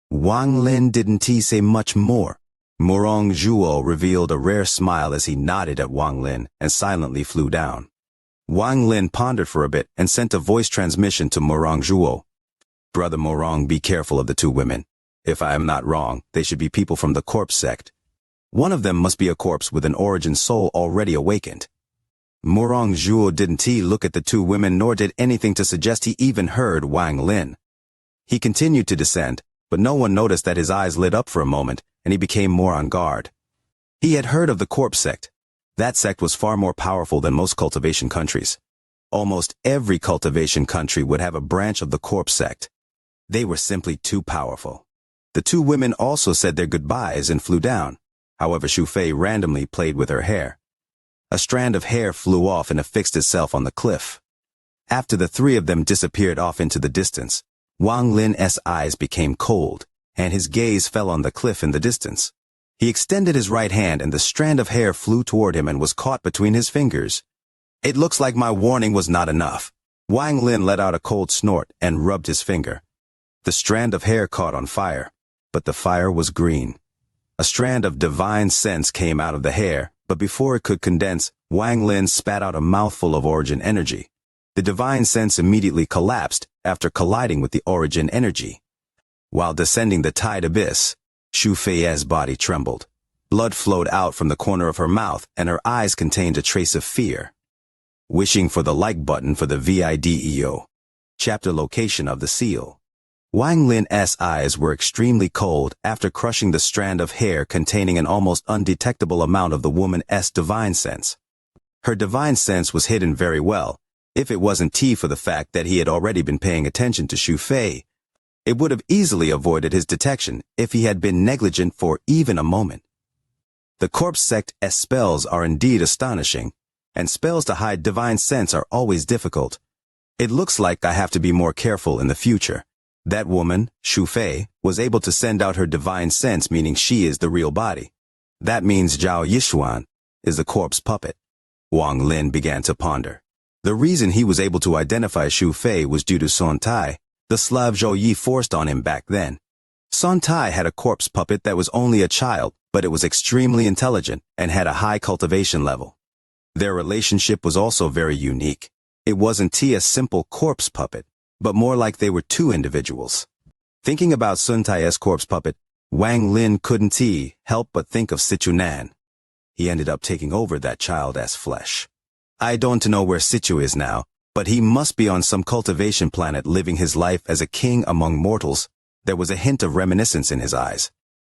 Wang Lin didn't say much more. Murong Zhuo revealed a rare smile as he nodded at Wang Lin and silently flew down. Wang Lin pondered for a bit and sent a voice transmission to Murong Zhuo. "Brother Murong, be careful of the two women. If I am not wrong, they should be people from the corpse sect. One of them must be a corpse with an origin soul already awakened." Murong Zhuo didn't look at the two women nor did anything to suggest he even heard Wang Lin. He continued to descend, but no one noticed that his eyes lit up for a moment and he became more on guard. He had heard of the corpse sect. That sect was far more powerful than most cultivation countries. Almost every cultivation country would have a branch of the corpse sect. They were simply too powerful. The two women also said their goodbyes and flew down. However, Xu Fei randomly played with her hair. A strand of hair flew off and affixed itself on the cliff. After the three of them disappeared off into the distance, Wang Lin's eyes became cold, and his gaze fell on the cliff in the distance. He extended his right hand and the strand of hair flew toward him and was caught between his fingers. "It looks like my warning was not enough." Wang Lin let out a cold snort and rubbed his finger. The strand of hair caught on fire, but the fire was green. A strand of divine sense came out of the hair, but before it could condense, Wang Lin spat out a mouthful of origin energy. The divine sense immediately collapsed after colliding with the origin energy. While descending the tide abyss, Xu Fei's body trembled. Blood flowed out from the corner of her mouth and her eyes contained a trace of fear. Wishing for the like button for the video. Chapter location of the seal. Wang Lin's eyes were extremely cold after crushing the strand of hair containing an almost undetectable amount of the woman's divine sense. Her divine sense was hidden very well. If it wasn't for the fact that he had already been paying attention to Xu Fei, it would have easily avoided his detection if he had been negligent for even a moment. The corpse sect's spells are indeed astonishing, and spells to hide divine sense are always difficult. It looks like I have to be more careful in the future. That woman, Xu Fei, was able to send out her divine sense, meaning she is the real body. That means Zhao Yishuan is the corpse puppet. Wang Lin began to ponder. The reason he was able to identify Xu Fei was due to Sun Tai, the Slav Zhou Yi forced on him back then. Sun Tai had a corpse puppet that was only a child, but it was extremely intelligent and had a high cultivation level. Their relationship was also very unique. It wasn't a simple corpse puppet, but more like they were two individuals. Thinking about Sun Tai's corpse puppet, Wang Lin couldn't help but think of Sichuan. He ended up taking over that child's flesh. I don't know where Sichu is now, but he must be on some cultivation planet living his life as a king among mortals. There was a hint of reminiscence in his eyes.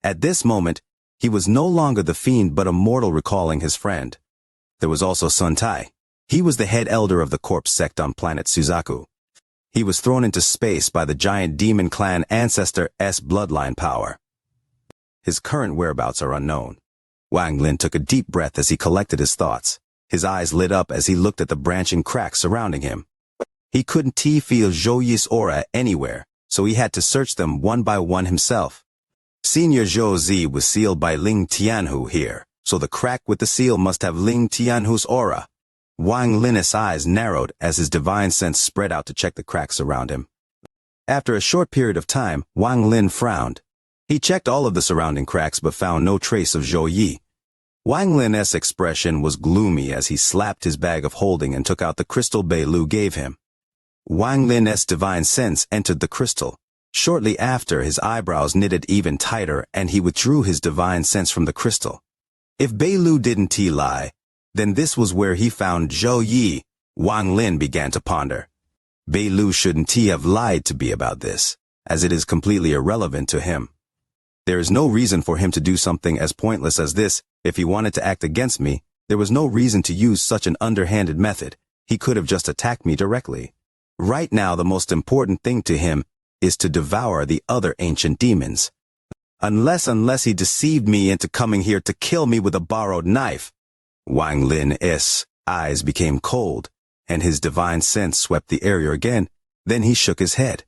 At this moment, he was no longer the fiend but a mortal recalling his friend. There was also Sun Tai. He was the head elder of the corpse sect on planet Suzaku. He was thrown into space by the giant demon clan ancestor's bloodline power. His current whereabouts are unknown. Wang Lin took a deep breath as he collected his thoughts. His eyes lit up as he looked at the branching cracks surrounding him. He couldn't feel Zhou Yi's aura anywhere, so he had to search them one by one himself. Senior Zhou Zi was sealed by Ling Tianhu here, so the crack with the seal must have Ling Tianhu's aura. Wang Lin's eyes narrowed as his divine sense spread out to check the cracks around him. After a short period of time, Wang Lin frowned. He checked all of the surrounding cracks but found no trace of Zhou Yi. Wang Lin's expression was gloomy as he slapped his bag of holding and took out the crystal Bei Lu gave him. Wang Lin's divine sense entered the crystal. Shortly after, his eyebrows knitted even tighter and he withdrew his divine sense from the crystal. If Bei Lu didn't lie, then this was where he found Zhou Yi. Wang Lin began to ponder. Bei Lu shouldn't have lied to be about this, as it is completely irrelevant to him. There is no reason for him to do something as pointless as this. If he wanted to act against me, there was no reason to use such an underhanded method. He could have just attacked me directly. Right now, the most important thing to him is to devour the other ancient demons. Unless he deceived me into coming here to kill me with a borrowed knife. Wang Lin's eyes became cold, and his divine sense swept the area again. Then he shook his head.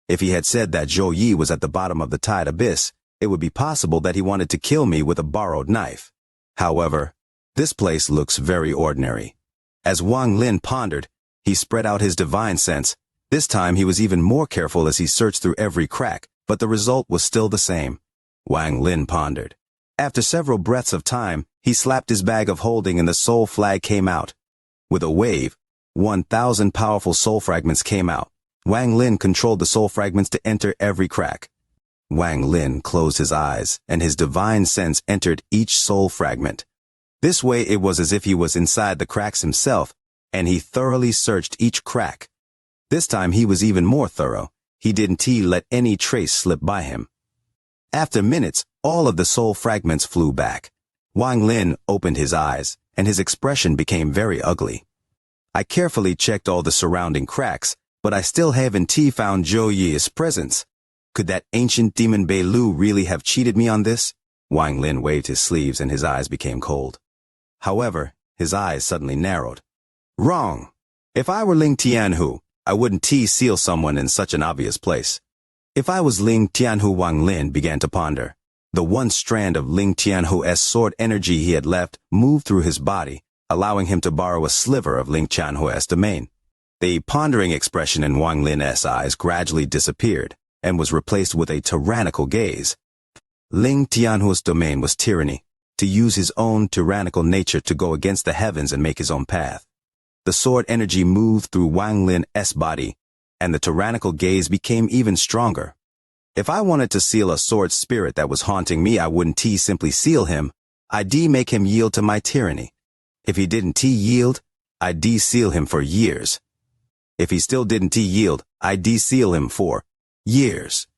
If he had said that Zhou Yi was at the bottom of the tide abyss, it would be possible that he wanted to kill me with a borrowed knife. However, this place looks very ordinary. As Wang Lin pondered, he spread out his divine sense. This time he was even more careful as he searched through every crack, but the result was still the same. Wang Lin pondered. After several breaths of time, he slapped his bag of holding and the soul flag came out. With a wave, 1,000 powerful soul fragments came out. Wang Lin controlled the soul fragments to enter every crack. Wang Lin closed his eyes, and his divine sense entered each soul fragment. This way it was as if he was inside the cracks himself, and he thoroughly searched each crack. This time he was even more thorough. He didn't let any trace slip by him. After minutes, all of the soul fragments flew back. Wang Lin opened his eyes, and his expression became very ugly. I carefully checked all the surrounding cracks, but I still haven't found Zhou Yi's presence. Could that ancient demon Bei Lu really have cheated me on this? Wang Lin waved his sleeves and his eyes became cold. However, his eyes suddenly narrowed. Wrong. If I were Ling Tianhu, I wouldn't seal someone in such an obvious place. If I was Ling Tianhu, Wang Lin began to ponder. The one strand of Ling Tianhu's sword energy he had left moved through his body, allowing him to borrow a sliver of Ling Tianhu's domain. The pondering expression in Wang Lin's eyes gradually disappeared and was replaced with a tyrannical gaze. Ling Tianhu's domain was tyranny, to use his own tyrannical nature to go against the heavens and make his own path. The sword energy moved through Wang Lin's body, and the tyrannical gaze became even stronger. If I wanted to seal a sword spirit that was haunting me, I wouldn't simply seal him. I'd make him yield to my tyranny. If he didn't yield, I'd seal him for years. If he still didn't yield, I'd seal him for years.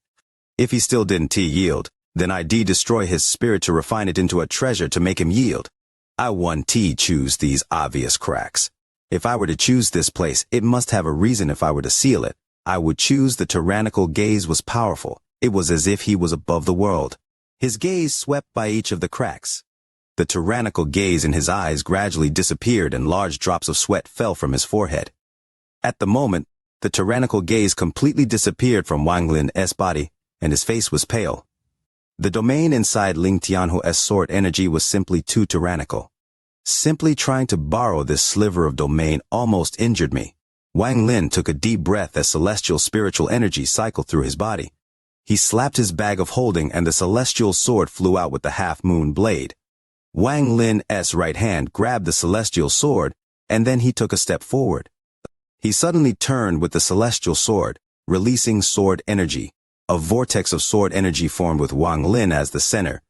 If he still didn't yield, then I'd destroy his spirit to refine it into a treasure to make him yield. I wouldn't choose these obvious cracks. If I were to choose this place, it must have a reason. If I were to seal it, I would choose the tyrannical gaze was powerful. It was as if he was above the world. His gaze swept by each of the cracks. The tyrannical gaze in his eyes gradually disappeared and large drops of sweat fell from his forehead. At the moment, the tyrannical gaze completely disappeared from Wang Lin's body, and his face was pale. The domain inside Ling Tianhu's sword energy was simply too tyrannical. Simply trying to borrow this sliver of domain almost injured me. Wang Lin took a deep breath as celestial spiritual energy cycled through his body. He slapped his bag of holding and the celestial sword flew out with the half-moon blade. Wang Lin's right hand grabbed the celestial sword, and then he took a step forward. He suddenly turned with the celestial sword, releasing sword energy. A vortex of sword energy formed with Wang Lin as the center.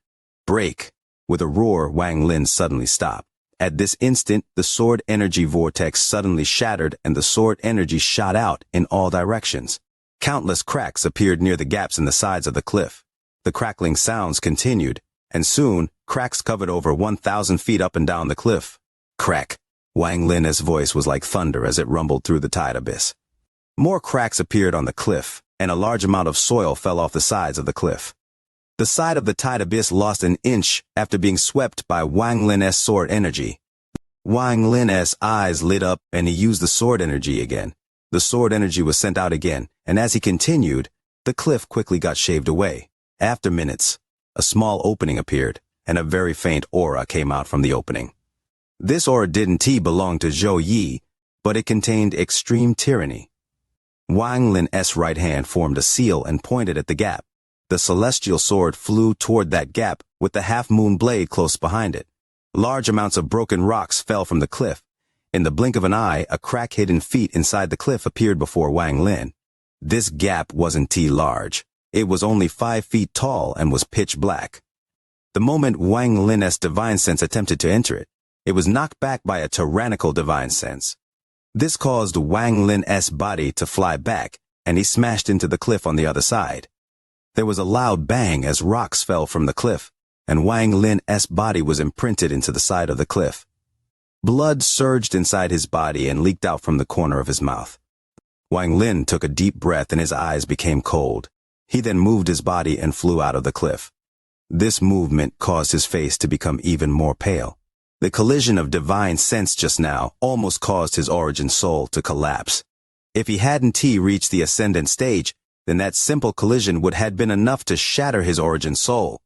Break! With a roar, Wang Lin suddenly stopped. At this instant, the sword energy vortex suddenly shattered and the sword energy shot out in all directions. Countless cracks appeared near the gaps in the sides of the cliff. The crackling sounds continued, and soon, cracks covered over 1,000 feet up and down the cliff. Crack! Wang Lin's voice was like thunder as it rumbled through the tide abyss. More cracks appeared on the cliff, and a large amount of soil fell off the sides of the cliff. The side of the tide abyss lost an inch after being swept by Wang Lin's sword energy. Wang Lin's eyes lit up and he used the sword energy again. The sword energy was sent out again, and as he continued, the cliff quickly got shaved away. After minutes, a small opening appeared, and a very faint aura came out from the opening. This aura didn't belong to Zhou Yi, but it contained extreme tyranny. Wang Lin's right hand formed a seal and pointed at the gap. The celestial sword flew toward that gap with the half-moon blade close behind it. Large amounts of broken rocks fell from the cliff. In the blink of an eye, a crack hidden feet inside the cliff appeared before Wang Lin. This gap wasn't large. It was only 5 feet tall and was pitch black. The moment Wang Lin's divine sense attempted to enter it, it was knocked back by a tyrannical divine sense. This caused Wang Lin's body to fly back, and he smashed into the cliff on the other side. There was a loud bang as rocks fell from the cliff, and Wang Lin's body was imprinted into the side of the cliff. Blood surged inside his body and leaked out from the corner of his mouth. Wang Lin took a deep breath and his eyes became cold. He then moved his body and flew out of the cliff. This movement caused his face to become even more pale. The collision of divine sense just now almost caused his origin soul to collapse. If he hadn't reached the ascendant stage, then that simple collision would have been enough to shatter his origin soul.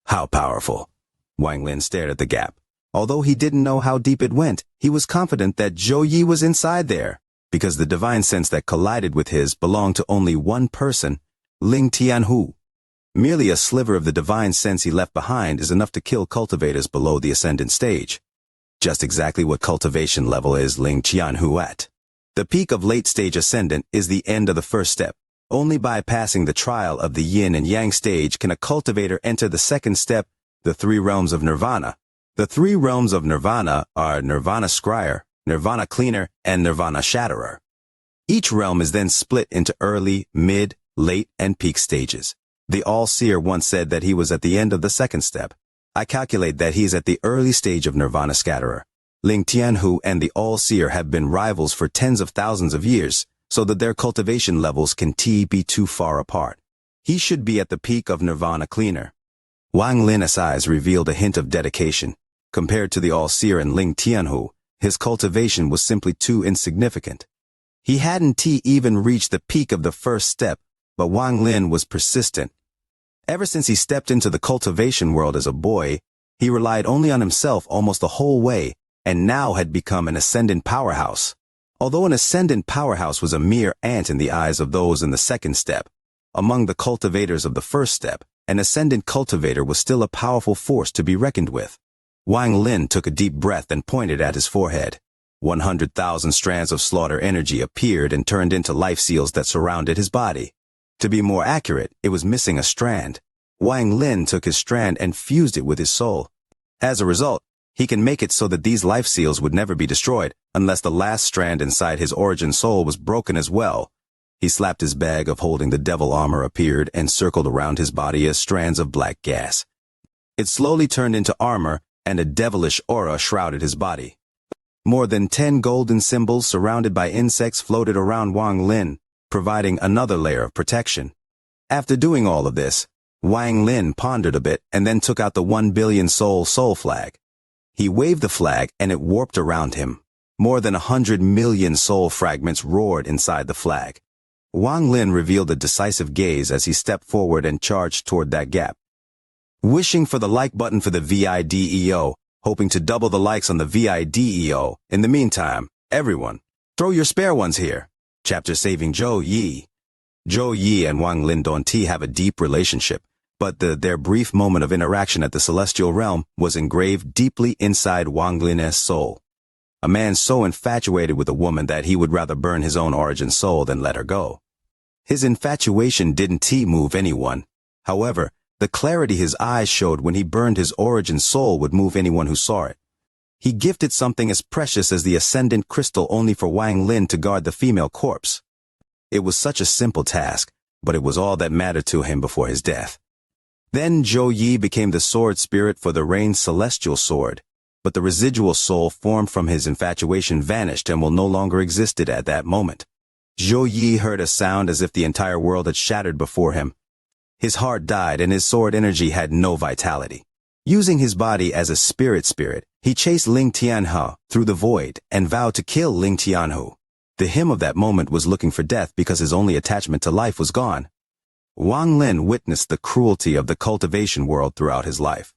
How powerful! Wang Lin stared at the gap. Although he didn't know how deep it went, he was confident that Zhou Yi was inside there, because the divine sense that collided with his belonged to only one person, Ling Tianhu. Merely a sliver of the divine sense he left behind is enough to kill cultivators below the ascendant stage. Just exactly what cultivation level is Ling Tianhu at. The peak of late-stage ascendant is the end of the first step. Only by passing the trial of the yin and yang stage can a cultivator enter the second step, the three realms of nirvana. The three realms of nirvana are Nirvana Scryer, Nirvana Cleaner, and Nirvana Shatterer. Each realm is then split into early, mid, late, and peak stages. The All-Seer once said that he was at the end of the second step. I calculate that he is at the early stage of Nirvana Scatterer. Ling Tianhu and the All-Seer have been rivals for tens of thousands of years, so that their cultivation levels can be too far apart. He should be at the peak of Nirvana Cleaner. Wang Lin's eyes revealed a hint of dedication. Compared to the All-Seer and Ling Tianhu, his cultivation was simply too insignificant. He hadn't even reached the peak of the first step, but Wang Lin was persistent. Ever since he stepped into the cultivation world as a boy, he relied only on himself almost the whole way, and now had become an ascendant powerhouse. Although an ascendant powerhouse was a mere ant in the eyes of those in the second step, among the cultivators of the first step, an ascendant cultivator was still a powerful force to be reckoned with. Wang Lin took a deep breath and pointed at his forehead. 100,000 strands of slaughter energy appeared and turned into life seals that surrounded his body. To be more accurate, it was missing a strand. Wang Lin took his strand and fused it with his soul. As a result, he can make it so that these life seals would never be destroyed unless the last strand inside his origin soul was broken as well. He slapped his bag of holding the devil armor appeared and circled around his body as strands of black gas. It slowly turned into armor, and a devilish aura shrouded his body. More than 10 golden symbols surrounded by insects floated around Wang Lin, providing another layer of protection. After doing all of this, Wang Lin pondered a bit and then took out the 1 billion soul flag. He waved the flag and it warped around him. More than 100 million soul fragments roared inside the flag. Wang Lin revealed a decisive gaze as he stepped forward and charged toward that gap. Wishing for the like button for the VIDEO, hoping to double the likes on the VIDEO. In the meantime, everyone, throw your spare ones here. Chapter Saving Zhou Yi. Zhou Yi and Wang Lin don't have a deep relationship, but their brief moment of interaction at the celestial realm was engraved deeply inside Wang Lin's soul. A man so infatuated with a woman that he would rather burn his own origin soul than let her go. His infatuation didn't move anyone. However, the clarity his eyes showed when he burned his origin soul would move anyone who saw it. He gifted something as precious as the ascendant crystal only for Wang Lin to guard the female corpse. It was such a simple task, but it was all that mattered to him before his death. Then Zhou Yi became the sword spirit for the rain's celestial sword, but the residual soul formed from his infatuation vanished and will no longer existed at that moment. Zhou Yi heard a sound as if the entire world had shattered before him. His heart died and his sword energy had no vitality. Using his body as a spirit, he chased Ling Tianhu through the void and vowed to kill Ling Tianhu. The him of that moment was looking for death because his only attachment to life was gone. Wang Lin witnessed the cruelty of the cultivation world throughout his life.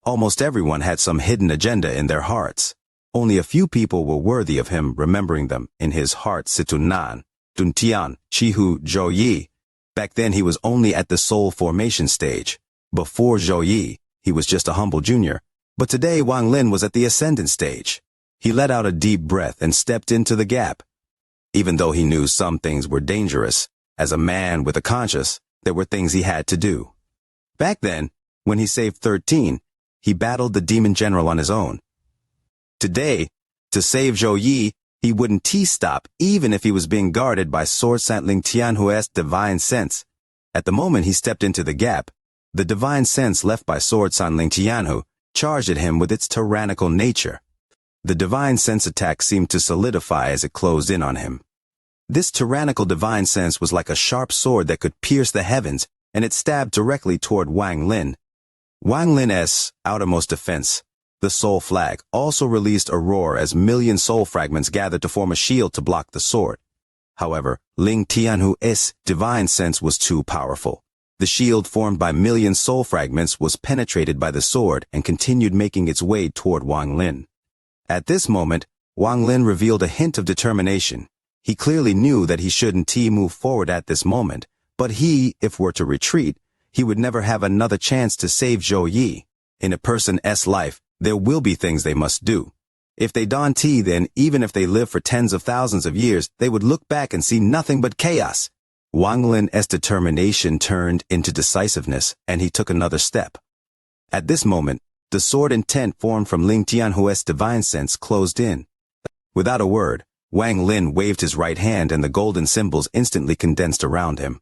Almost everyone had some hidden agenda in their hearts. Only a few people were worthy of him remembering them in his heart. Situnan, Duntian, Chihu, Zhou Yi. Back then he was only at the soul formation stage. Before Zhou Yi, he was just a humble junior. But today Wang Lin was at the ascendant stage. He let out a deep breath and stepped into the gap. Even though he knew some things were dangerous, as a man with a conscience, there were things he had to do. Back then, when he saved 13, he battled the demon general on his own. Today, to save Zhou Yi, he wouldn't stop even if he was being guarded by Sword Sant Ling Tianhu's divine sense. At the moment he stepped into the gap, the divine sense left by Sword Sant Ling Tianhu charged at him with its tyrannical nature. The divine sense attack seemed to solidify as it closed in on him. This tyrannical divine sense was like a sharp sword that could pierce the heavens, and it stabbed directly toward Wang Lin. Wang Lin's outermost defense, The soul flag also released a roar as million soul fragments gathered to form a shield to block the sword. However, Ling Tianhu's divine sense was too powerful. The shield formed by million soul fragments was penetrated by the sword and continued making its way toward Wang Lin. At this moment, Wang Lin revealed a hint of determination. He clearly knew that he shouldn't move forward at this moment, but if were to retreat, he would never have another chance to save Zhou Yi. In a person's life, there will be things they must do. If they don't, then even if they live for tens of thousands of years, they would look back and see nothing but chaos. Wang Lin's determination turned into decisiveness, and he took another step. At this moment, the sword intent formed from Ling Tianhu's divine sense closed in. Without a word, Wang Lin waved his right hand and the golden symbols instantly condensed around him.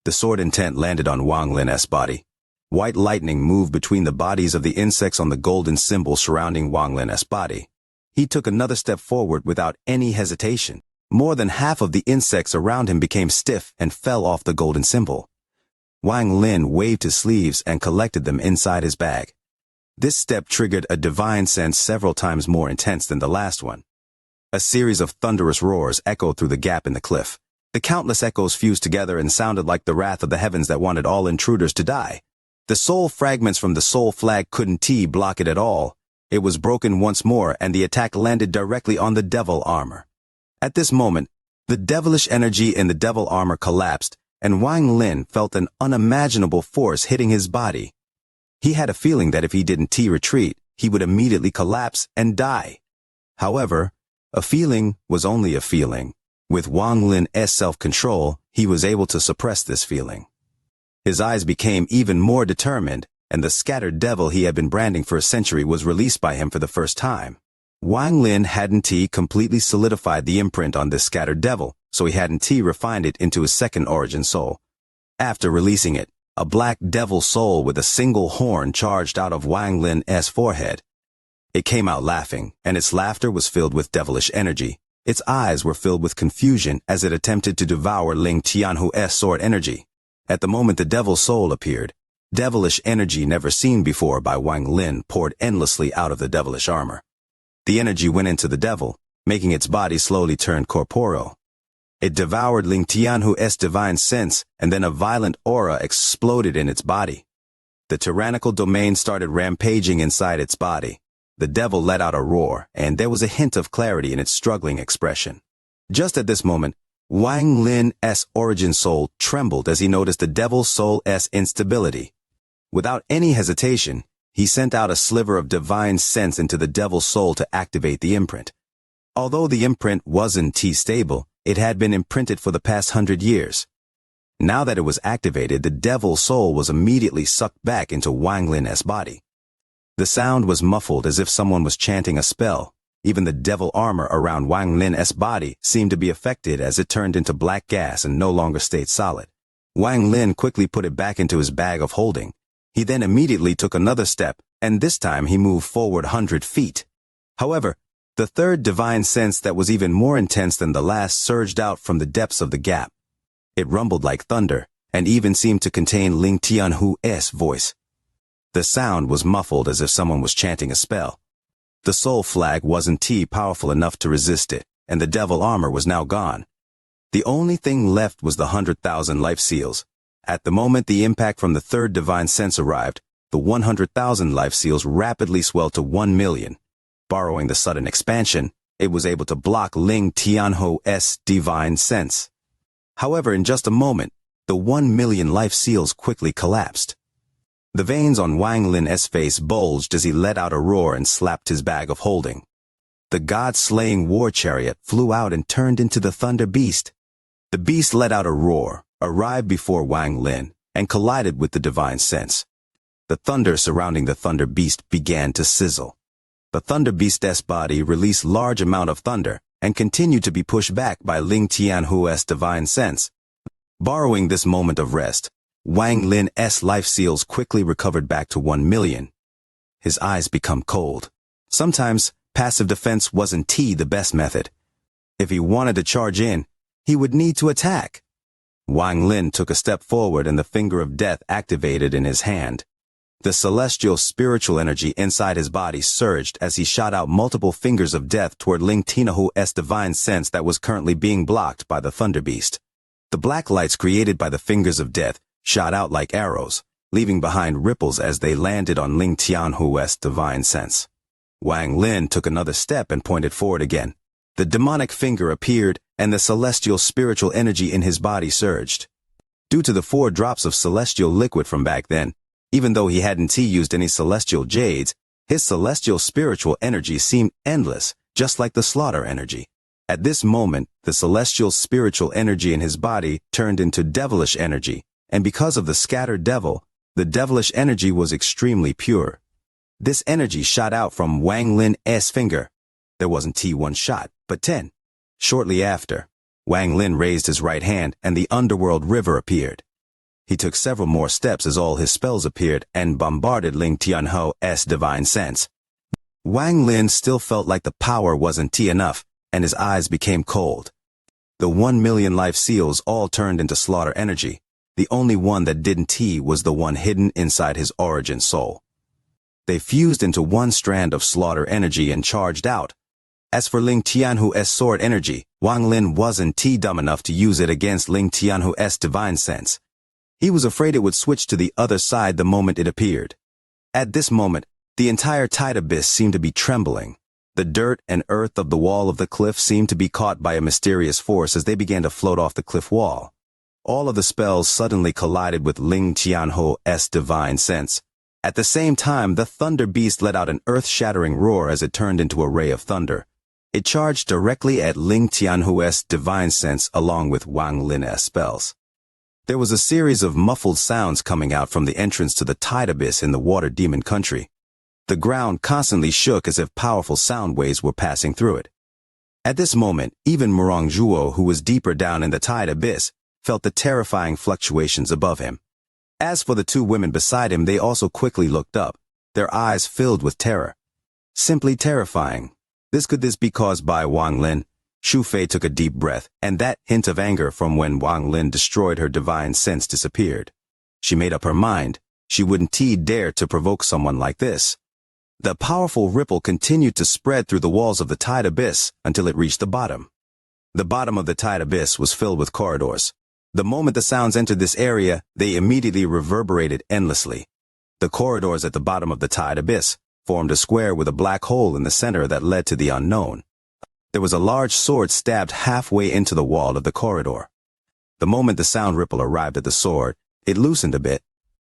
The sword intent landed on Wang Lin's body. White lightning moved between the bodies of the insects on the golden symbol surrounding Wang Lin's body. He took another step forward without any hesitation. More than half of the insects around him became stiff and fell off the golden symbol. Wang Lin waved his sleeves and collected them inside his bag. This step triggered a divine sense several times more intense than the last one. A series of thunderous roars echoed through the gap in the cliff. The countless echoes fused together and sounded like the wrath of the heavens that wanted all intruders to die. The soul fragments from the soul flag couldn't block it at all. It was broken once more and the attack landed directly on the devil armor. At this moment, the devilish energy in the devil armor collapsed, and Wang Lin felt an unimaginable force hitting his body. He had a feeling that if he didn't retreat, he would immediately collapse and die. However, a feeling was only a feeling. With Wang Lin's self-control, he was able to suppress this feeling. His eyes became even more determined, and the scattered devil he had been branding for a century was released by him for the first time. Wang Lin hadn't completely solidified the imprint on this scattered devil, so he hadn't refined it into his second origin soul. After releasing it, a black devil soul with a single horn charged out of Wang Lin's forehead. It came out laughing, and its laughter was filled with devilish energy. Its eyes were filled with confusion as it attempted to devour Ling Tianhu's sword energy. At the moment the devil soul appeared, devilish energy never seen before by Wang Lin poured endlessly out of the devilish armor. The energy went into the devil, making its body slowly turn corporeal. It devoured Ling Tianhu's divine sense, and then a violent aura exploded in its body. The tyrannical domain started rampaging inside its body. The devil let out a roar, and there was a hint of clarity in its struggling expression. Just at this moment, Wang Lin's origin soul trembled as he noticed the devil soul's instability. Without any hesitation, he sent out a sliver of divine sense into the devil soul to activate the imprint. Although the imprint wasn't stable, it had been imprinted for the past 100 years. Now that it was activated, the devil soul was immediately sucked back into Wang Lin's body. The sound was muffled as if someone was chanting a spell. Even the devil armor around Wang Lin's body seemed to be affected as it turned into black gas and no longer stayed solid. Wang Lin quickly put it back into his bag of holding. He then immediately took another step, and this time he moved forward 100 feet. However, the third divine sense that was even more intense than the last surged out from the depths of the gap. It rumbled like thunder, and even seemed to contain Ling Tianhu's voice. The sound was muffled as if someone was chanting a spell. The soul flag wasn't powerful enough to resist it, and the devil armor was now gone. The only thing left was the 100,000 life seals. At the moment the impact from the third divine sense arrived, the 100,000 life seals rapidly swelled to 1 million. Borrowing the sudden expansion, it was able to block Ling Tianhu's divine sense. However, in just a moment, the 1 million life seals quickly collapsed. The veins on Wang Lin's face bulged as he let out a roar and slapped his bag of holding. The god-slaying war chariot flew out and turned into the thunder beast. The beast let out a roar, arrived before Wang Lin, and collided with the divine sense. The thunder surrounding the thunder beast began to sizzle. The thunder beast's body released large amount of thunder and continued to be pushed back by Ling Tianhu's divine sense. Borrowing this moment of rest, Wang Lin's life seals quickly recovered back to 1 million. His eyes become cold. Sometimes, passive defense wasn't the best method. If he wanted to charge in, he would need to attack. Wang Lin took a step forward and the finger of death activated in his hand. The celestial spiritual energy inside his body surged as he shot out multiple fingers of death toward Ling Tianhu's divine sense that was currently being blocked by the Thunder Beast. The black lights created by the fingers of death shot out like arrows, leaving behind ripples as they landed on Ling Tianhu's divine sense. Wang Lin took another step and pointed forward again. The demonic finger appeared, and the celestial spiritual energy in his body surged. Due to the 4 drops of celestial liquid from back then, even though he hadn't used any celestial jades, his celestial spiritual energy seemed endless, just like the slaughter energy. At this moment, the celestial spiritual energy in his body turned into devilish energy, and because of the scattered devil, the devilish energy was extremely pure. This energy shot out from Wang Lin's finger. There wasn't 1 shot, but 10. Shortly after, Wang Lin raised his right hand and the underworld river appeared. He took several more steps as all his spells appeared and bombarded Ling Tianhu's divine sense. Wang Lin still felt like the power wasn't enough, and his eyes became cold. The 1 million life seals all turned into slaughter energy. The only one that didn't was the one hidden inside his origin soul. They fused into 1 strand of slaughter energy and charged out. As for Ling Tianhu's sword energy, Wang Lin wasn't dumb enough to use it against Ling Tianhu's divine sense. He was afraid it would switch to the other side the moment it appeared. At this moment, the entire tide abyss seemed to be trembling. The dirt and earth of the wall of the cliff seemed to be caught by a mysterious force as they began to float off the cliff wall. All of the spells suddenly collided with Ling Tianhu's divine sense. At the same time, the Thunder Beast let out an earth-shattering roar as it turned into a ray of thunder. It charged directly at Ling Tianhu's divine sense along with Wang Lin's spells. There was a series of muffled sounds coming out from the entrance to the tide abyss in the water demon country. The ground constantly shook as if powerful sound waves were passing through it. At this moment, even Murong Zhuo, who was deeper down in the tide abyss, felt the terrifying fluctuations above him. As for the 2 women beside him, they also quickly looked up, their eyes filled with terror. Simply terrifying. Could this be caused by Wang Lin? Shu Fei took a deep breath, and that hint of anger from when Wang Lin destroyed her divine sense disappeared. She made up her mind. She wouldn't dare to provoke someone like this. The powerful ripple continued to spread through the walls of the tide abyss until it reached the bottom. The bottom of the tide abyss was filled with corridors. The moment the sounds entered this area, they immediately reverberated endlessly. The corridors at the bottom of the tide abyss formed a square with a black hole in the center that led to the unknown. There was a large sword stabbed halfway into the wall of the corridor. The moment the sound ripple arrived at the sword, it loosened a bit.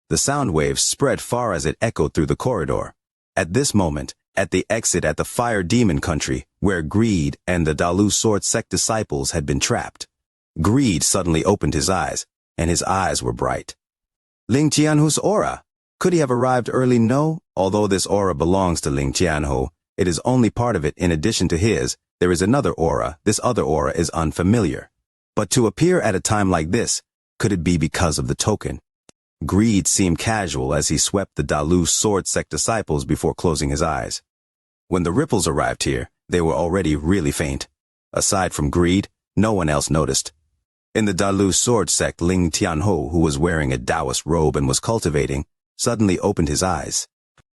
The sound waves spread far as it echoed through the corridor. At this moment, at the exit at the Fire Demon Country, where Greed and the Dalu Sword Sect disciples had been trapped, Greed suddenly opened his eyes, and his eyes were bright. Ling Tianhu's aura. Could he have arrived early? No. Although this aura belongs to Ling Tianhu, it is only part of it. In addition to his, there is another aura. This other aura is unfamiliar. But to appear at a time like this, could it be because of the token? Greed seemed casual as he swept the Dalu Sword Sect disciples before closing his eyes. When the ripples arrived here, they were already really faint. Aside from Greed, no one else noticed. In the Dalu Sword Sect, Ling Tianhu, who was wearing a Taoist robe and was cultivating, suddenly opened his eyes.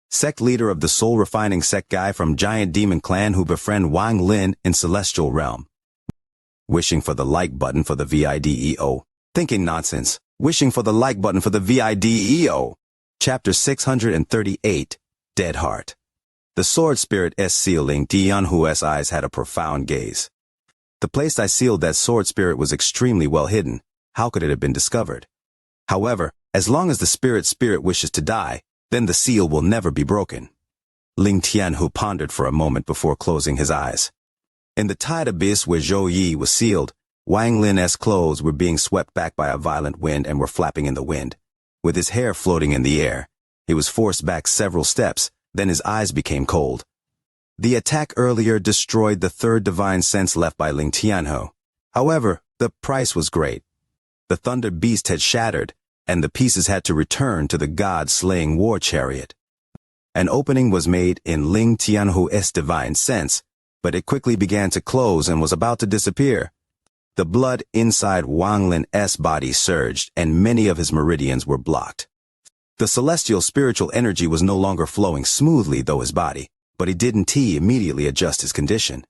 Sect leader of the soul refining sect guy from Giant Demon Clan who befriend Wang Lin in Celestial Realm. Wishing for the like button for the VIDEO. Thinking nonsense. Wishing for the like button for the VIDEO. Chapter 638, Dead Heart. The sword spirit seal Ling Tianhu's eyes had a profound gaze. The place I sealed that sword spirit was extremely well hidden. How could it have been discovered? However, as long as the spirit wishes to die, then the seal will never be broken. Ling Tianhu pondered for a moment before closing his eyes. In the tide abyss where Zhou Yi was sealed, Wang Lin's clothes were being swept back by a violent wind and were flapping in the wind. With his hair floating in the air, he was forced back several steps, then his eyes became cold. The attack earlier destroyed the 3rd divine sense left by Ling Tianhu. However, the price was great. The Thunder Beast had shattered, and the pieces had to return to the god-slaying war chariot. An opening was made in Ling Tianhu's divine sense, but it quickly began to close and was about to disappear. The blood inside Wang Lin's body surged, and many of his meridians were blocked. The celestial spiritual energy was no longer flowing smoothly through his body, but he didn't immediately adjust his condition.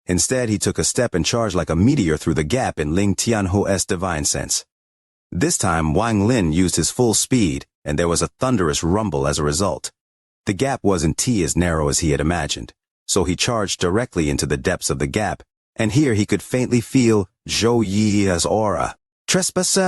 Instead, he took a step and charged like a meteor through the gap in Ling Tianhuo's divine sense. This time, Wang Lin used his full speed, and there was a thunderous rumble as a result. The gap wasn't as narrow as he had imagined, so he charged directly into the depths of the gap, and here he could faintly feel Zhou Yi's aura. Trespasser!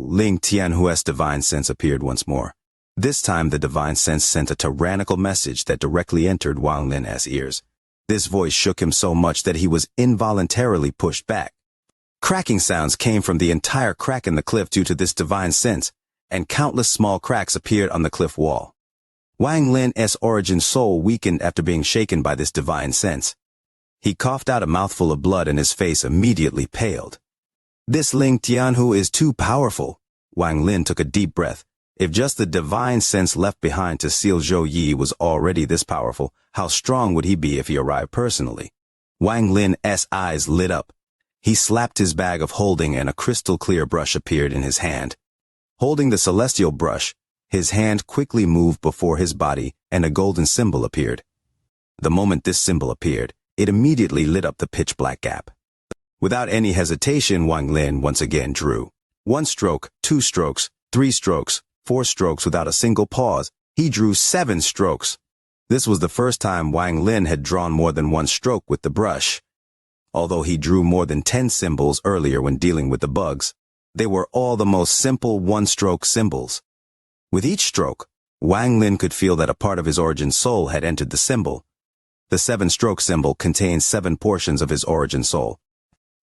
Ling Tianhuo's divine sense appeared once more. This time the divine sense sent a tyrannical message that directly entered Wang Lin's ears. This voice shook him so much that he was involuntarily pushed back. Cracking sounds came from the entire crack in the cliff due to this divine sense, and countless small cracks appeared on the cliff wall. Wang Lin's origin soul weakened after being shaken by this divine sense. He coughed out a mouthful of blood and his face immediately paled. This Ling Tianhu is too powerful. Wang Lin took a deep breath. If just the divine sense left behind to seal Zhou Yi was already this powerful, how strong would he be if he arrived personally? Wang Lin's eyes lit up. He slapped his bag of holding and a crystal-clear brush appeared in his hand. Holding the celestial brush, his hand quickly moved before his body and a golden symbol appeared. The moment this symbol appeared, it immediately lit up the pitch-black gap. Without any hesitation, Wang Lin once again drew. 1 stroke, 2 strokes, 3 strokes, 4 strokes without a single pause. He drew 7 strokes. This was the first time Wang Lin had drawn more than 1 stroke with the brush. Although he drew more than 10 symbols earlier when dealing with the bugs, they were all the most simple 1-stroke symbols. With each stroke, Wang Lin could feel that a part of his origin soul had entered the symbol. The 7-stroke symbol contained 7 portions of his origin soul.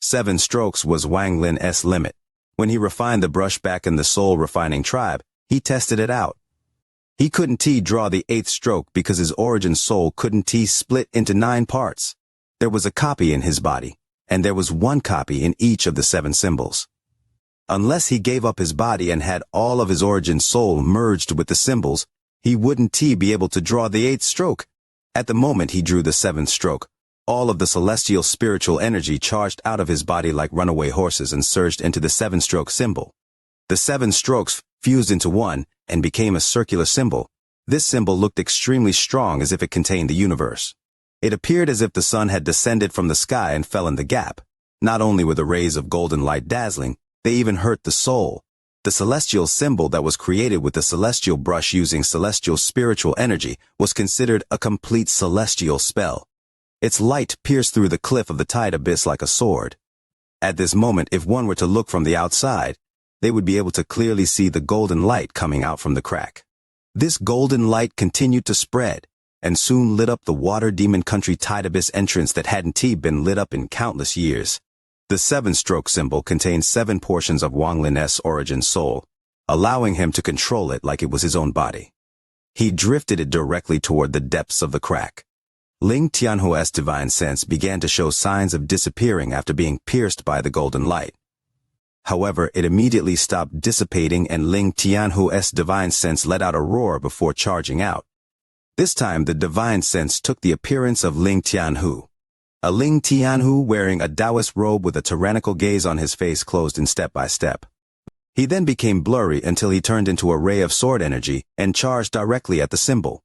7 strokes was Wang Lin's limit. When he refined the brush back in the soul refining tribe, he tested it out. He couldn't draw the 8th stroke because his origin soul couldn't split into 9 parts. There was a copy in his body, and there was 1 copy in each of the 7 symbols. Unless he gave up his body and had all of his origin soul merged with the symbols, he wouldn't be able to draw the 8th stroke. At the moment he drew the 7th stroke, all of the celestial spiritual energy charged out of his body like runaway horses and surged into the 7-stroke symbol. The 7 strokes fused into one and became a circular symbol. This symbol looked extremely strong, as if it contained the universe. It appeared as if the sun had descended from the sky and fell in the gap. Not only were the rays of golden light dazzling, they even hurt the soul. The celestial symbol that was created with the celestial brush using celestial spiritual energy was considered a complete celestial spell. Its light pierced through the cliff of the tide abyss like a sword. At this moment, if one were to look from the outside, they would be able to clearly see the golden light coming out from the crack. This golden light continued to spread, and soon lit up the water demon country tide abyss entrance that hadn't been lit up in countless years. The 7-stroke symbol contained 7 portions of Wang Lin's origin soul, allowing him to control it like it was his own body. He drifted it directly toward the depths of the crack. Ling Tianhuo's divine sense began to show signs of disappearing after being pierced by the golden light. However, it immediately stopped dissipating and Ling Tianhuo's divine sense let out a roar before charging out. This time the divine sense took the appearance of Ling Tianhu. A Ling Tianhu wearing a Taoist robe with a tyrannical gaze on his face closed in step by step. He then became blurry until he turned into a ray of sword energy and charged directly at the symbol.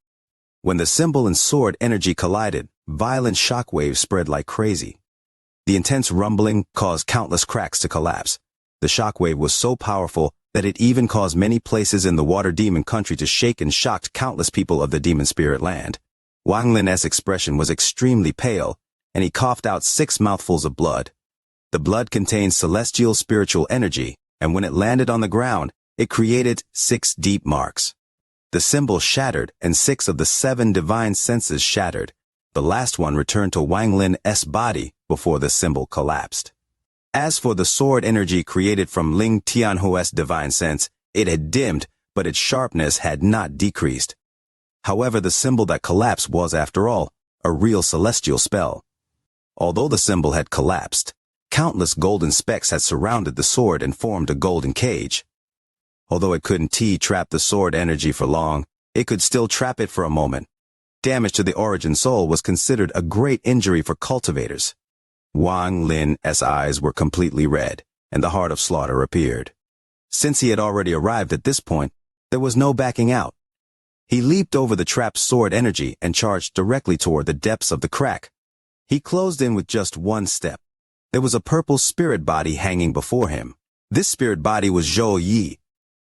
When the symbol and sword energy collided, violent shockwaves spread like crazy. The intense rumbling caused countless cracks to collapse. The shockwave was so powerful that it even caused many places in the water demon country to shake and shocked countless people of the demon spirit land. Wang Lin's expression was extremely pale, and he coughed out 6 mouthfuls of blood. The blood contained celestial spiritual energy, and when it landed on the ground, it created 6 deep marks. The symbol shattered, and 6 of the 7 divine senses shattered. The last one returned to Wang Lin's body before the symbol collapsed. As for the sword energy created from Ling Tianhuo's divine sense, it had dimmed, but its sharpness had not decreased. However, the symbol that collapsed was, after all, a real celestial spell. Although the symbol had collapsed, countless golden specks had surrounded the sword and formed a golden cage. Although it couldn't trap the sword energy for long, it could still trap it for a moment. Damage to the origin soul was considered a great injury for cultivators. Wang Lin's eyes were completely red, and the heart of slaughter appeared. Since he had already arrived at this point, there was no backing out. He leaped over the trapped sword energy and charged directly toward the depths of the crack. He closed in with just one step. There was a purple spirit body hanging before him. This spirit body was Zhou Yi.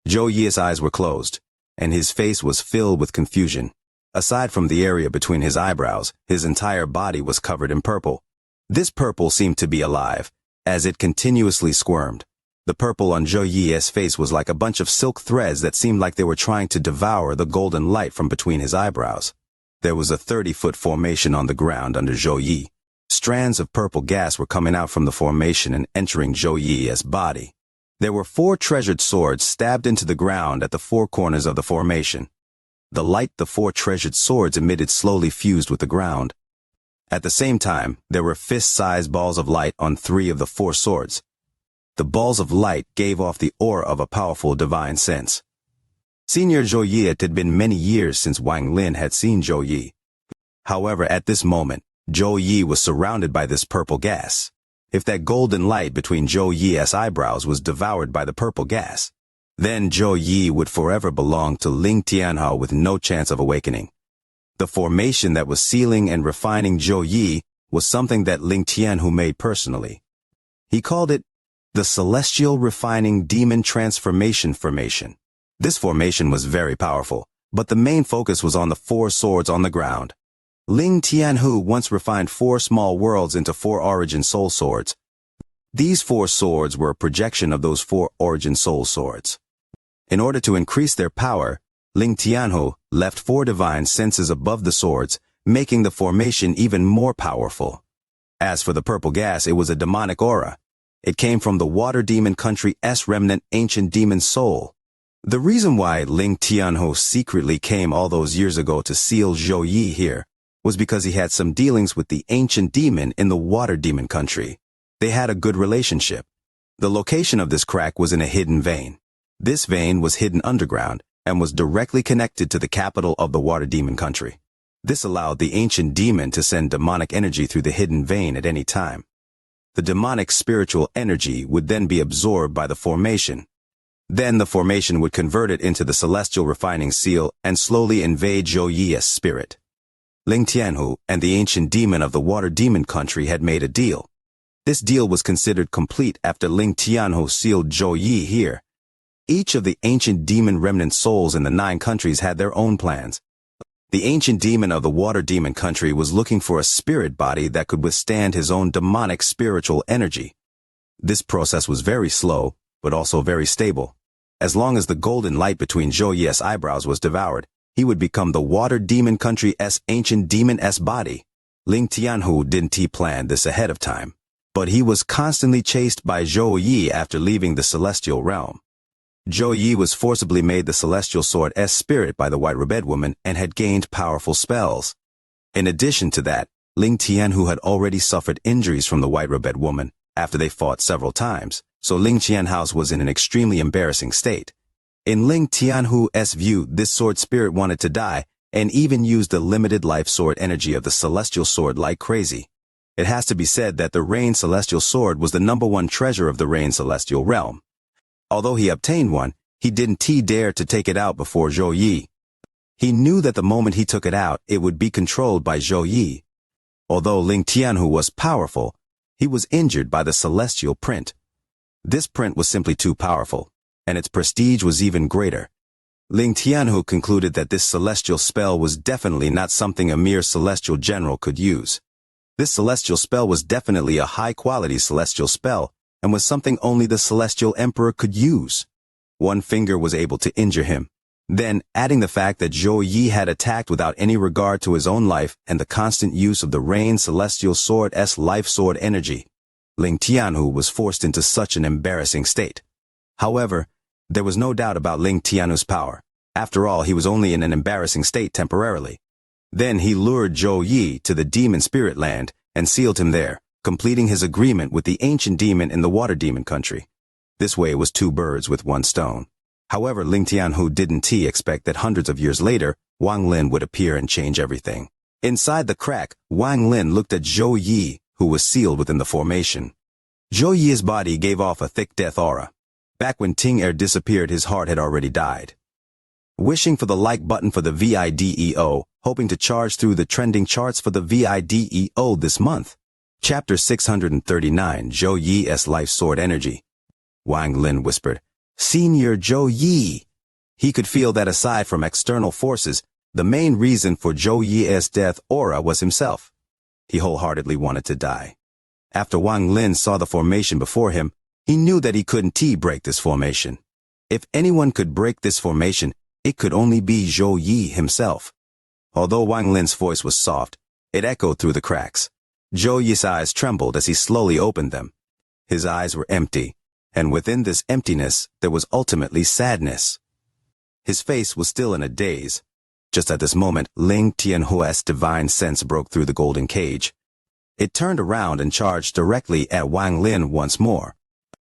Zhou Yi's eyes were closed, and his face was filled with confusion. Aside from the area between his eyebrows, his entire body was covered in purple. This purple seemed to be alive, as it continuously squirmed. The purple on Zhou Yi's face was like a bunch of silk threads that seemed like they were trying to devour the golden light from between his eyebrows. There was a 30-foot formation on the ground under Zhou Yi. Strands of purple gas were coming out from the formation and entering Zhou Yi's body. There were 4 treasured swords stabbed into the ground at the 4 corners of the formation. The light the 4 treasured swords emitted slowly fused with the ground. At the same time, there were fist-sized balls of light on 3 of the 4 swords. The balls of light gave off the aura of a powerful divine sense. Senior Zhou Yi, it had been many years since Wang Lin had seen Zhou Yi. However, at this moment, Zhou Yi was surrounded by this purple gas. If that golden light between Zhou Yi's eyebrows was devoured by the purple gas, then Zhou Yi would forever belong to Ling Tianhao with no chance of awakening. The formation that was sealing and refining Zhou Yi was something that Ling Tianhao made personally. He called it the Celestial Refining Demon Transformation Formation. This formation was very powerful, but the main focus was on the 4 swords on the ground. Ling Tianhao once refined 4 small worlds into 4 origin soul swords. These 4 swords were a projection of those 4 origin soul swords. In order to increase their power, Ling Tianhao left 4 divine senses above the swords, making the formation even more powerful. As for the purple gas, it was a demonic aura. It came from the water demon country's remnant ancient demon soul. The reason why Ling Tianhao secretly came all those years ago to seal Zhou Yi here was because he had some dealings with the ancient demon in the water demon country. They had a good relationship. The location of this crack was in a hidden vein. This vein was hidden underground and was directly connected to the capital of the water demon country. This allowed the ancient demon to send demonic energy through the hidden vein at any time. The demonic spiritual energy would then be absorbed by the formation. Then the formation would convert it into the celestial refining seal and slowly invade Zhou Yi's spirit. Ling Tianhao and the ancient demon of the water demon country had made a deal. This deal was considered complete after Ling Tianhao sealed Zhou Yi here. Each of the ancient demon remnant souls in the 9 countries had their own plans. The ancient demon of the water demon country was looking for a spirit body that could withstand his own demonic spiritual energy. This process was very slow, but also very stable. As long as the golden light between Zhou Yi's eyebrows was devoured, he would become the water demon country's ancient demon's body. Ling Tianhao didn't plan this ahead of time, but he was constantly chased by Zhou Yi after leaving the celestial realm. Zhou Yi was forcibly made the celestial sword's spirit by the white-robed woman and had gained powerful spells. In addition to that, Ling Tianhao had already suffered injuries from the white-robed woman after they fought several times, so Ling Tianhao was in an extremely embarrassing state. In Ling Tianhao's view, this sword spirit wanted to die and even used the limited life sword energy of the celestial sword like crazy. It has to be said that the Rain Celestial Sword was the #1 treasure of the Rain Celestial Realm. Although he obtained one, he didn't dare to take it out before Zhou Yi. He knew that the moment he took it out, it would be controlled by Zhou Yi. Although Ling Tianhao was powerful, he was injured by the celestial print. This print was simply too powerful, and its prestige was even greater. Ling Tianhao concluded that this celestial spell was definitely not something a mere celestial general could use. This celestial spell was definitely a high-quality celestial spell, and was something only the celestial emperor could use. One finger was able to injure him. Then, adding the fact that Zhou Yi had attacked without any regard to his own life and the constant use of the Rain Celestial Sword's life sword energy, Ling Tianhao was forced into such an embarrassing state. However, there was no doubt about Ling Tianhao's power. After all, he was only in an embarrassing state temporarily. Then he lured Zhou Yi to the demon spirit land and sealed him there, completing his agreement with the ancient demon in the water demon country. This way was 2 birds with 1 stone. However, Ling Tianhao didn't expect that hundreds of years later, Wang Lin would appear and change everything. Inside the crack, Wang Lin looked at Zhou Yi, who was sealed within the formation. Zhou Yi's body gave off a thick death aura. Back when Ting Er disappeared, his heart had already died. Wishing for the like button for the VIDEO, hoping to charge through the trending charts for the VIDEO this month. Chapter 639, Zhou Yi's Life Sword Energy. Wang Lin whispered, "Senior Zhou Yi." He could feel that aside from external forces, the main reason for Zhou Yi's death aura was himself. He wholeheartedly wanted to die. After Wang Lin saw the formation before him, he knew that he couldn't break this formation. If anyone could break this formation, it could only be Zhou Yi himself. Although Wang Lin's voice was soft, it echoed through the cracks. Zhou Yi's eyes trembled as he slowly opened them. His eyes were empty, and within this emptiness there was ultimately sadness. His face was still in a daze. Just at this moment, Ling Tianhuo's divine sense broke through the golden cage. It turned around and charged directly at Wang Lin once more.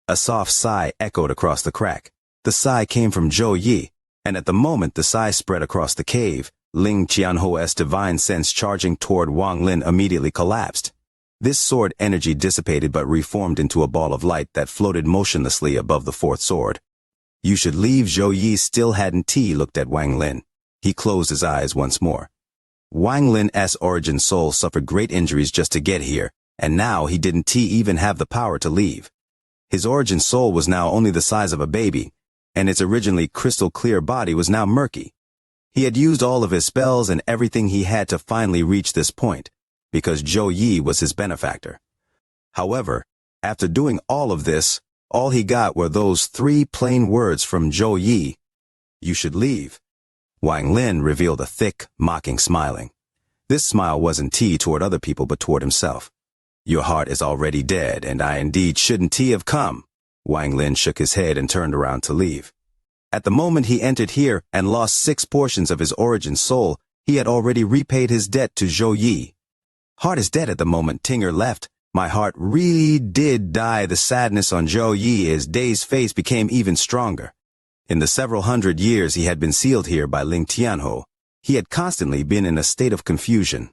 A soft sigh echoed across the crack. The sigh came from Zhou Yi, and at the moment the sigh spread across the cave, Ling Tianhuo's divine sense charging toward Wang Lin immediately collapsed. This sword energy dissipated but reformed into a ball of light that floated motionlessly above the fourth sword. "You should leave." Zhou Yi still hadn't looked at Wang Lin. He closed his eyes once more. Wang Lin's origin soul suffered great injuries just to get here, and now he didn't even have the power to leave. His origin soul was now only the size of a baby, and its originally crystal clear body was now murky. He had used all of his spells and everything he had to finally reach this point, because Zhou Yi was his benefactor. However, after doing all of this, all he got were those 3 plain words from Zhou Yi: "You should leave." Wang Lin revealed a thick, mocking smiling. This smile wasn't toward other people but toward himself. "Your heart is already dead, and I indeed shouldn't have come." Wang Lin shook his head and turned around to leave. At the moment he entered here and lost 6 portions of his origin soul, he had already repaid his debt to Zhou Yi. "Heart is dead at the moment Ting Er left. My heart really did die." The sadness on Zhou Yi's dazed face became even stronger. In the several hundred years he had been sealed here by Ling Tianhuo, he had constantly been in a state of confusion.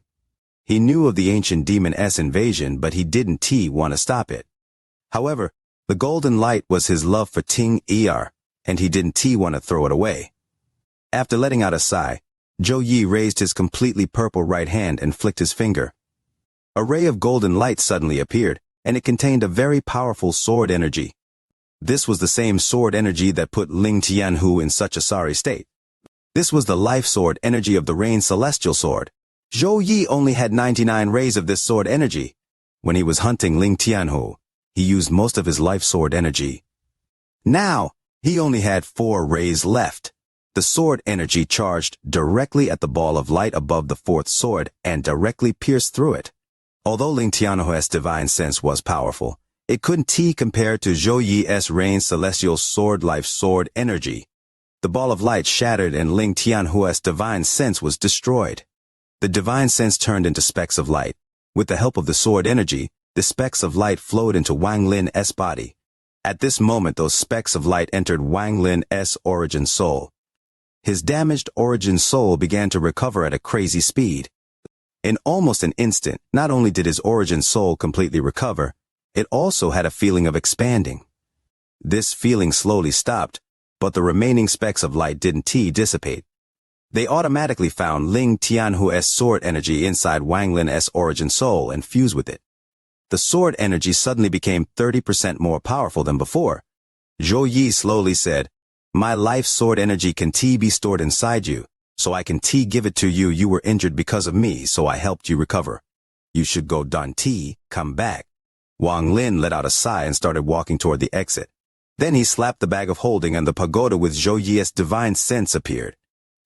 He knew of the ancient demon's invasion, but he didn't want to stop it. However, the golden light was his love for Ting Er, and he didn't want to throw it away. After letting out a sigh, Zhou Yi raised his completely purple right hand and flicked his finger. A ray of golden light suddenly appeared, and it contained a very powerful sword energy. This was the same sword energy that put Ling Tianhuo in such a sorry state. This was the life sword energy of the Rain Celestial Sword. Zhou Yi only had 99 rays of this sword energy. When he was hunting Ling Tianhuo, he used most of his life sword energy. Now, he only had 4 rays left. The sword energy charged directly at the ball of light above the fourth sword and directly pierced through it. Although Ling Tianhuo's divine sense was powerful, it couldn't compare to Zhou Yi's Rain Celestial Sword life sword energy. The ball of light shattered and Ling Tianhuo's divine sense was destroyed. The divine sense turned into specks of light. With the help of the sword energy, the specks of light flowed into Wang Lin's body. At this moment those specks of light entered Wang Lin's origin soul. His damaged origin soul began to recover at a crazy speed. In almost an instant, not only did his origin soul completely recover, it also had a feeling of expanding. This feeling slowly stopped, but the remaining specks of light didn't dissipate. They automatically found Ling Tianhuo's sword energy inside Wang Lin's origin soul and fused with it. The sword energy suddenly became 30% more powerful than before. Zhou Yi slowly said, "My life sword energy can be stored inside you, so I can give it to you. You were injured because of me, so I helped you recover. You should go done come back." Wang Lin let out a sigh and started walking toward the exit. Then he slapped the bag of holding and the pagoda with Zhou Yi's divine sense appeared.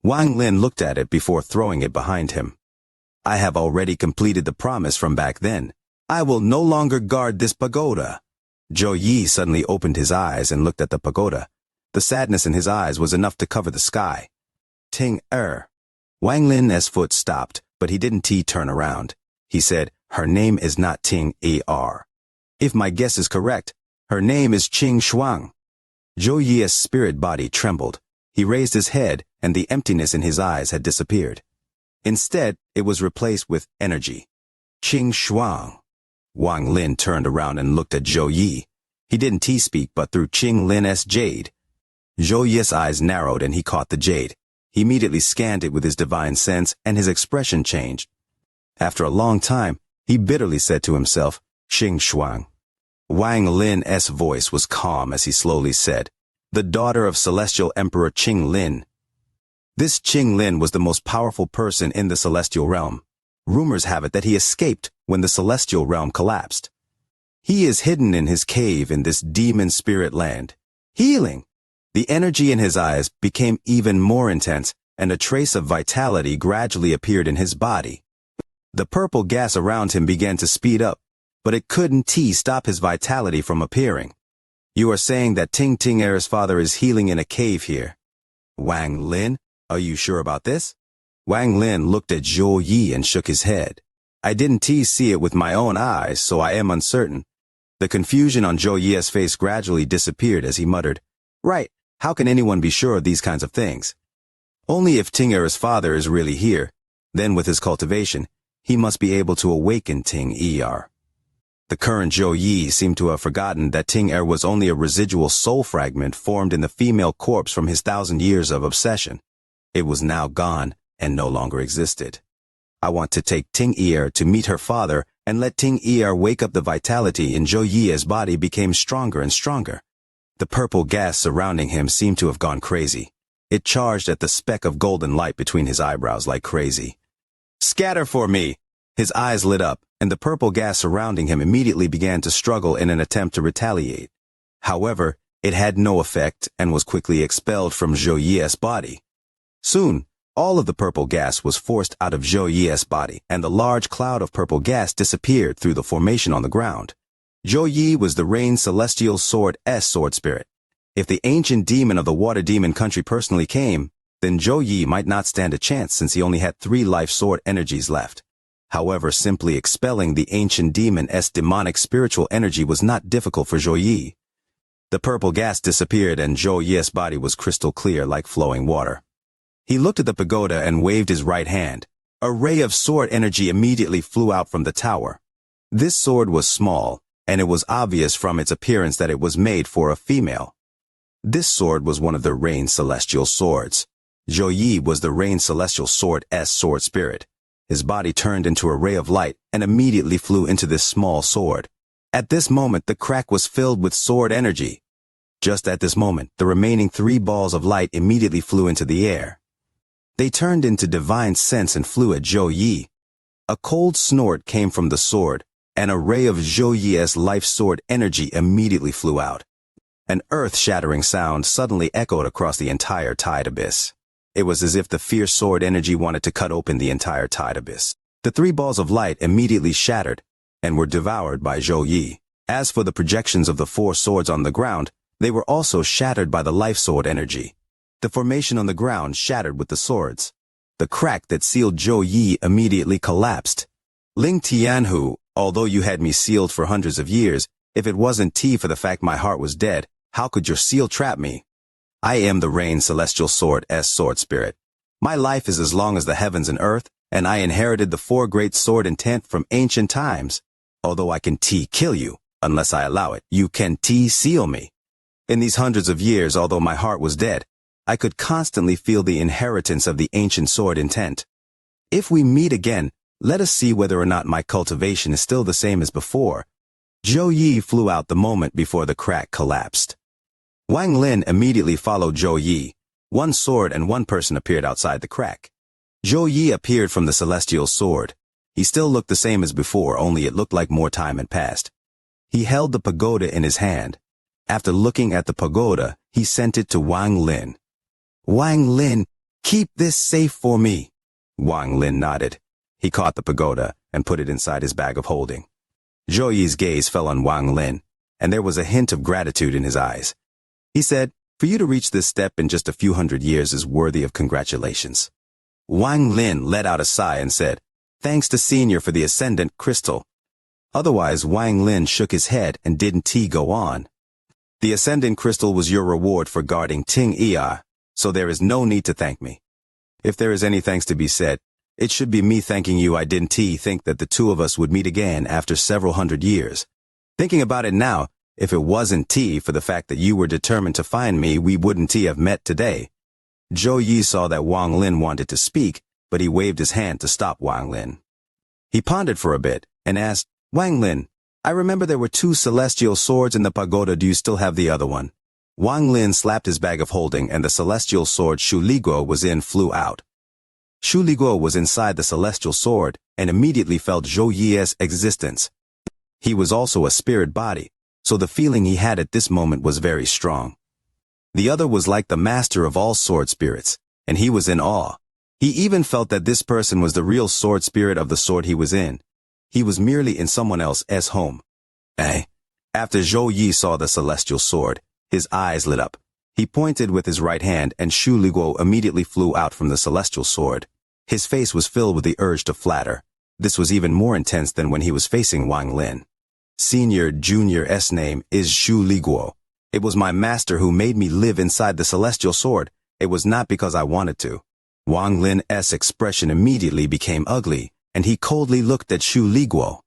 Wang Lin looked at it before throwing it behind him. "I have already completed the promise from back then. I will no longer guard this pagoda." Zhou Yi suddenly opened his eyes and looked at the pagoda. The sadness in his eyes was enough to cover the sky. "Ting Er." Wang Lin's foot stopped, but he didn't turn around. He said, "Her name is not Ting Er. If my guess is correct, her name is Qing Shuang." Zhou Yi's spirit body trembled. He raised his head, and the emptiness in his eyes had disappeared. Instead, it was replaced with energy. Qing Shuang. Wang Lin turned around and looked at Zhou Yi. He didn't speak but through Qing Lin's jade. Zhou Yi's eyes narrowed and he caught the jade. He immediately scanned it with his divine sense and his expression changed. After a long time, he bitterly said to himself, Xing Shuang. Wang Lin's voice was calm as he slowly said, the daughter of Celestial Emperor Qing Lin. This Qing Lin was the most powerful person in the Celestial Realm. Rumors have it that he escaped when the Celestial Realm collapsed. He is hidden in his cave in this demon spirit land. Healing! The energy in his eyes became even more intense, and a trace of vitality gradually appeared in his body. The purple gas around him began to speed up, but it couldn't stop his vitality from appearing. You are saying that Ting Er's father is healing in a cave here. Wang Lin, are you sure about this? Wang Lin looked at Zhou Yi and shook his head. I didn't see it with my own eyes, so I am uncertain. The confusion on Zhou Yi's face gradually disappeared as he muttered, Right, how can anyone be sure of these kinds of things? Only if Ting Er's father is really here. Then with his cultivation, he must be able to awaken Ting Er. The current Zhou Yi seemed to have forgotten that Ting Er was only a residual soul fragment formed in the female corpse from his 1,000 years of obsession. It was now gone and no longer existed. I want to take Ting Er to meet her father and let Ting Er wake up. The vitality in Zhou Yi's body became stronger and stronger. The purple gas surrounding him seemed to have gone crazy. It charged at the speck of golden light between his eyebrows like crazy. Scatter for me! His eyes lit up, and the purple gas surrounding him immediately began to struggle in an attempt to retaliate. However, it had no effect and was quickly expelled from Zhou Yi's body. Soon, all of the purple gas was forced out of Zhou Yi's body, and the large cloud of purple gas disappeared through the formation on the ground. Zhou Yi was the Rain Celestial Sword sword spirit. If the ancient demon of the water demon country personally came, then Zhou Yi might not stand a chance since he only had 3 life sword energies left. However, simply expelling the ancient demon's demonic spiritual energy was not difficult for Zhou Yi. The purple gas disappeared and Zhou Yi's body was crystal clear like flowing water. He looked at the pagoda and waved his right hand. A ray of sword energy immediately flew out from the tower. This sword was small, and it was obvious from its appearance that it was made for a female. This sword was one of the Rain Celestial Swords. Zhou Yi was the Rain Celestial Sword sword spirit. His body turned into a ray of light and immediately flew into this small sword. At this moment, the crack was filled with sword energy. Just at this moment, the remaining 3 balls of light immediately flew into the air. They turned into divine sense and flew at Zhou Yi. A cold snort came from the sword, and a ray of Zhou Yi's life sword energy immediately flew out. An earth-shattering sound suddenly echoed across the entire tide abyss. It was as if the fierce sword energy wanted to cut open the entire tide abyss. The 3 balls of light immediately shattered and were devoured by Zhou Yi. As for the projections of the 4 swords on the ground, they were also shattered by the life sword energy. The formation on the ground shattered with the swords. The crack that sealed Zhou Yi immediately collapsed. Ling Tianhu, although you had me sealed for hundreds of years, if it wasn't for the fact my heart was dead, how could your seal trap me? I am the Rain Celestial Sword sword spirit. My life is as long as the heavens and earth, and I inherited the 4 great sword intent from ancient times. Although I can kill you, unless I allow it, you can seal me. In these hundreds of years, although my heart was dead, I could constantly feel the inheritance of the ancient sword intent. If we meet again, let us see whether or not my cultivation is still the same as before. Zhou Yi flew out the moment before the crack collapsed. Wang Lin immediately followed Zhou Yi. 1 sword and 1 person appeared outside the crack. Zhou Yi appeared from the celestial sword. He still looked the same as before, only it looked like more time had passed. He held the pagoda in his hand. After looking at the pagoda, he sent it to Wang Lin. Wang Lin, keep this safe for me. Wang Lin nodded. He caught the pagoda and put it inside his bag of holding. Zhou Yi's gaze fell on Wang Lin, and there was a hint of gratitude in his eyes. He said, for you to reach this step in just a few hundred years is worthy of congratulations. Wang Lin let out a sigh and said, thanks to Senior for the Ascendant Crystal. Otherwise, Wang Lin shook his head and didn't go on. The Ascendant Crystal was your reward for guarding Ting Er, so there is no need to thank me. If there is any thanks to be said, it should be me thanking you. I didn't think that the 2 of us would meet again after several hundred years. Thinking about it now, If it wasn't for the fact that you were determined to find me, we wouldn't have met today. Zhou Yi saw that Wang Lin wanted to speak, but he waved his hand to stop Wang Lin. He pondered for a bit and asked, Wang Lin, I remember there were 2 celestial swords in the pagoda. Do you still have the other one? Wang Lin slapped his bag of holding, and the celestial sword Shu Liguo was in flew out. Shu Liguo was inside the celestial sword and immediately felt Zhou Yi's existence. He was also a spirit body, so the feeling he had at this moment was very strong. The other was like the master of all sword spirits, and he was in awe. He even felt that this person was the real sword spirit of the sword he was in. He was merely in someone else's home. After Zhou Yi saw the celestial sword, his eyes lit up. He pointed with his right hand, and Shu Liguo immediately flew out from the celestial sword. His face was filled with the urge to flatter. This was even more intense than when he was facing Wang Lin. Senior Junior's name is Shu Liguo. It was my master who made me live inside the celestial sword. It was not because I wanted to. Wang Lin's expression immediately became ugly, and he coldly looked at Shu Liguo.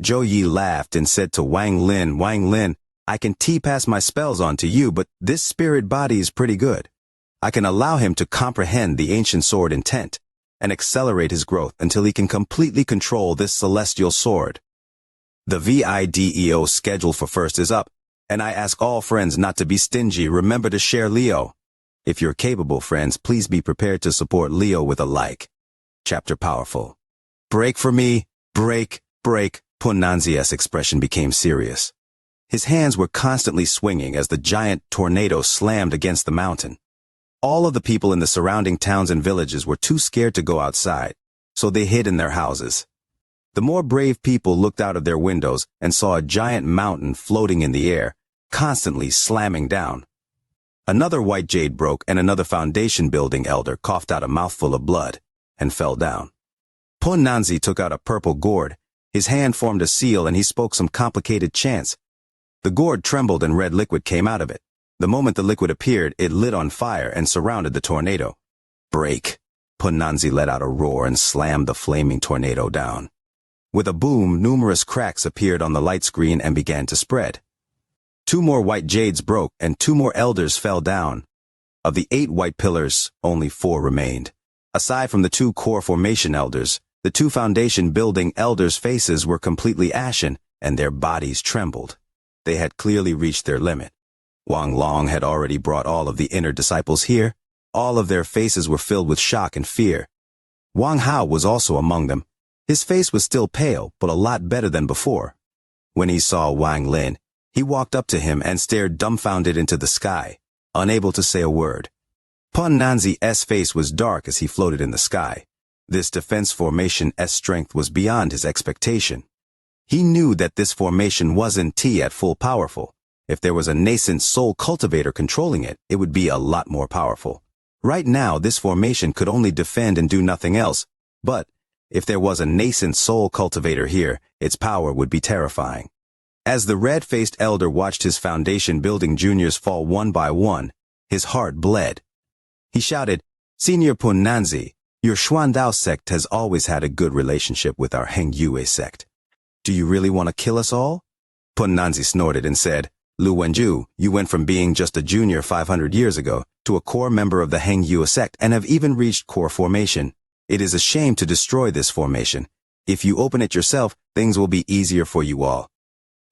Zhou Yi laughed and said to Wang Lin, I can pass my spells on to you, but this spirit body is pretty good. I can allow him to comprehend the ancient sword intent and accelerate his growth until he can completely control this celestial sword. The video schedule for first is up, and I ask all friends not to be stingy. Remember to share Leo. If you're capable, friends, please be prepared to support Leo with a like. Chapter powerful. Break for me, break. Punanzi's expression became serious. His hands were constantly swinging as the giant tornado slammed against the mountain. All of the people in the surrounding towns and villages were too scared to go outside, so they hid in their houses. The more brave people looked out of their windows and saw a giant mountain floating in the air, constantly slamming down. Another white jade broke, and another foundation building elder coughed out a mouthful of blood and fell down. Punanzi took out a purple gourd. His hand formed a seal, and he spoke some complicated chants. The gourd trembled and red liquid came out of it. The moment the liquid appeared, it lit on fire and surrounded the tornado. Break! Punanzi let out a roar and slammed the flaming tornado down. With a boom, numerous cracks appeared on the light screen and began to spread. 2 more white jades broke, and 2 more elders fell down. Of the 8 white pillars, only 4 remained. Aside from the 2 core formation elders, the 2 foundation building elders' faces were completely ashen, and their bodies trembled. They had clearly reached their limit. Wang Long had already brought all of the inner disciples here. All of their faces were filled with shock and fear. Wang Hao was also among them. His face was still pale, but a lot better than before. When he saw Wang Lin, he walked up to him and stared dumbfounded into the sky, unable to say a word. Punanzi's face was dark as he floated in the sky. This defense formation's strength was beyond his expectation. He knew that this formation wasn't at full powerful. If there was a nascent soul cultivator controlling it, it would be a lot more powerful. Right now, this formation could only defend and do nothing else, but if there was a nascent soul cultivator here, its power would be terrifying. As the red-faced elder watched his foundation building juniors fall one by one, his heart bled. He shouted, Senior Punanzi, your Xuandao sect has always had a good relationship with our Heng Yue sect. Do you really want to kill us all? Punanzi snorted and said, Lu Wenju, you went from being just a junior 500 years ago to a core member of the Heng Yue sect and have even reached core formation. It is a shame to destroy this formation. If you open it yourself, things will be easier for you all.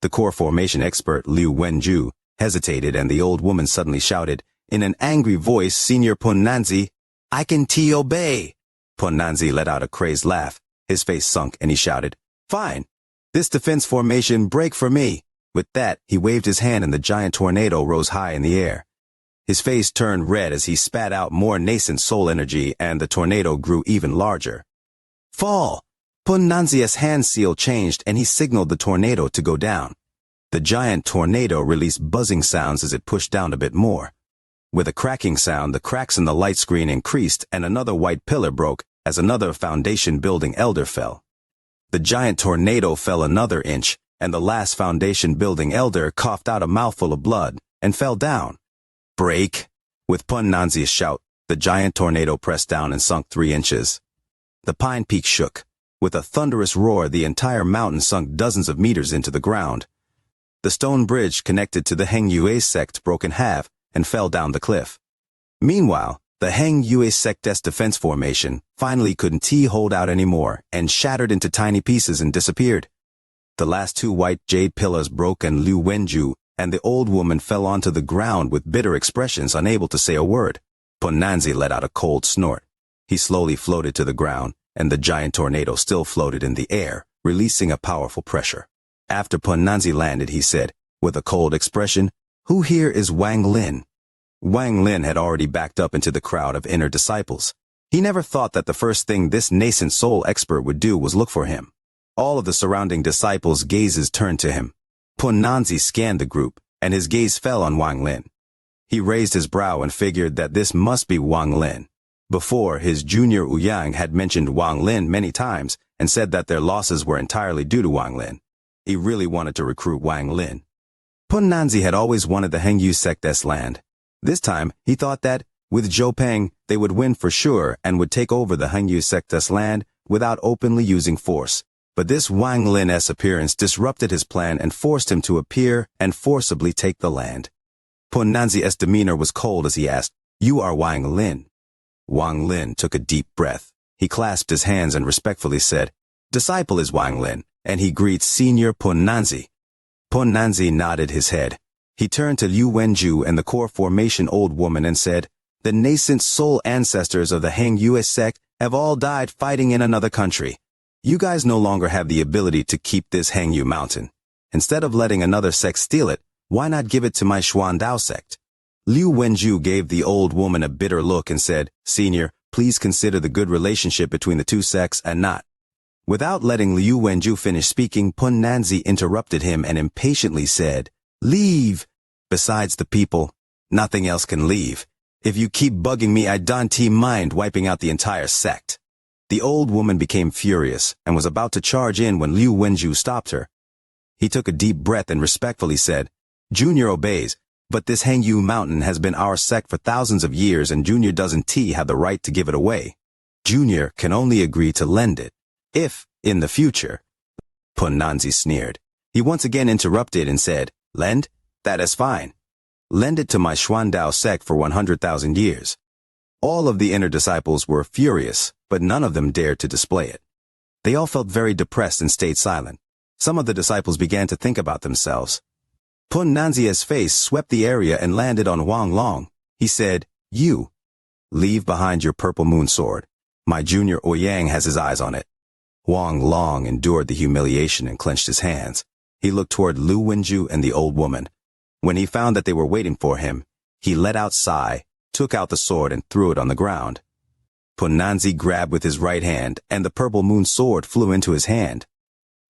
The core formation expert Liu Wenju hesitated, and the old woman suddenly shouted, in an angry voice, Senior Punanzi, I can obey. Punanzi let out a crazed laugh. His face sunk and he shouted, Fine. This defense formation break for me. With that, he waved his hand and the giant tornado rose high in the air. His face turned red as he spat out more nascent soul energy, and the tornado grew even larger. Fall! Punanzi's hand seal changed and he signaled the tornado to go down. The giant tornado released buzzing sounds as it pushed down a bit more. With a cracking sound, the cracks in the light screen increased and another white pillar broke as another foundation building elder fell. The giant tornado fell another inch, and the last foundation building elder coughed out a mouthful of blood and fell down. Break! With Punanzi's shout, the giant tornado pressed down and sunk 3 inches. The pine peak shook. With a thunderous roar, the entire mountain sunk dozens of meters into the ground. The stone bridge connected to the Heng Yue sect broke in half and fell down the cliff. Meanwhile, the Heng Yue sect's defense formation finally couldn't hold out anymore and shattered into tiny pieces and disappeared. The last two white jade pillars broke and Liu Wenju and the old woman fell onto the ground with bitter expressions, unable to say a word. Ponanzi let out a cold snort. He slowly floated to the ground, and the giant tornado still floated in the air, releasing a powerful pressure. After Ponanzi landed, he said, with a cold expression, "Who here is Wang Lin?" Wang Lin had already backed up into the crowd of inner disciples. He never thought that the first thing this nascent soul expert would do was look for him. All of the surrounding disciples' gazes turned to him. Ponanzi scanned the group, and his gaze fell on Wang Lin. He raised his brow and figured that this must be Wang Lin. Before, his junior Ouyang had mentioned Wang Lin many times and said that their losses were entirely due to Wang Lin. He really wanted to recruit Wang Lin. Ponanzi had always wanted the Heng Yu sect's land. This time, he thought that, with Zhou Peng, they would win for sure and would take over the Heng Yu sect's land without openly using force. But this Wang Lin's appearance disrupted his plan and forced him to appear and forcibly take the land. Ponanzi's demeanor was cold as he asked, "You are Wang Lin?" Wang Lin took a deep breath. He clasped his hands and respectfully said, "Disciple is Wang Lin, and he greets Senior Ponanzi." Ponanzi nodded his head. He turned to Liu Wenju and the core formation old woman and said, "The nascent soul ancestors of the Heng Yue sect have all died fighting in another country. You guys no longer have the ability to keep this Heng Yu mountain. Instead of letting another sect steal it, why not give it to my Xuandao sect?" Liu Wenju gave the old woman a bitter look and said, "Senior, please consider the good relationship between the two sects and not." Without letting Liu Wenju finish speaking, Ponanzi interrupted him and impatiently said, "Leave! Besides the people, nothing else can leave. If you keep bugging me, I don't mind wiping out the entire sect." The old woman became furious and was about to charge in when Liu Wenju stopped her. He took a deep breath and respectfully said, "Junior obeys, but this Heng Yu mountain has been our sect for thousands of years and Junior doesn't have the right to give it away. Junior can only agree to lend it. If, in the future..." Ponanzi sneered. He once again interrupted and said, "Lend? That is fine. Lend it to my Xuandao sect for 100,000 years. All of the inner disciples were furious, but none of them dared to display it. They all felt very depressed and stayed silent. Some of the disciples began to think about themselves. Ponanzi's face swept the area and landed on Wang Long. He said, "You, leave behind your purple moon sword. My junior Ouyang has his eyes on it." Wang Long endured the humiliation and clenched his hands. He looked toward Liu Wenju and the old woman. When he found that they were waiting for him, he let out a sigh, took out the sword and threw it on the ground. Ponanzi grabbed with his right hand, and the purple moon sword flew into his hand.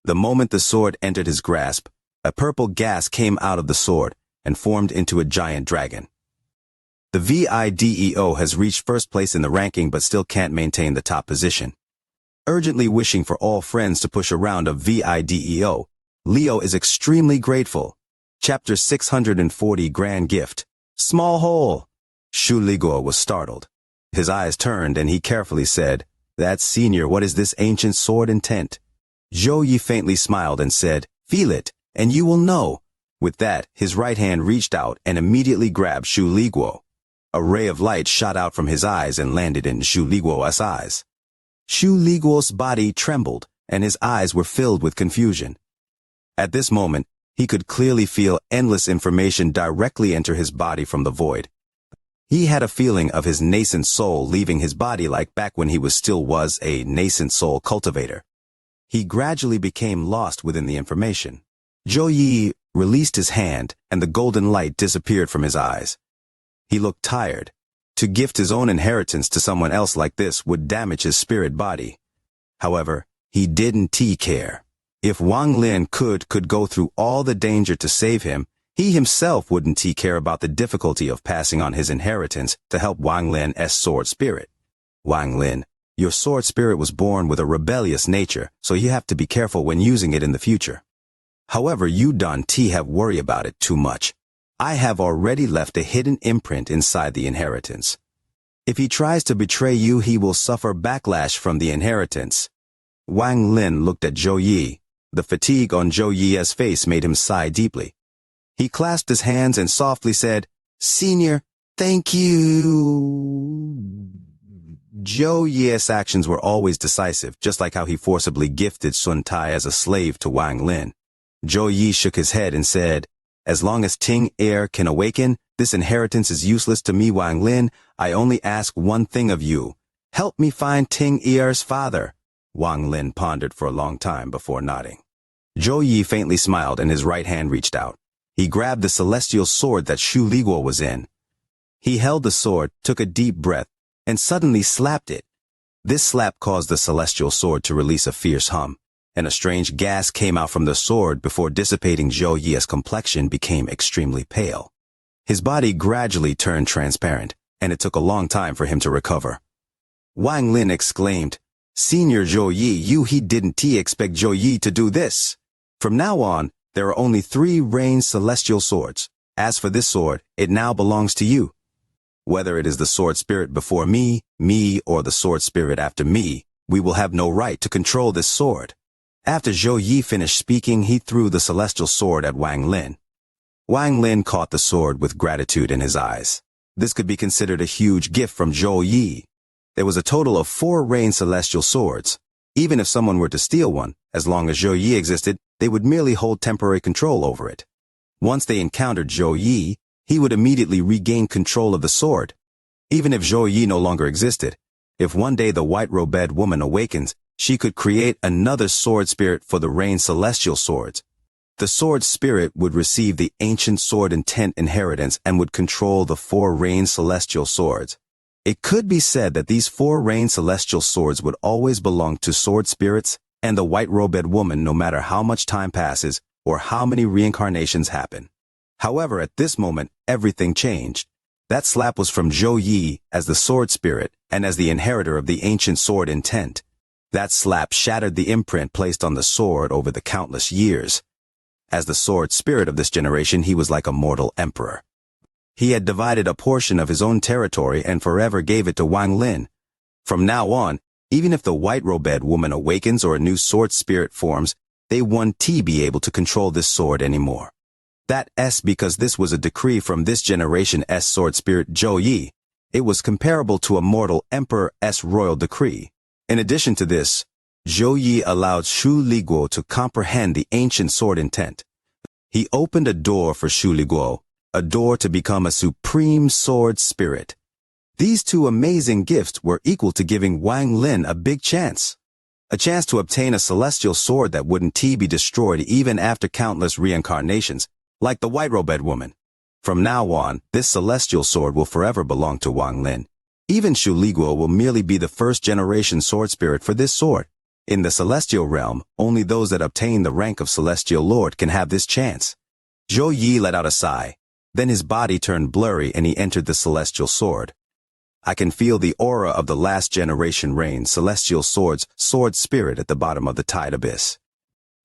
The moment the sword entered his grasp, a purple gas came out of the sword and formed into a giant dragon. The VIDEO has reached first place in the ranking but still can't maintain the top position. Urgently wishing for all friends to push a round of VIDEO, Leo is extremely grateful. Chapter 640 Grand Gift. Small hole. Shu Liguo was startled. His eyes turned and he carefully said, "That's Senior, what is this ancient sword intent?" Zhou Yi faintly smiled and said, "Feel it, and you will know." With that, his right hand reached out and immediately grabbed Shu Liguo. A ray of light shot out from his eyes and landed in Shu Liguo's eyes. Shu Liguo's body trembled, and his eyes were filled with confusion. At this moment, he could clearly feel endless information directly enter his body from the void. He had a feeling of his nascent soul leaving his body like back when he was a nascent soul cultivator. He gradually became lost within the information. Zhou Yi released his hand, and the golden light disappeared from his eyes. He looked tired. To gift his own inheritance to someone else like this would damage his spirit body. However, he didn't care. If Wang Lin could go through all the danger to save him, he himself wouldn't care about the difficulty of passing on his inheritance to help Wang Lin's sword spirit. Wang Lin, your sword spirit was born with a rebellious nature, so you have to be careful when using it in the future. However, you don't have worry about it too much. I have already left a hidden imprint inside the inheritance. If he tries to betray you, he will suffer backlash from the inheritance. Wang Lin looked at Zhou Yi. The fatigue on Zhou Yi's face made him sigh deeply. He clasped his hands and softly said, "Senior, thank you." Zhou Yi's actions were always decisive, just like how he forcibly gifted Sun Tai as a slave to Wang Lin. Zhou Yi shook his head and said, "As long as Ting heir can awaken, this inheritance is useless to me, Wang Lin. I only ask one thing of you. Help me find Ting heir's father." Wang Lin pondered for a long time before nodding. Zhou Yi faintly smiled and his right hand reached out. He grabbed the celestial sword that Shu Liguo was in. He held the sword, took a deep breath, and suddenly slapped it. This slap caused the celestial sword to release a fierce hum, and a strange gas came out from the sword before dissipating. Zhou Yi's complexion became extremely pale. His body gradually turned transparent, and it took a long time for him to recover. Wang Lin exclaimed, "Senior Zhou Yi, he didn't expect Zhou Yi to do this. From now on, there are only 3 ranged celestial swords. As for this sword, it now belongs to you. Whether it is the sword spirit before me, or the sword spirit after me, we will have no right to control this sword." After Zhou Yi finished speaking, he threw the celestial sword at Wang Lin. Wang Lin caught the sword with gratitude in his eyes. This could be considered a huge gift from Zhou Yi. There was a total of 4 ranged celestial swords. Even if someone were to steal one, as long as Zhou Yi existed, they would merely hold temporary control over it. Once they encountered Zhou Yi, he would immediately regain control of the sword. Even if Zhou Yi no longer existed, if one day the white-robed woman awakens, she could create another sword spirit for the ranged celestial swords. The sword spirit would receive the ancient sword intent inheritance and would control the 4 ranged celestial swords. It could be said that these 4 ranged celestial swords would always belong to sword spirits and the white-robed woman, no matter how much time passes or how many reincarnations happen. However, at this moment, everything changed. That slap was from Zhou Yi as the sword spirit and as the inheritor of the ancient sword intent. That slap shattered the imprint placed on the sword over the countless years. As the sword spirit of this generation, he was like a mortal emperor. He had divided a portion of his own territory and forever gave it to Wang Lin. From now on, even if the white-robed woman awakens or a new sword spirit forms, they won't be able to control this sword anymore. That's because this was a decree from this generation's sword spirit Zhou Yi. It was comparable to a mortal emperor's royal decree. In addition to this, Zhou Yi allowed Shu Liguo to comprehend the ancient sword intent. He opened a door for Shu Liguo, a door to become a supreme sword spirit. These 2 amazing gifts were equal to giving Wang Lin a big chance. A chance to obtain a celestial sword that wouldn't be destroyed even after countless reincarnations, like the white-robed woman. From now on, this celestial sword will forever belong to Wang Lin. Even Shu Liguo will merely be the first-generation sword spirit for this sword. In the celestial realm, only those that obtain the rank of celestial lord can have this chance. Zhou Yi let out a sigh. Then his body turned blurry and he entered the celestial sword. I can feel the aura of the last generation ranged celestial sword's sword spirit at the bottom of the tide abyss.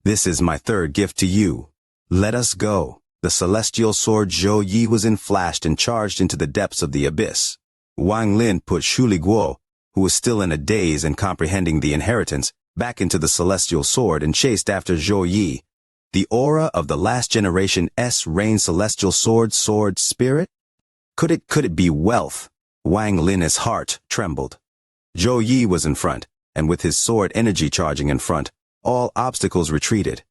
This is my 3rd gift to you. Let us go. The celestial sword Zhou Yi was in flashed and charged into the depths of the abyss. Wang Lin put Shu Liguo, who was still in a daze and comprehending the inheritance, back into the celestial sword and chased after Zhou Yi. The aura of the last generation's ranged celestial sword spirit? Could it be wealth? Wang Lin's heart trembled. Zhou Yi was in front, and with his sword energy charging in front, all obstacles retreated.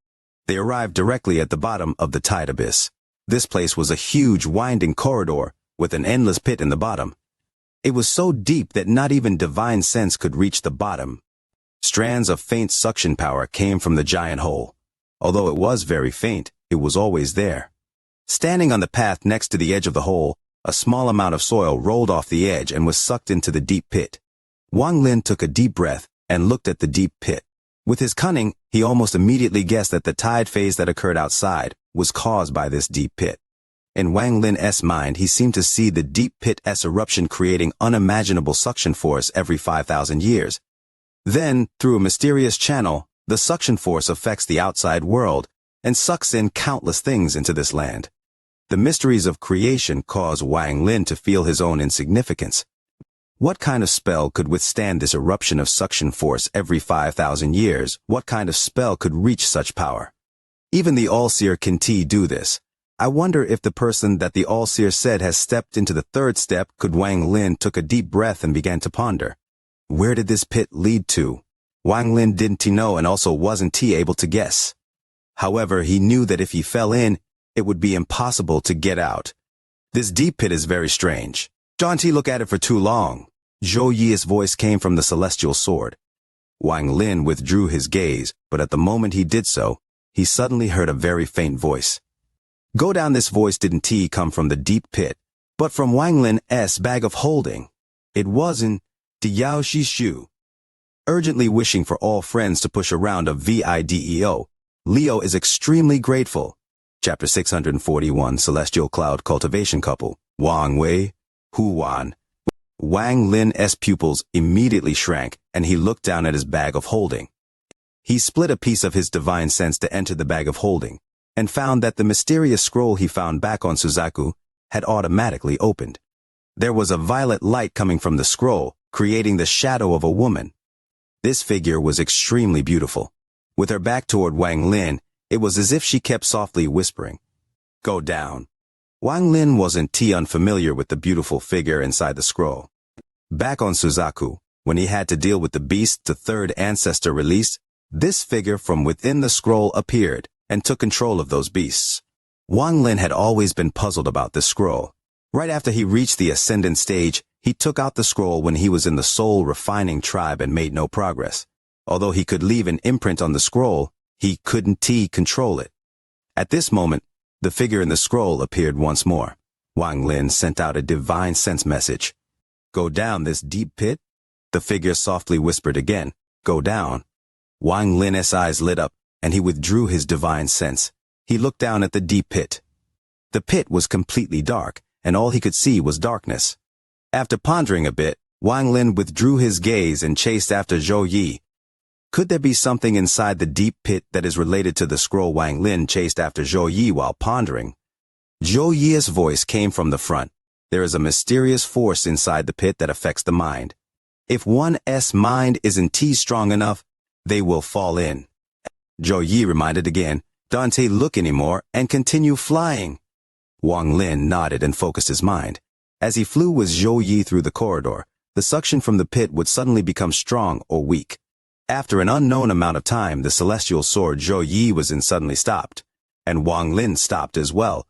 They arrived directly at the bottom of the tide abyss. This place was a huge winding corridor with an endless pit in the bottom. It was so deep that not even divine sense could reach the bottom. Strands of faint suction power came from the giant hole. Although it was very faint, it was always there. Standing on the path next to the edge of the hole, a small amount of soil rolled off the edge and was sucked into the deep pit. Wang Lin took a deep breath and looked at the deep pit. With his cunning, he almost immediately guessed that the tide phase that occurred outside was caused by this deep pit. In Wang Lin's mind, he seemed to see the deep pit's eruption creating unimaginable suction force every 5,000 years. Then, through a mysterious channel, the suction force affects the outside world and sucks in countless things into this land. The mysteries of creation cause Wang Lin to feel his own insignificance. What kind of spell could withstand this eruption of suction force every 5,000 years? What kind of spell could reach such power? Even the All-Seer can do this. I wonder if the person that the all-seer said has stepped into the third step. Could Wang Lin took a deep breath and began to ponder. Where did this pit lead to? Wang Lin didn't know and also wasn't able to guess. However, he knew that if he fell in, it would be impossible to get out. This deep pit is very strange. Don't look at it for too long. Zhou Yi's voice came from the celestial sword. Wang Lin withdrew his gaze, but at the moment he did so, he suddenly heard a very faint voice. Go down. This voice didn't come from the deep pit, but from Wang Lin's bag of holding. It wasn't Diao Shishu. Urgently wishing for all friends to push around a video. Leo is extremely grateful. Chapter 641 Celestial Cloud Cultivation Couple. Wang Wei, Huan. Wang Lin's pupils immediately shrank, and he looked down at his bag of holding. He split a piece of his divine sense to enter the bag of holding, and found that the mysterious scroll he found back on Suzaku had automatically opened. There was a violet light coming from the scroll, creating the shadow of a woman. This figure was extremely beautiful. With her back toward Wang Lin, it was as if she kept softly whispering, "Go down." Wang Lin wasn't unfamiliar with the beautiful figure inside the scroll. Back on Suzaku, when he had to deal with the beast the third ancestor released, this figure from within the scroll appeared and took control of those beasts. Wang Lin had always been puzzled about this scroll. Right after he reached the ascendant stage, he took out the scroll when he was in the soul refining tribe and made no progress. Although he could leave an imprint on the scroll, he couldn't control it. At this moment, the figure in the scroll appeared once more. Wang Lin sent out a divine sense message. Go down this deep pit? The figure softly whispered again, go down. Wang Lin's eyes lit up, and he withdrew his divine sense. He looked down at the deep pit. The pit was completely dark, and all he could see was darkness. After pondering a bit, Wang Lin withdrew his gaze and chased after Zhou Yi. Could there be something inside the deep pit that is related to the scroll? Wang Lin chased after Zhou Yi while pondering. Zhou Yi's voice came from the front. There is a mysterious force inside the pit that affects the mind. If one's mind isn't strong enough, they will fall in. Zhou Yi reminded again, don't look anymore and continue flying. Wang Lin nodded and focused his mind. As he flew with Zhou Yi through the corridor, the suction from the pit would suddenly become strong or weak. After an unknown amount of time, the celestial sword Zhou Yi was in suddenly stopped, and Wang Lin stopped as well.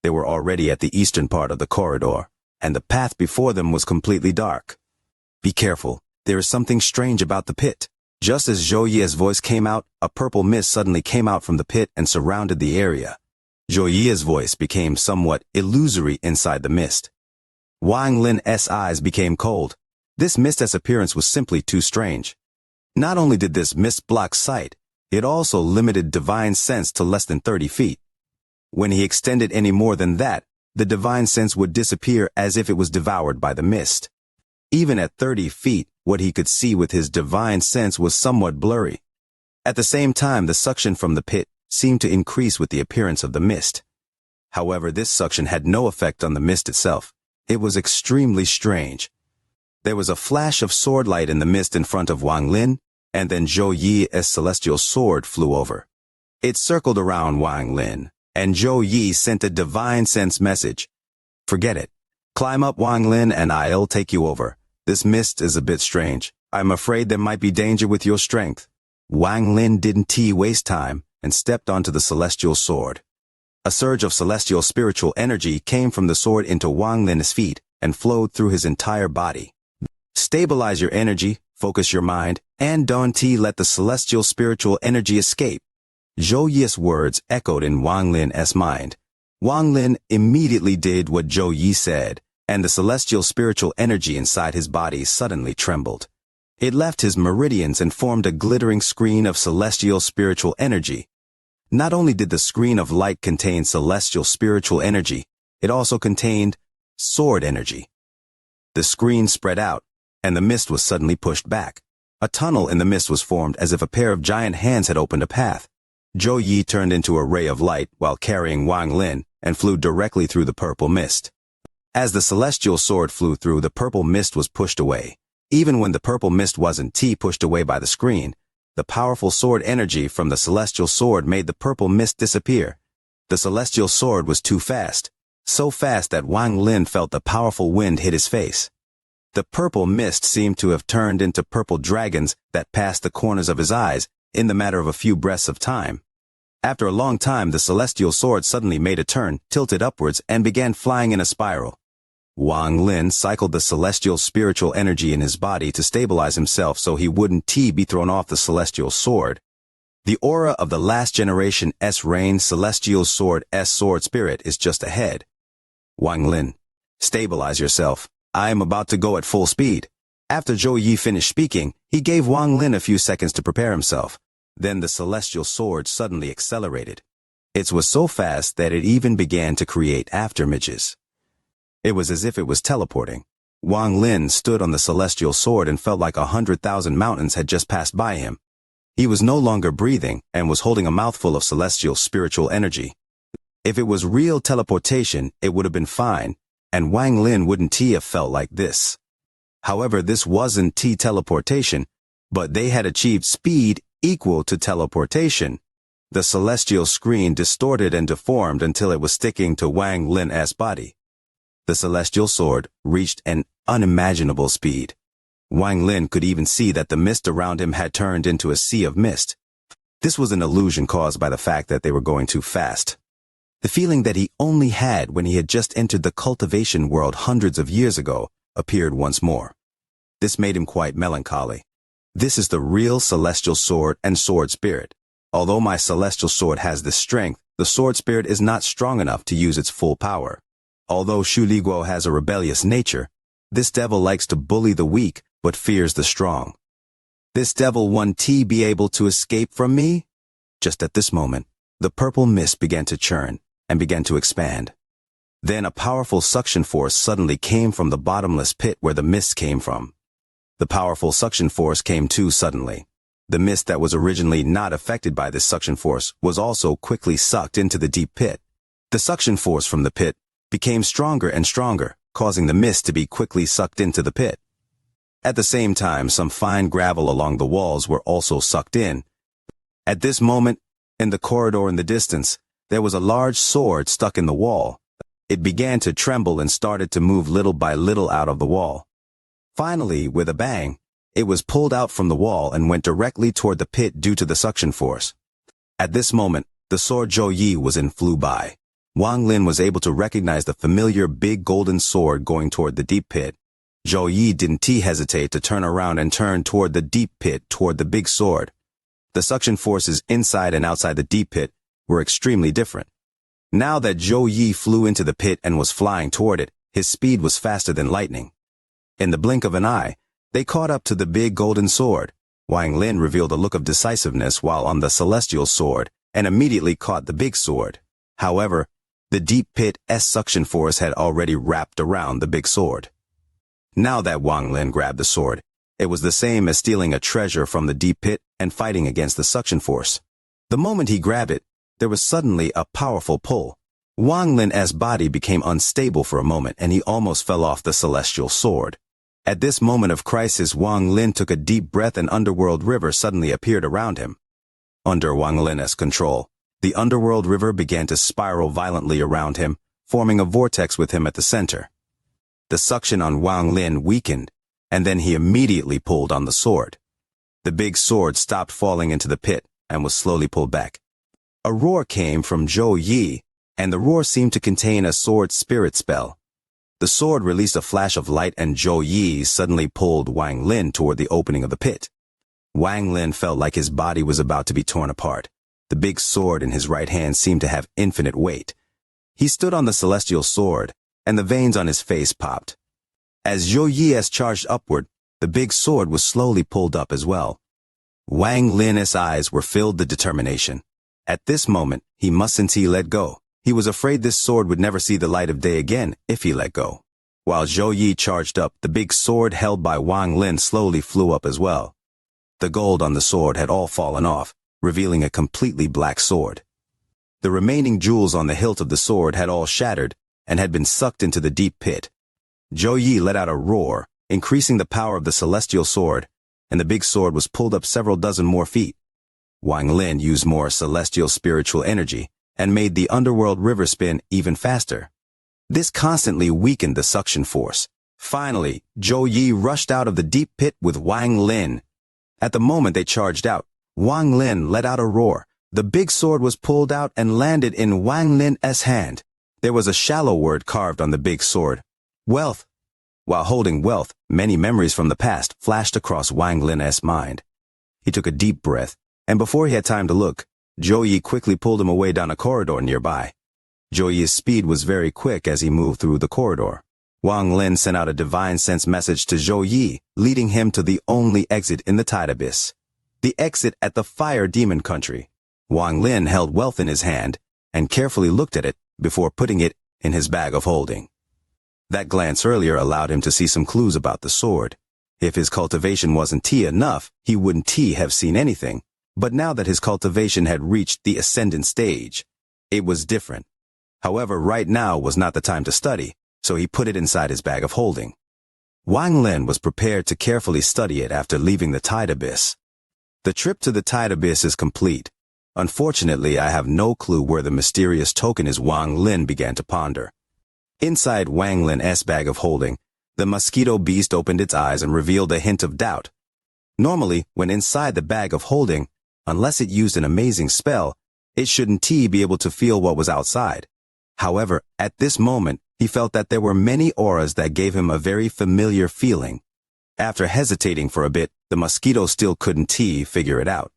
They were already at the eastern part of the corridor, and the path before them was completely dark. Be careful, there is something strange about the pit. Just as Zhou Yi's voice came out, a purple mist suddenly came out from the pit and surrounded the area. Zhou Yi's voice became somewhat illusory inside the mist. Wang Lin's eyes became cold. This mist's appearance was simply too strange. Not only did this mist block sight, it also limited divine sense to less than 30 feet. When he extended any more than that, the divine sense would disappear as if it was devoured by the mist. Even at 30 feet, what he could see with his divine sense was somewhat blurry. At the same time, the suction from the pit seemed to increase with the appearance of the mist. However, this suction had no effect on the mist itself. It was extremely strange. There was a flash of sword light in the mist in front of Wang Lin, and then Zhou Yi's celestial sword flew over. It circled around Wang Lin, and Zhou Yi sent a divine sense message. Forget it. Climb up, Wang Lin, and I'll take you over. This mist is a bit strange. I'm afraid there might be danger with your strength. Wang Lin didn't waste time and stepped onto the celestial sword. A surge of celestial spiritual energy came from the sword into Wang Lin's feet and flowed through his entire body. Stabilize your energy, focus your mind, and don't let the celestial spiritual energy escape. Zhou Yi's words echoed in Wang Lin's mind. Wang Lin immediately did what Zhou Yi said, and the celestial spiritual energy inside his body suddenly trembled. It left his meridians and formed a glittering screen of celestial spiritual energy. Not only did the screen of light contain celestial spiritual energy, it also contained sword energy. The screen spread out, and the mist was suddenly pushed back. A tunnel in the mist was formed as if a pair of giant hands had opened a path. Zhou Yi turned into a ray of light while carrying Wang Lin and flew directly through the purple mist. As the celestial sword flew through, the purple mist was pushed away. Even when the purple mist wasn't pushed away by the screen, the powerful sword energy from the celestial sword made the purple mist disappear. The celestial sword was too fast, so fast that Wang Lin felt the powerful wind hit his face. The purple mist seemed to have turned into purple dragons that passed the corners of his eyes in the matter of a few breaths of time. After a long time, the celestial sword suddenly made a turn, tilted upwards, and began flying in a spiral. Wang Lin cycled the celestial spiritual energy in his body to stabilize himself so he wouldn't be thrown off the celestial sword. The aura of the last generation S-Rain Celestial Sword S-Sword Spirit is just ahead. Wang Lin, stabilize yourself. I am about to go at full speed. After Zhou Yi finished speaking, he gave Wang Lin a few seconds to prepare himself. Then the celestial sword suddenly accelerated. It was so fast that it even began to create afterimages. It was as if it was teleporting. Wang Lin stood on the celestial sword and felt like 100,000 mountains had just passed by him. He was no longer breathing and was holding a mouthful of celestial spiritual energy. If it was real teleportation, it would have been fine, and Wang Lin wouldn't have felt like this. However, this wasn't teleportation, but they had achieved speed equal to teleportation. The celestial screen distorted and deformed until it was sticking to Wang Lin's body. The celestial sword reached an unimaginable speed. Wang Lin could even see that the mist around him had turned into a sea of mist. This was an illusion caused by the fact that they were going too fast. The feeling that he only had when he had just entered the cultivation world hundreds of years ago appeared once more. This made him quite melancholy. This is the real celestial sword and sword spirit. Although my celestial sword has this strength, the sword spirit is not strong enough to use its full power. Although Shu Liguo has a rebellious nature, this devil likes to bully the weak but fears the strong. This devil won't be able to escape from me? Just at this moment, the purple mist began to churn and began to expand. Then a powerful suction force suddenly came from the bottomless pit where the mist came from. The powerful suction force came too suddenly. The mist that was originally not affected by this suction force was also quickly sucked into the deep pit. The suction force from the pit became stronger and stronger, causing the mist to be quickly sucked into the pit. At the same time, some fine gravel along the walls were also sucked in. At this moment, in the corridor in the distance, there was a large sword stuck in the wall. It began to tremble and started to move little by little out of the wall. Finally, with a bang, it was pulled out from the wall and went directly toward the pit due to the suction force. At this moment, the sword Zhou Yi was in flew by. Wang Lin was able to recognize the familiar big golden sword going toward the deep pit. Zhou Yi didn't hesitate to turn around and turn toward the deep pit toward the big sword. The suction forces inside and outside the deep pit were extremely different. Now that Zhou Yi flew into the pit and was flying toward it, his speed was faster than lightning. In the blink of an eye, they caught up to the big golden sword. Wang Lin revealed a look of decisiveness while on the celestial sword and immediately caught the big sword. However, the deep pit's suction force had already wrapped around the big sword. Now that Wang Lin grabbed the sword, it was the same as stealing a treasure from the deep pit and fighting against the suction force. The moment he grabbed it, there was suddenly a powerful pull. Wang Lin's body became unstable for a moment and he almost fell off the celestial sword. At this moment of crisis, Wang Lin took a deep breath and underworld river suddenly appeared around him. Under Wang Lin's control, the underworld river began to spiral violently around him, forming a vortex with him at the center. The suction on Wang Lin weakened, and then he immediately pulled on the sword. The big sword stopped falling into the pit and was slowly pulled back. A roar came from Zhou Yi, and the roar seemed to contain a sword spirit spell. The sword released a flash of light and Zhou Yi suddenly pulled Wang Lin toward the opening of the pit. Wang Lin felt like his body was about to be torn apart. The big sword in his right hand seemed to have infinite weight. He stood on the celestial sword, and the veins on his face popped. As Zhou Yi charged upward, the big sword was slowly pulled up as well. Wang Lin's eyes were filled with determination. At this moment, he mustn't let go. He was afraid this sword would never see the light of day again if he let go. While Zhou Yi charged up, the big sword held by Wang Lin slowly flew up as well. The gold on the sword had all fallen off, revealing a completely black sword. The remaining jewels on the hilt of the sword had all shattered and had been sucked into the deep pit. Zhou Yi let out a roar, increasing the power of the celestial sword, and the big sword was pulled up several dozen more feet. Wang Lin used more celestial spiritual energy, and made the underworld river spin even faster. This constantly weakened the suction force. Finally, Zhou Yi rushed out of the deep pit with Wang Lin. At the moment they charged out, Wang Lin let out a roar. The big sword was pulled out and landed in Wang Lin's hand. There was a shallow word carved on the big sword. Wealth. While holding wealth, many memories from the past flashed across Wang Lin's mind. He took a deep breath, and before he had time to look, Zhou Yi quickly pulled him away down a corridor nearby. Zhou Yi's speed was very quick as he moved through the corridor. Wang Lin sent out a divine sense message to Zhou Yi, leading him to the only exit in the Tide Abyss. The exit at the Fire Demon Country. Wang Lin held wealth in his hand and carefully looked at it before putting it in his bag of holding. That glance earlier allowed him to see some clues about the sword. If his cultivation wasn't T enough, he wouldn't have seen anything. But now that his cultivation had reached the ascendant stage, it was different. However, right now was not the time to study, so he put it inside his bag of holding. Wang Lin was prepared to carefully study it after leaving the Tide Abyss. The trip to the Tide Abyss is complete. Unfortunately, I have no clue where the mysterious token is. Wang Lin began to ponder. Inside Wang Lin's bag of holding, the mosquito beast opened its eyes and revealed a hint of doubt. Normally, when inside the bag of holding, unless it used an amazing spell, it shouldn't be able to feel what was outside. However, at this moment, he felt that there were many auras that gave him a very familiar feeling. After hesitating for a bit, the mosquito still couldn't figure it out.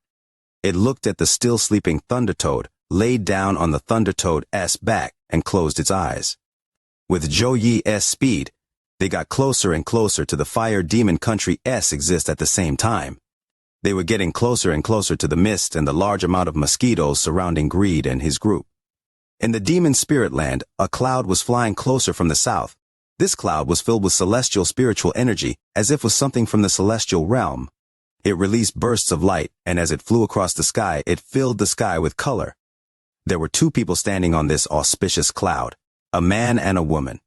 It looked at the still sleeping Thundertoad, laid down on the Thundertoad's back, and closed its eyes. With Zhou Yi's speed, they got closer and closer to the Fire Demon Country's exist at the same time. They were getting closer and closer to the mist and the large amount of mosquitoes surrounding Greed and his group. In the Demon Spirit Land, a cloud was flying closer from the south. This cloud was filled with celestial spiritual energy, as if with something from the celestial realm. It released bursts of light, and as it flew across the sky, it filled the sky with color. There were two people standing on this auspicious cloud, a man and a woman.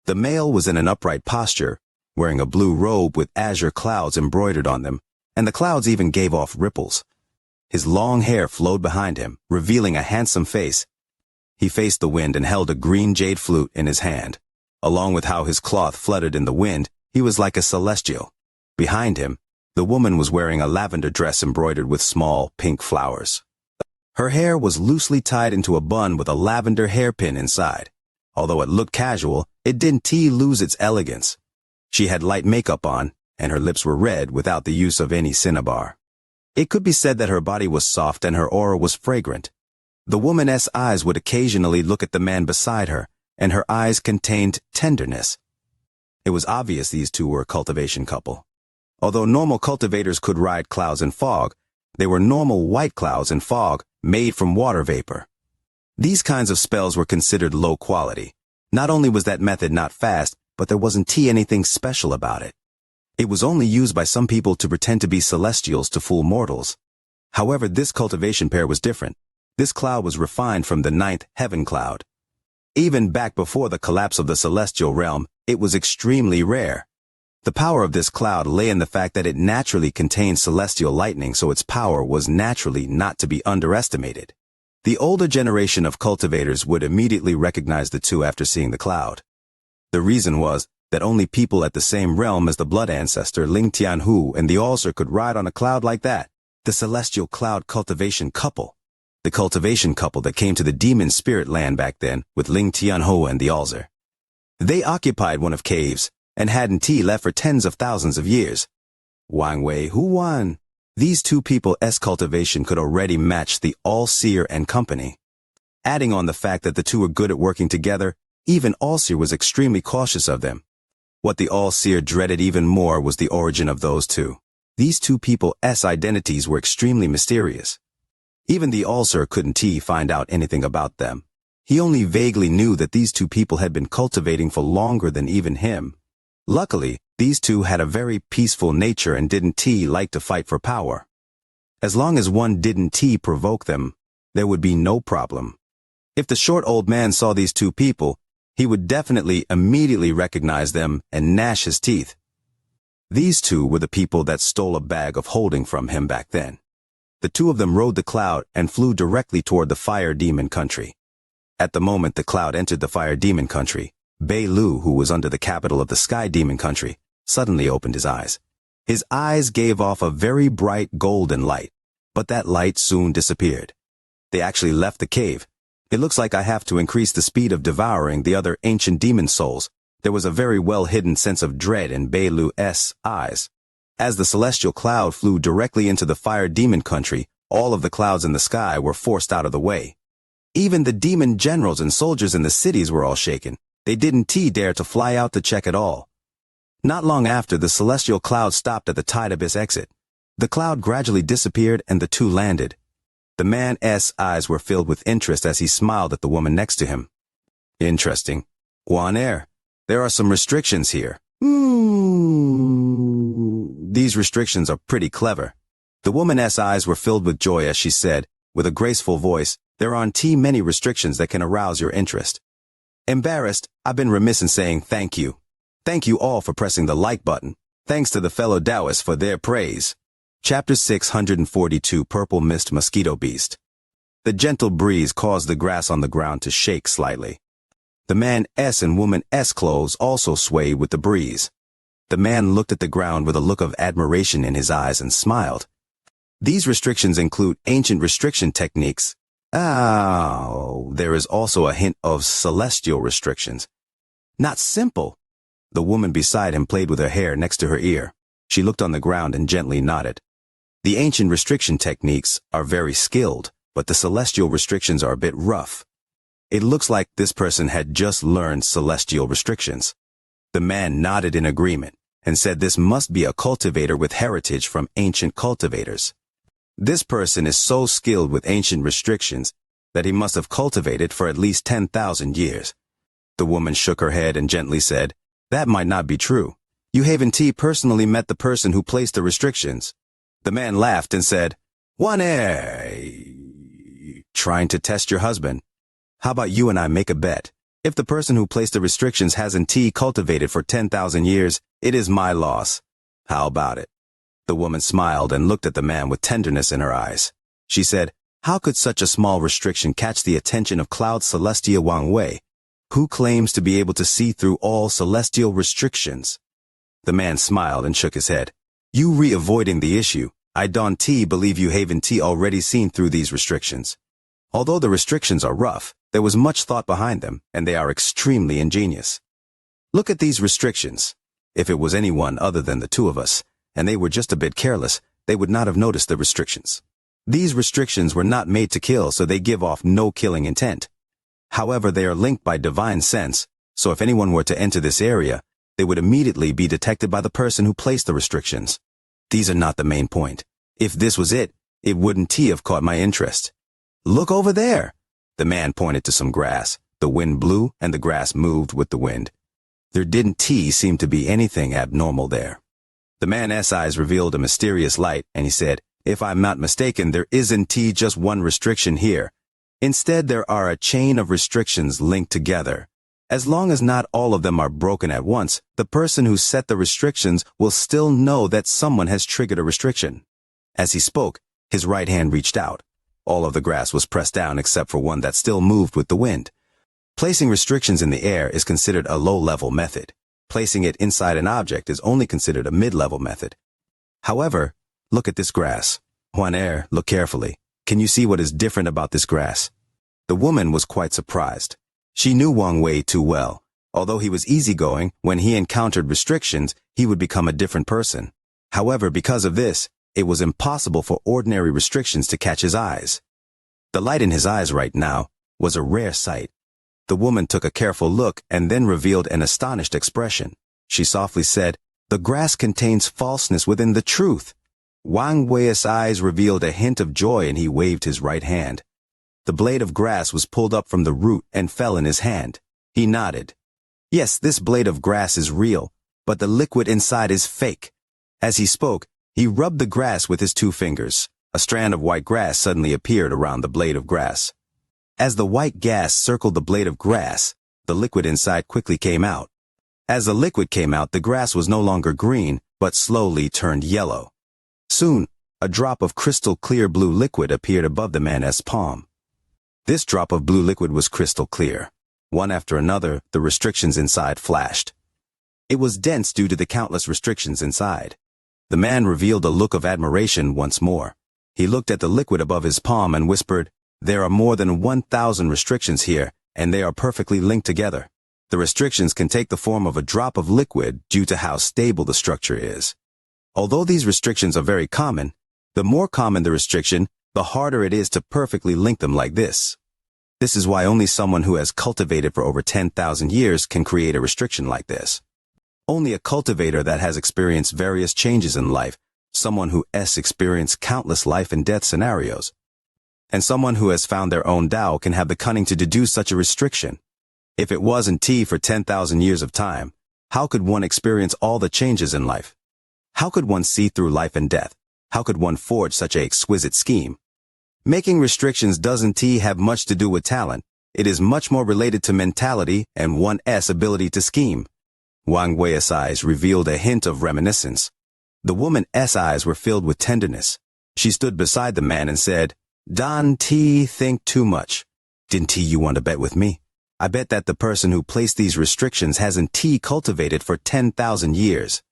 The male was in an upright posture, wearing a blue robe with azure clouds embroidered on them, and the clouds even gave off ripples. His long hair flowed behind him, revealing a handsome face. He faced the wind and held a green jade flute in his hand. Along with how his cloth fluttered in the wind, he was like a celestial. Behind him, the woman was wearing a lavender dress embroidered with small, pink flowers. Her hair was loosely tied into a bun with a lavender hairpin inside. Although it looked casual, it didn't lose its elegance. She had light makeup on, and her lips were red without the use of any cinnabar. It could be said that her body was soft and her aura was fragrant. The woman's eyes would occasionally look at the man beside her, and her eyes contained tenderness. It was obvious these two were a cultivation couple. Although normal cultivators could ride clouds and fog, they were normal white clouds and fog made from water vapor. These kinds of spells were considered low quality. Not only was that method not fast, but there wasn't anything special about it. It was only used by some people to pretend to be celestials to fool mortals. However, this cultivation pair was different. This cloud was refined from the 9th heaven cloud. Even back before the collapse of the celestial realm, it was extremely rare. The power of this cloud lay in the fact that it naturally contained celestial lightning, so its power was naturally not to be underestimated. The older generation of cultivators would immediately recognize the two after seeing the cloud. The reason was that only people at the same realm as the blood ancestor Ling Tianhu and the Alzer could ride on a cloud like that, the celestial cloud cultivation couple. The cultivation couple that came to the demon spirit land back then with Ling Tianhu and the Alzer. They occupied one of caves and hadn't left for tens of thousands of years. Wang Wei, who won? These two people's cultivation could already match the All-Seer and company. Adding on the fact that the two were good at working together, even All-Seer was extremely cautious of them. What the All-Seer dreaded even more was the origin of those two. These two people's identities were extremely mysterious. Even the All-Seer couldn't find out anything about them. He only vaguely knew that these two people had been cultivating for longer than even him. Luckily, these two had a very peaceful nature and didn't like to fight for power. As long as one didn't provoke them, there would be no problem. If the short old man saw these two people, he would definitely immediately recognize them and gnash his teeth. These two were the people that stole a bag of holding from him back then. The two of them rode the cloud and flew directly toward the fire demon country. At the moment the cloud entered the fire demon country, Bei Lu, who was under the capital of the sky demon country, suddenly opened his eyes. His eyes gave off a very bright golden light, but that light soon disappeared. They actually left the cave. It looks like I have to increase the speed of devouring the other ancient demon souls. There was a very well-hidden sense of dread in Bei Lu's eyes. As the celestial cloud flew directly into the fire demon country, all of the clouds in the sky were forced out of the way. Even the demon generals and soldiers in the cities were all shaken. They didn't dare to fly out to check at all. Not long after, the celestial cloud stopped at the tide abyss exit. The cloud gradually disappeared and the two landed. The man's eyes were filled with interest as he smiled at the woman next to him. Interesting. Wan Er, there are some restrictions here. These restrictions are pretty clever. The woman's eyes were filled with joy as she said, with a graceful voice, there aren't many restrictions that can arouse your interest. Embarrassed, I've been remiss in saying thank you. Thank you all for pressing the like button. Thanks to the fellow Taoists for their praise. Chapter 642 Purple Mist Mosquito Beast. The gentle breeze caused the grass on the ground to shake slightly. The man's and woman's clothes also swayed with the breeze. The man looked at the ground with a look of admiration in his eyes and smiled. These restrictions include ancient restriction techniques. There is also a hint of celestial restrictions. Not simple. The woman beside him played with her hair next to her ear. She looked on the ground and gently nodded. The ancient restriction techniques are very skilled, but the celestial restrictions are a bit rough. It looks like this person had just learned celestial restrictions. The man nodded in agreement and said this must be a cultivator with heritage from ancient cultivators. This person is so skilled with ancient restrictions that he must have cultivated for at least 10,000 years. The woman shook her head and gently said, that might not be true. You haven't personally met the person who placed the restrictions. The man laughed and said, Wan Er, trying to test your husband. How about you and I make a bet? If the person who placed the restrictions hasn't cultivated for 10,000 years, it is my loss. How about it? The woman smiled and looked at the man with tenderness in her eyes. She said, how could such a small restriction catch the attention of Cloud Celestia Wang Wei, who claims to be able to see through all celestial restrictions? The man smiled and shook his head. You avoiding the issue. I don't believe you haven't already seen through these restrictions. Although the restrictions are rough, there was much thought behind them, and they are extremely ingenious. Look at these restrictions. If it was anyone other than the two of us, and they were just a bit careless, they would not have noticed the restrictions. These restrictions were not made to kill, so they give off no killing intent. However, they are linked by divine sense, so if anyone were to enter this area, they would immediately be detected by the person who placed the restrictions. These are not the main point. If this was it, it wouldn't have caught my interest. Look over there. The man pointed to some grass. The wind blew and the grass moved with the wind. There didn't seem to be anything abnormal there. The man's eyes revealed a mysterious light, and he said, if I'm not mistaken, there isn't just one restriction here. Instead, there are a chain of restrictions linked together. As long as not all of them are broken at once, the person who set the restrictions will still know that someone has triggered a restriction. As he spoke, his right hand reached out. All of the grass was pressed down except for one that still moved with the wind. Placing restrictions in the air is considered a low-level method. Placing it inside an object is only considered a mid-level method. However, look at this grass. Wan Er, look carefully. Can you see what is different about this grass? The woman was quite surprised. She knew Wang Wei too well. Although he was easygoing, when he encountered restrictions, he would become a different person. However, because of this, it was impossible for ordinary restrictions to catch his eyes. The light in his eyes right now was a rare sight. The woman took a careful look and then revealed an astonished expression. She softly said, the grass contains falseness within the truth. Wang Wei's eyes revealed a hint of joy and he waved his right hand. The blade of grass was pulled up from the root and fell in his hand. He nodded. Yes, this blade of grass is real, but the liquid inside is fake. As he spoke, he rubbed the grass with his 2 fingers. A strand of white grass suddenly appeared around the blade of grass. As the white gas circled the blade of grass, the liquid inside quickly came out. As the liquid came out, the grass was no longer green, but slowly turned yellow. Soon, a drop of crystal clear blue liquid appeared above the man's palm. This drop of blue liquid was crystal clear. One after another, the restrictions inside flashed. It was dense due to the countless restrictions inside. The man revealed a look of admiration once more. He looked at the liquid above his palm and whispered, "There are more than 1,000 restrictions here, and they are perfectly linked together. The restrictions can take the form of a drop of liquid due to how stable the structure is. Although these restrictions are very common, the more common the restriction, the harder it is to perfectly link them like this. This is why only someone who has cultivated for over 10,000 years can create a restriction like this. Only a cultivator that has experienced various changes in life, someone who has experienced countless life and death scenarios, and someone who has found their own Tao can have the cunning to deduce such a restriction. If it wasn't tea for 10,000 years of time, how could one experience all the changes in life? How could one see through life and death? How could one forge such a exquisite scheme? Making restrictions doesn't have much to do with talent. It is much more related to mentality and one's ability to scheme. Wang Wei's eyes revealed a hint of reminiscence. The woman's eyes were filled with tenderness. She stood beside the man and said, "Don T think too much. Didn't you want to bet with me? I bet that the person who placed these restrictions hasn't cultivated for 10,000 years.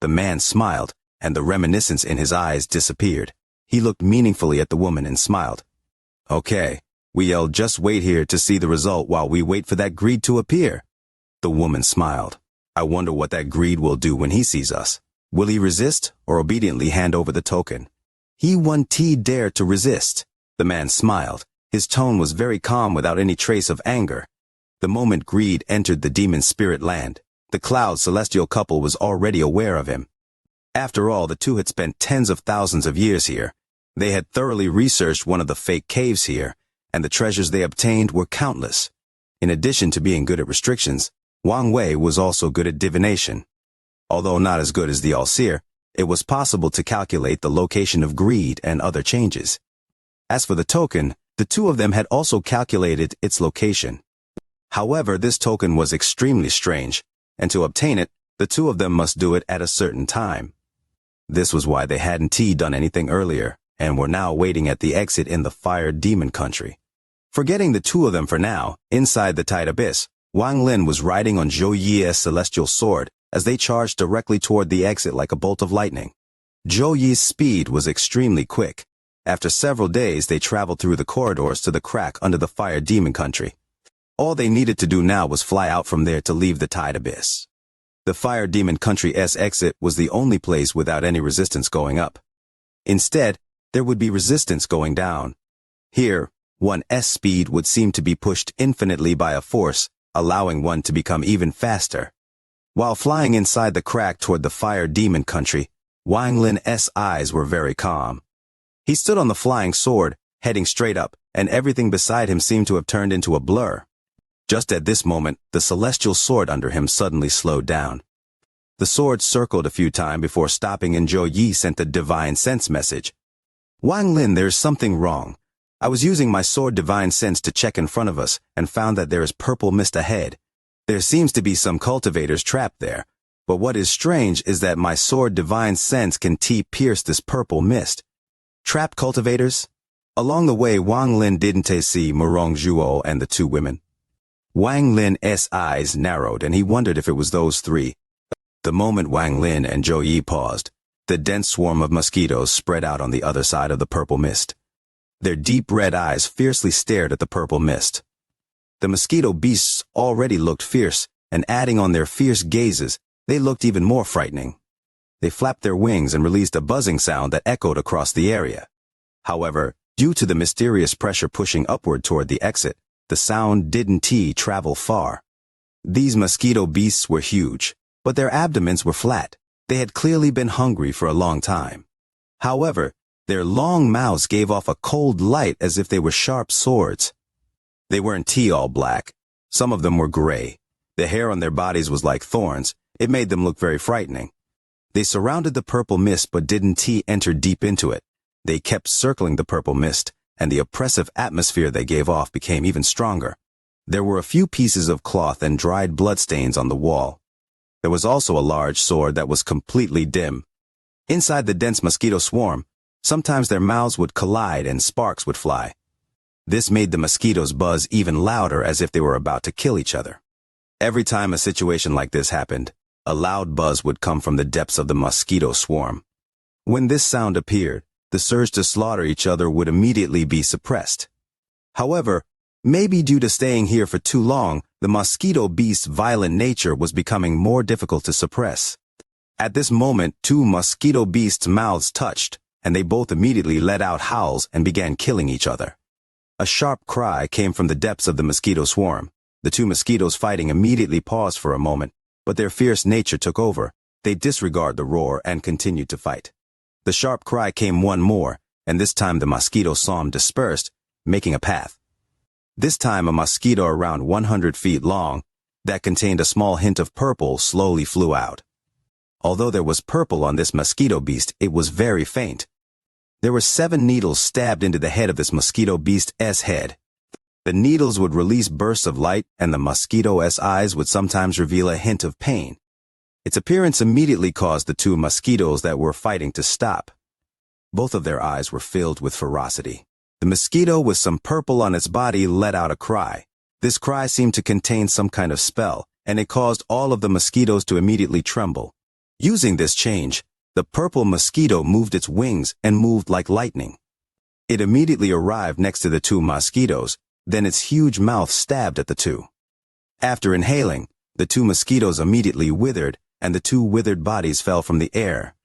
The man smiled, and the reminiscence in his eyes disappeared. He looked meaningfully at the woman and smiled. "Okay, we'll just wait here to see the result while we wait for that greed to appear." The woman smiled. "I wonder what that greed will do when he sees us. Will he resist or obediently hand over the token?" He won't dare to resist. The man smiled. His tone was very calm without any trace of anger. The moment greed entered the demon spirit land, the cloud celestial couple was already aware of him. After all, the two had spent tens of thousands of years here. They had thoroughly researched one of the fake caves here, and the treasures they obtained were countless. In addition to being good at restrictions, Wang Wei was also good at divination. Although not as good as the all-seer, it was possible to calculate the location of greed and other changes. As for the token, the two of them had also calculated its location. However, this token was extremely strange, and to obtain it, the two of them must do it at a certain time. This was why they hadn't done anything earlier, and were now waiting at the exit in the fire demon country. Forgetting the two of them for now, inside the tight abyss, Wang Lin was riding on Zhou Yi's celestial sword as they charged directly toward the exit like a bolt of lightning. Zhou Yi's speed was extremely quick. After several days, they traveled through the corridors to the crack under the fire demon country. All they needed to do now was fly out from there to leave the tide abyss. The fire demon country's exit was the only place without any resistance going up. Instead, there would be resistance going down. Here, one's speed would seem to be pushed infinitely by a force, allowing one to become even faster. While flying inside the crack toward the fire demon country, Wang Lin's eyes were very calm. He stood on the flying sword, heading straight up, and everything beside him seemed to have turned into a blur. Just at this moment, the celestial sword under him suddenly slowed down. The sword circled a few times before stopping, and Zhou Yi sent the divine sense message. "Wang Lin, there's something wrong. I was using my sword divine sense to check in front of us and found that there is purple mist ahead. There seems to be some cultivators trapped there, but what is strange is that my sword divine sense can pierce this purple mist. Trapped cultivators?" Along the way, Wang Lin didn't see Murong Zhuo and the two women. Wang Lin's eyes narrowed, and he wondered if it was those three. The moment Wang Lin and Zhou Yi paused, the dense swarm of mosquitoes spread out on the other side of the purple mist. Their deep red eyes fiercely stared at the purple mist. The mosquito beasts already looked fierce, and adding on their fierce gazes, they looked even more frightening. They flapped their wings and released a buzzing sound that echoed across the area. However, due to the mysterious pressure pushing upward toward the exit, the sound didn't travel far. These mosquito beasts were huge, but their abdomens were flat. They had clearly been hungry for a long time. However, their long mouths gave off a cold light as if they were sharp swords. They weren't all black. Some of them were gray. The hair on their bodies was like thorns. It made them look very frightening. They surrounded the purple mist but didn't enter deep into it. They kept circling the purple mist, and the oppressive atmosphere they gave off became even stronger. There were a few pieces of cloth and dried bloodstains on the wall. There was also a large sword that was completely dim. Inside the dense mosquito swarm, Sometimes their mouths would collide and sparks would fly. This made the mosquitoes buzz even louder as if they were about to kill each other. Every time a situation like this happened, a loud buzz would come from the depths of the mosquito swarm. When this sound appeared, the surge to slaughter each other would immediately be suppressed. However, maybe due to staying here for too long, the mosquito beast's violent nature was becoming more difficult to suppress. At this moment, two mosquito beasts' mouths touched, and they both immediately let out howls and began killing each other. A sharp cry came from the depths of the mosquito swarm. The two mosquitoes fighting immediately paused for a moment, but their fierce nature took over. They disregarded the roar and continued to fight. The sharp cry came one more, and this time the mosquito swarm dispersed, making a path. This time a mosquito around 100 feet long, that contained a small hint of purple, slowly flew out. Although there was purple on this mosquito beast, it was very faint. There were 7 needles stabbed into the head of this mosquito beast's head. The needles would release bursts of light, and the mosquito's eyes would sometimes reveal a hint of pain. Its appearance immediately caused the two mosquitoes that were fighting to stop. Both of their eyes were filled with ferocity. The mosquito with some purple on its body let out a cry. This cry seemed to contain some kind of spell, and it caused all of the mosquitoes to immediately tremble. Using this change, the purple mosquito moved its wings and moved like lightning. It immediately arrived next to the two mosquitoes, then its huge mouth stabbed at the two. After inhaling, the two mosquitoes immediately withered, and the two withered bodies fell from the air.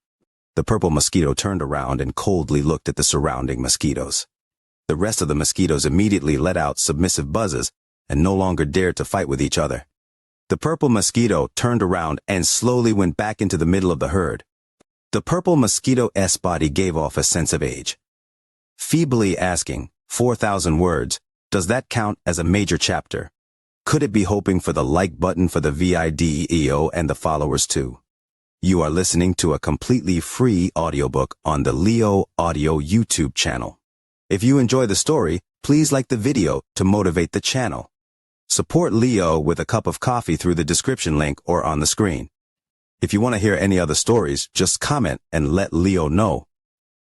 The purple mosquito turned around and coldly looked at the surrounding mosquitoes. The rest of the mosquitoes immediately let out submissive buzzes and no longer dared to fight with each other. The purple mosquito turned around and slowly went back into the middle of the herd. The purple mosquito's body gave off a sense of age. Feebly asking, 4,000 words, does that count as a major chapter? Could it be hoping for the like button for the video and the followers too? You are listening to a completely free audiobook on the Leo Audio YouTube channel. If you enjoy the story, please like the video to motivate the channel. Support Leo with a cup of coffee through the description link or on the screen. If you want to hear any other stories, just comment and let Leo know.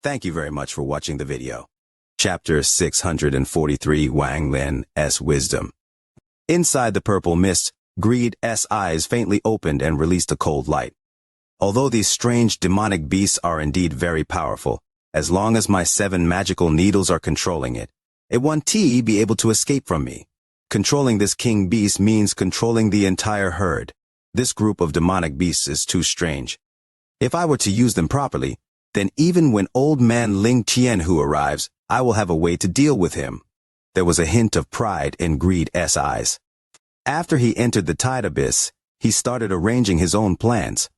Thank you very much for watching the video. Chapter 643 Wang Lin's Wisdom. Inside the purple mist, Greed's eyes faintly opened and released a cold light. Although these strange demonic beasts are indeed very powerful, as long as my 7 magical needles are controlling it won't be able to escape from me. Controlling this king beast means controlling the entire herd. This group of demonic beasts is too strange. If I were to use them properly, then even when old man Ling Qianhu arrives, I will have a way to deal with him. There was a hint of pride in Greed's eyes. After he entered the tide abyss, he started arranging his own plans.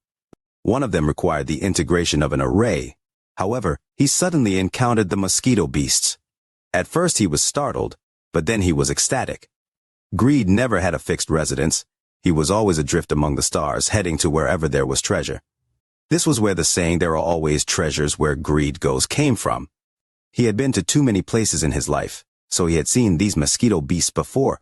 One of them required the integration of an array. However, he suddenly encountered the mosquito beasts. At first he was startled, but then he was ecstatic. Greed never had a fixed residence. He was always adrift among the stars, heading to wherever there was treasure. This was where the saying "there are always treasures where greed goes" came from. He had been to too many places in his life, so he had seen these mosquito beasts before.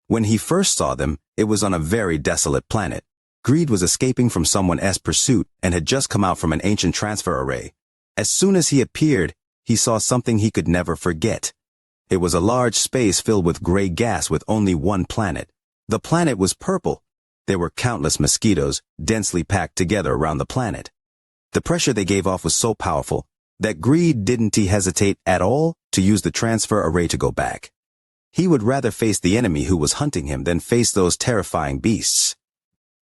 When he first saw them, it was on a very desolate planet. Greed was escaping from someone's pursuit and had just come out from an ancient transfer array. As soon as he appeared, he saw something he could never forget. It was a large space filled with gray gas with only one planet. The planet was purple. There were countless mosquitoes, densely packed together around the planet. The pressure they gave off was so powerful that Greed didn't hesitate at all to use the transfer array to go back. He would rather face the enemy who was hunting him than face those terrifying beasts.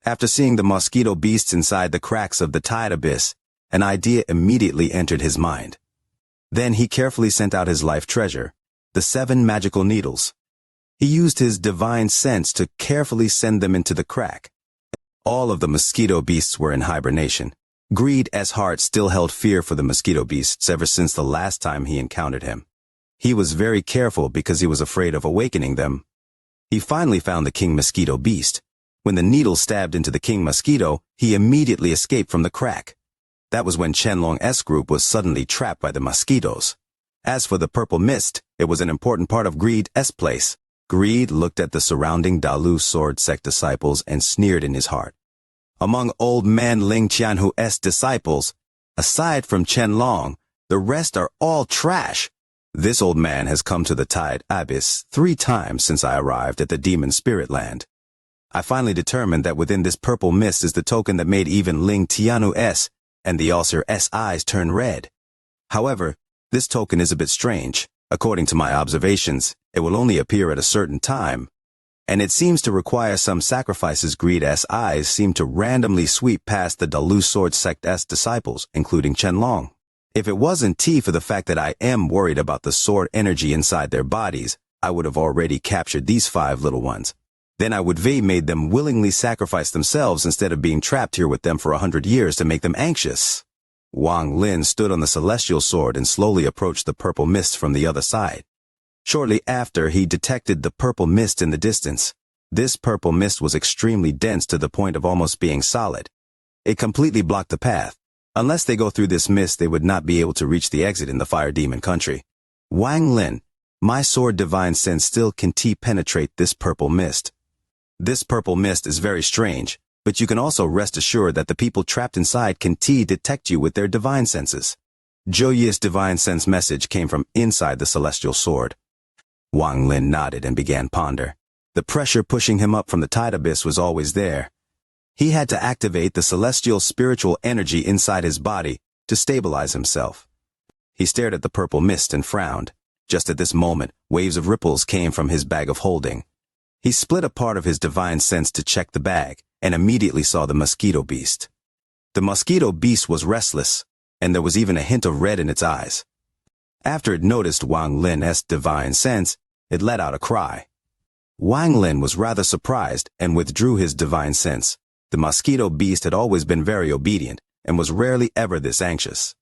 After seeing the mosquito beasts inside the cracks of the tide abyss, an idea immediately entered his mind. Then he carefully sent out his life treasure, the 7 magical needles. He used his divine sense to carefully send them into the crack. All of the mosquito beasts were in hibernation. Greed's heart still held fear for the mosquito beasts ever since the last time he encountered him. He was very careful because he was afraid of awakening them. He finally found the king mosquito beast. When the needle stabbed into the king mosquito, he immediately escaped from the crack. That was when Qianlong's group was suddenly trapped by the mosquitoes. As for the purple mist, it was an important part of Greed's place. Greed looked at the surrounding Dalu sword sect disciples and sneered in his heart. Among old man Ling Qianhu's disciples, aside from Qianlong, The rest are all trash. This old man has come to the Tide Abyss 3 times since I arrived at the Demon Spirit Land. I finally determined that within this purple mist is the token that made even Ling Tianu S and the Ulcer S eyes turn red. However, this token is a bit strange. According to my observations, it will only appear at a certain time, and it seems to require some sacrifices. Greed S eyes seem to randomly sweep past the Dalu Sword Sect S disciples, including Chenlong. If it wasn't for the fact that I am worried about the sword energy inside their bodies, I would have already captured these 5 little ones. Then I would have made them willingly sacrifice themselves instead of being trapped here with them for 100 years to make them anxious. Wang Lin stood on the celestial sword and slowly approached the purple mist from the other side. Shortly after, he detected the purple mist in the distance. This purple mist was extremely dense to the point of almost being solid. It completely blocked the path. Unless they go through this mist, they would not be able to reach the exit in the Fire Demon country. Wang Lin, my sword divine sense still can penetrate this purple mist. This purple mist is very strange, but you can also rest assured that the people trapped inside can detect you with their divine senses. Zhou Yi's divine sense message came from inside the celestial sword. Wang Lin nodded and began ponder. The pressure pushing him up from the Tide Abyss was always there. He had to activate the celestial spiritual energy inside his body to stabilize himself. He stared at the purple mist and frowned. Just at this moment, waves of ripples came from his bag of holding. He split a part of his divine sense to check the bag, and immediately saw the mosquito beast. The mosquito beast was restless, and there was even a hint of red in its eyes. After it noticed Wang Lin's divine sense, it let out a cry. Wang Lin was rather surprised and withdrew his divine sense. The mosquito beast had always been very obedient and was rarely ever this anxious.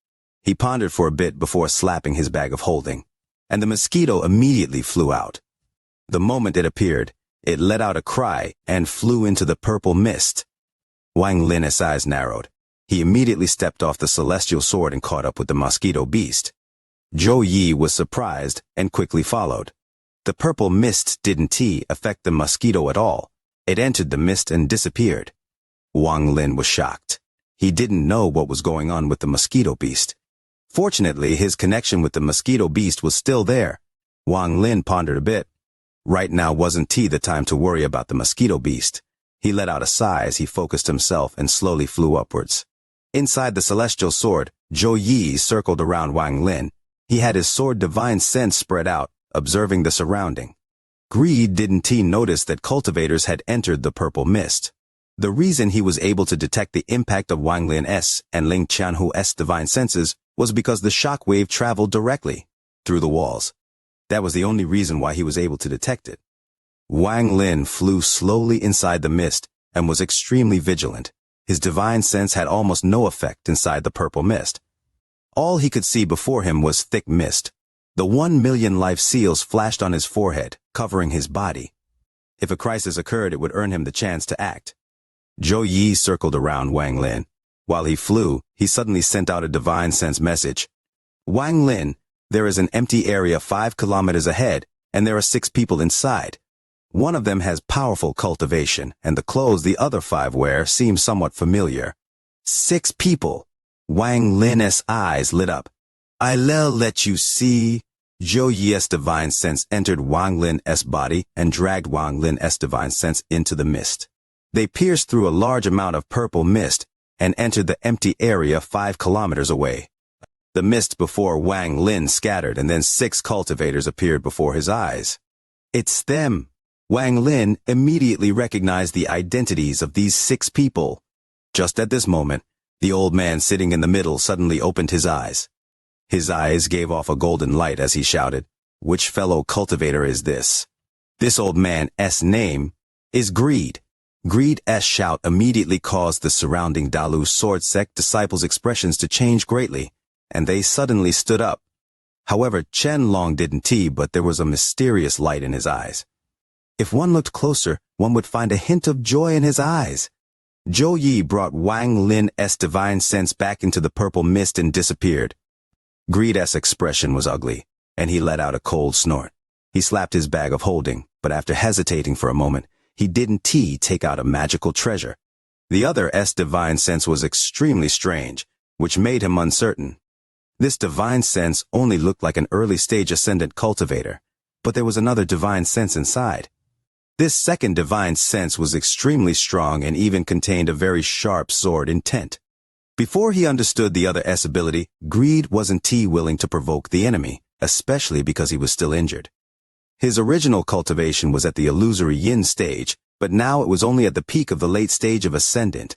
He pondered for a bit before slapping his bag of holding, and the mosquito immediately flew out. The moment it appeared, it let out a cry and flew into the purple mist. Wang Lin's eyes narrowed. He immediately stepped off the celestial sword and caught up with the mosquito beast. Zhou Yi was surprised and quickly followed. The purple mist didn't affect the mosquito at all. It entered the mist and disappeared. Wang Lin was shocked. He didn't know what was going on with the mosquito beast. Fortunately, his connection with the mosquito beast was still there. Wang Lin pondered a bit. Right now wasn't the time to worry about the mosquito beast. He let out a sigh as he focused himself and slowly flew upwards. Inside the celestial sword, Zhou Yi circled around Wang Lin. He had his sword divine sense spread out, observing the surrounding. Greed didn't notice that cultivators had entered the purple mist. The reason he was able to detect the impact of Wang Lin's and Ling Tianhu's divine senses was because the shock wave traveled directly through the walls. That was the only reason why he was able to detect it. Wang Lin flew slowly inside the mist and was extremely vigilant. His divine sense had almost no effect inside the purple mist. All he could see before him was thick mist. The 1 million life seals flashed on his forehead, covering his body. If a crisis occurred, it would earn him the chance to act. Zhou Yi circled around Wang Lin. While he flew, he suddenly sent out a divine sense message. Wang Lin, there is an empty area 5 kilometers ahead, and there are 6 people inside. One of them has powerful cultivation, and the clothes the other 5 wear seem somewhat familiar. 6 people. Wang Lin's eyes lit up. I'll let you see. Zhou Yi's divine sense entered Wang Lin's body and dragged Wang Lin's divine sense into the mist. They pierced through a large amount of purple mist and entered the empty area 5 kilometers away. The mist before Wang Lin scattered, and then 6 cultivators appeared before his eyes. It's them. Wang Lin immediately recognized the identities of these 6 people. Just at this moment, the old man sitting in the middle suddenly opened his eyes. His eyes gave off a golden light as he shouted, "Which fellow cultivator is this?" This old man's name is Greed. Greed's shout immediately caused the surrounding Dalu Sword Sect disciples' expressions to change greatly, and they suddenly stood up. However, Chenlong didn't but there was a mysterious light in his eyes. If one looked closer, one would find a hint of joy in his eyes. Zhou Yi brought Wang Lin's divine sense back into the purple mist and disappeared. Greed's expression was ugly, and he let out a cold snort. He slapped his bag of holding, but after hesitating for a moment, he didn't take out a magical treasure. The other's divine sense was extremely strange, which made him uncertain. This divine sense only looked like an early-stage ascendant cultivator, but there was another divine sense inside. This second divine sense was extremely strong and even contained a very sharp sword intent. Before he understood the other S ability, Greed wasn't willing to provoke the enemy, especially because he was still injured. His original cultivation was at the illusory yin stage, but now it was only at the peak of the late stage of ascendant.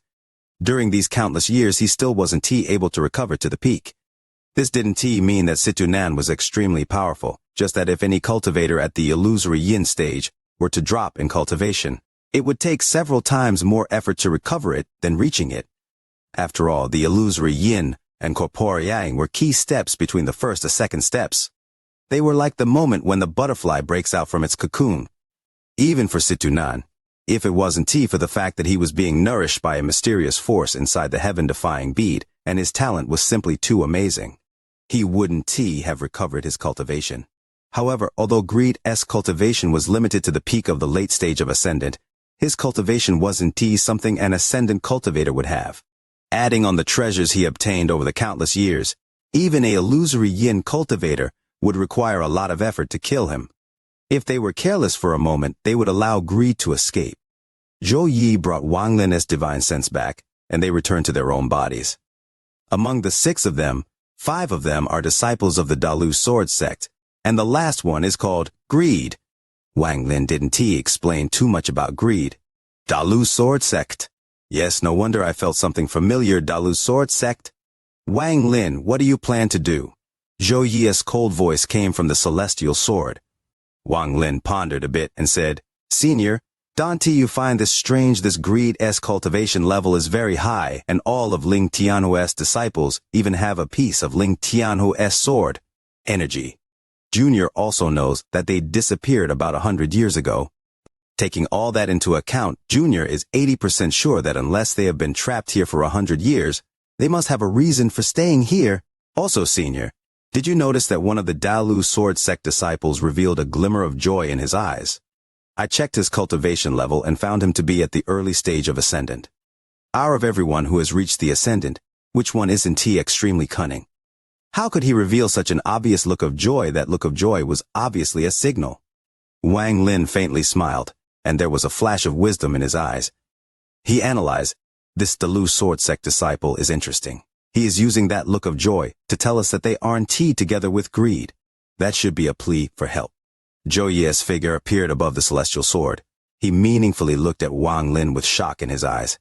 During these countless years he still wasn't able to recover to the peak. This didn't mean that Situnan was extremely powerful, just that if any cultivator at the illusory yin stage were to drop in cultivation, it would take several times more effort to recover it than reaching it. After all, the illusory yin and corporeal yang were key steps between the first and second steps. They were like the moment when the butterfly breaks out from its cocoon. Even for Situnan, if it wasn't for the fact that he was being nourished by a mysterious force inside the heaven-defying bead, and his talent was simply too amazing, he wouldn't have recovered his cultivation. However, although Greed's cultivation was limited to the peak of the late stage of ascendant, his cultivation wasn't something an ascendant cultivator would have. Adding on the treasures he obtained over the countless years, even a illusory yin cultivator would require a lot of effort to kill him. If they were careless for a moment, they would allow Greed to escape. Zhou Yi brought Wang Lin's divine sense back, and they returned to their own bodies. Among the 6 of them, 5 of them are disciples of the Dalu sword sect, and the last one is called Greed. Wang Lin didn't explain too much about Greed. Dalu sword sect. Yes, no wonder I felt something familiar. Dalu sword sect. Wang Lin, what do you plan to do? Zhou Yi's cold voice came from the celestial sword. Wang Lin pondered a bit and said, Senior, don't you find this strange? This Greed's cultivation level is very high, and all of Ling Tianhuo's disciples even have a piece of Ling Tianhuo's sword. Energy. Junior also knows that they disappeared about 100 years ago. Taking all that into account, Junior is 80% sure that unless they have been trapped here for 100 years, they must have a reason for staying here. Also, Senior, did you notice that one of the Dalu sword sect disciples revealed a glimmer of joy in his eyes? I checked his cultivation level and found him to be at the early stage of ascendant. Out of everyone who has reached the ascendant, which one isn't extremely cunning? How could he reveal such an obvious look of joy? That look of joy was obviously a signal. Wang Lin faintly smiled, and there was a flash of wisdom in his eyes. He analyzed, this Dalu sword sect disciple is interesting. He is using that look of joy to tell us that they aren't together with Greed. That should be a plea for help. Zhou Yi's figure appeared above the celestial sword. He meaningfully looked at Wang Lin with shock in his eyes.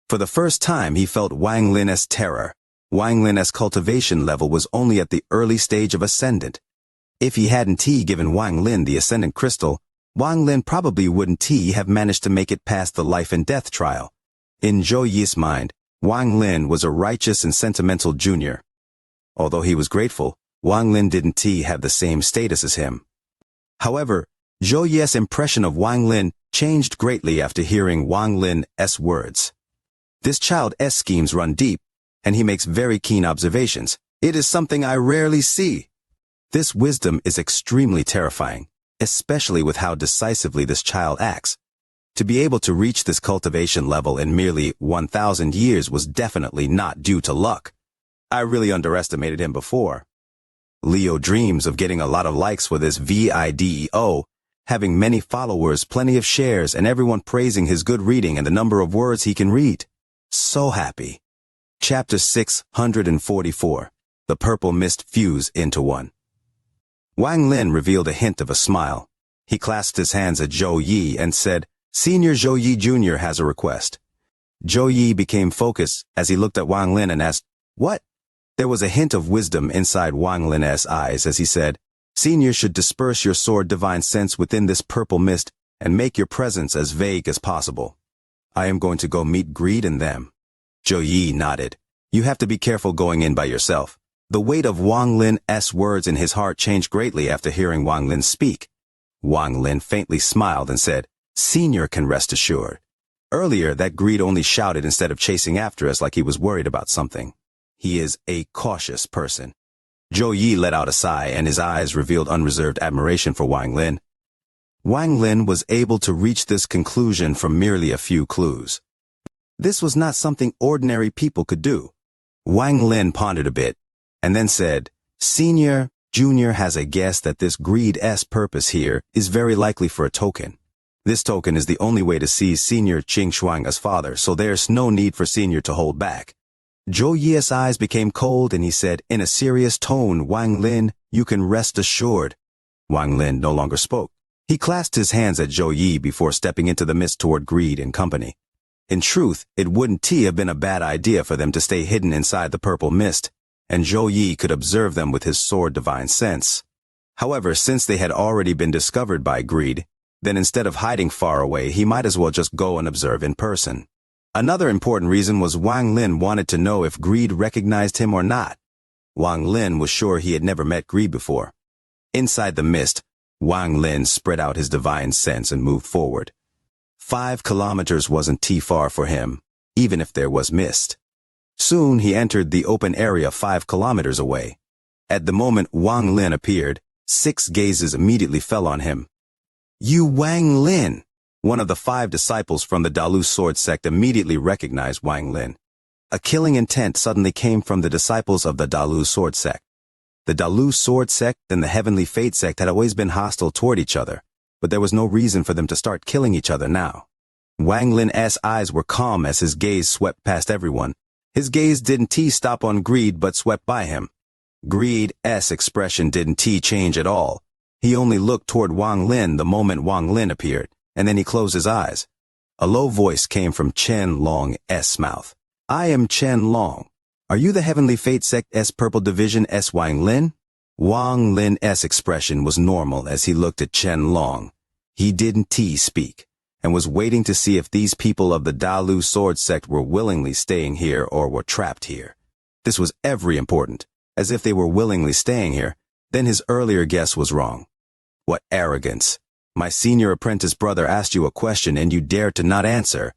For the first time he felt Wang Lin's terror. Wang Lin's cultivation level was only at the early stage of ascendant. If he hadn't given Wang Lin the ascendant crystal, Wang Lin probably wouldn't have managed to make it past the life and death trial. In Zhou Yi's mind, Wang Lin was a righteous and sentimental junior. Although he was grateful, Wang Lin didn't have the same status as him. However, Zhou Yi's impression of Wang Lin changed greatly after hearing Wang Lin's words. This child's schemes run deep, and he makes very keen observations. It is something I rarely see. This wisdom is extremely terrifying, especially with how decisively this child acts. To be able to reach this cultivation level in merely 1,000 years was definitely not due to luck. I really underestimated him before. Leo dreams of getting a lot of likes for this video, having many followers, plenty of shares, and everyone praising his good reading and the number of words he can read. So happy. Chapter 644. The purple mist fused into one. Wang Lin revealed a hint of a smile. He clasped his hands at Zhou Yi and said, Senior Zhou Yi Jr. has a request. Zhou Yi became focused as he looked at Wang Lin and asked, What? There was a hint of wisdom inside Wang Lin's eyes as he said, Senior should disperse your sword divine sense within this purple mist and make your presence as vague as possible. I am going to go meet Greed and them. Zhou Yi nodded. You have to be careful going in by yourself. The weight of Wang Lin's words in his heart changed greatly after hearing Wang Lin speak. Wang Lin faintly smiled and said, Senior can rest assured. Earlier, that Greed only shouted instead of chasing after us like he was worried about something. He is a cautious person. Zhou Yi let out a sigh and his eyes revealed unreserved admiration for Wang Lin. Wang Lin was able to reach this conclusion from merely a few clues. This was not something ordinary people could do. Wang Lin pondered a bit, and then said, "Senior, Junior has a guess that this greed's purpose here is very likely for a token. This token is the only way to see Senior Qing Shuang as father, so there's no need for Senior to hold back." Zhou Yi's eyes became cold and he said in a serious tone, "Wang Lin, you can rest assured." Wang Lin no longer spoke. He clasped his hands at Zhou Yi before stepping into the mist toward Greed and company. In truth, it wouldn't have been a bad idea for them to stay hidden inside the purple mist, and Zhou Yi could observe them with his sword divine sense. However, since they had already been discovered by Greed, then instead of hiding far away, he might as well just go and observe in person. Another important reason was Wang Lin wanted to know if Greed recognized him or not. Wang Lin was sure he had never met Greed before. Inside the mist, Wang Lin spread out his divine sense and moved forward. 5 kilometers wasn't too far for him, even if there was mist. Soon he entered the open area 5 kilometers away. At the moment Wang Lin appeared, 6 gazes immediately fell on him. "You Wang Lin!" One of the 5 disciples from the Dalu sword sect immediately recognized Wang Lin. A killing intent suddenly came from the disciples of the Dalu sword sect. The Dalu sword sect and the Heavenly Fate sect had always been hostile toward each other, but there was no reason for them to start killing each other now. Wang Lin's eyes were calm as his gaze swept past everyone. His gaze didn't stop on Greed but swept by him. Greed's expression didn't change at all. He only looked toward Wang Lin the moment Wang Lin appeared, and then he closed his eyes. A low voice came from Chen Long's mouth. "I am Chen Long. Are you the Heavenly Fate sect's Purple Division S Wang Lin?" Wang Lin's expression was normal as he looked at Chen Long. He didn't speak, and was waiting to see if these people of the Dalu sword sect were willingly staying here or were trapped here. This was very important, as if they were willingly staying here, then his earlier guess was wrong. What arrogance! My senior apprentice brother asked you a question and you dared to not answer.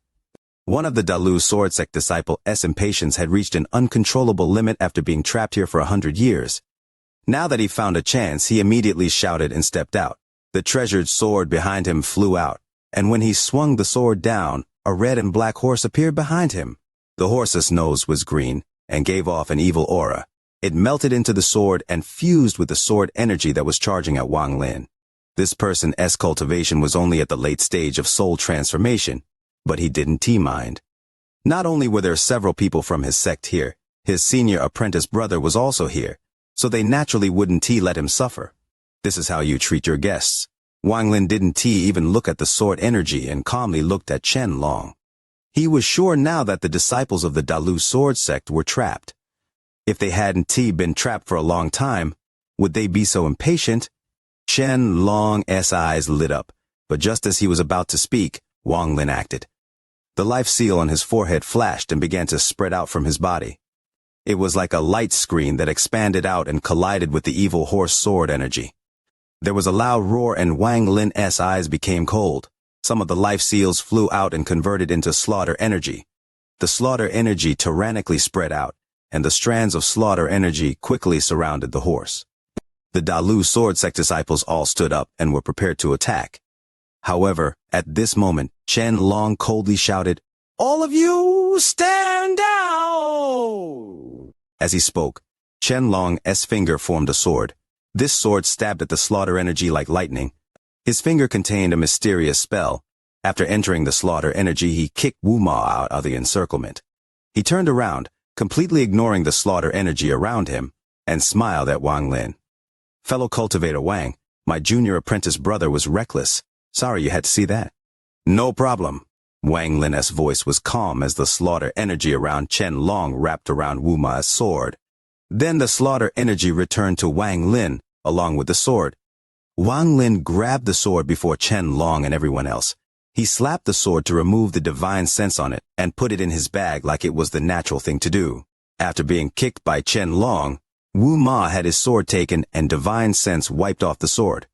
One of the Dalu sword sect disciples' impatience had reached an uncontrollable limit after being trapped here for 100 years. Now that he found a chance, he immediately shouted and stepped out. The treasured sword behind him flew out, and when he swung the sword down, a red and black horse appeared behind him. The horse's nose was green and gave off an evil aura. It melted into the sword and fused with the sword energy that was charging at Wang Lin. This person's cultivation was only at the late stage of soul transformation, but he didn't mind. Not only were there several people from his sect here, his senior apprentice brother was also here, so they naturally wouldn't let him suffer. This is how you treat your guests. Wang Lin didn't even look at the sword energy and calmly looked at Chen Long. He was sure now that the disciples of the Dalu sword sect were trapped. If they hadn't been trapped for a long time, would they be so impatient? Chen Long's eyes lit up, but just as he was about to speak, Wang Lin acted. The life seal on his forehead flashed and began to spread out from his body. It was like a light screen that expanded out and collided with the evil horse sword energy. There was a loud roar and Wang Lin's eyes became cold. Some of the life seals flew out and converted into slaughter energy. The slaughter energy tyrannically spread out, and the strands of slaughter energy quickly surrounded the horse. The Dalu sword sect disciples all stood up and were prepared to attack. However, at this moment, Chen Long coldly shouted, "All of you, stand down!" As he spoke, Chen Long's finger formed a sword. This sword stabbed at the slaughter energy like lightning. His finger contained a mysterious spell. After entering the slaughter energy, he kicked Wu Ma out of the encirclement. He turned around, completely ignoring the slaughter energy around him, and smiled at Wang Lin. "Fellow cultivator Wang, my junior apprentice brother was reckless. Sorry you had to see that." "No problem." Wang Lin's voice was calm as the slaughter energy around Chen Long wrapped around Wu Ma's sword. Then the slaughter energy returned to Wang Lin, along with the sword. Wang Lin grabbed the sword before Chen Long and everyone else. He slapped the sword to remove the divine sense on it and put it in his bag like it was the natural thing to do. After being kicked by Chen Long, Wu Ma had his sword taken and divine sense wiped off the sword.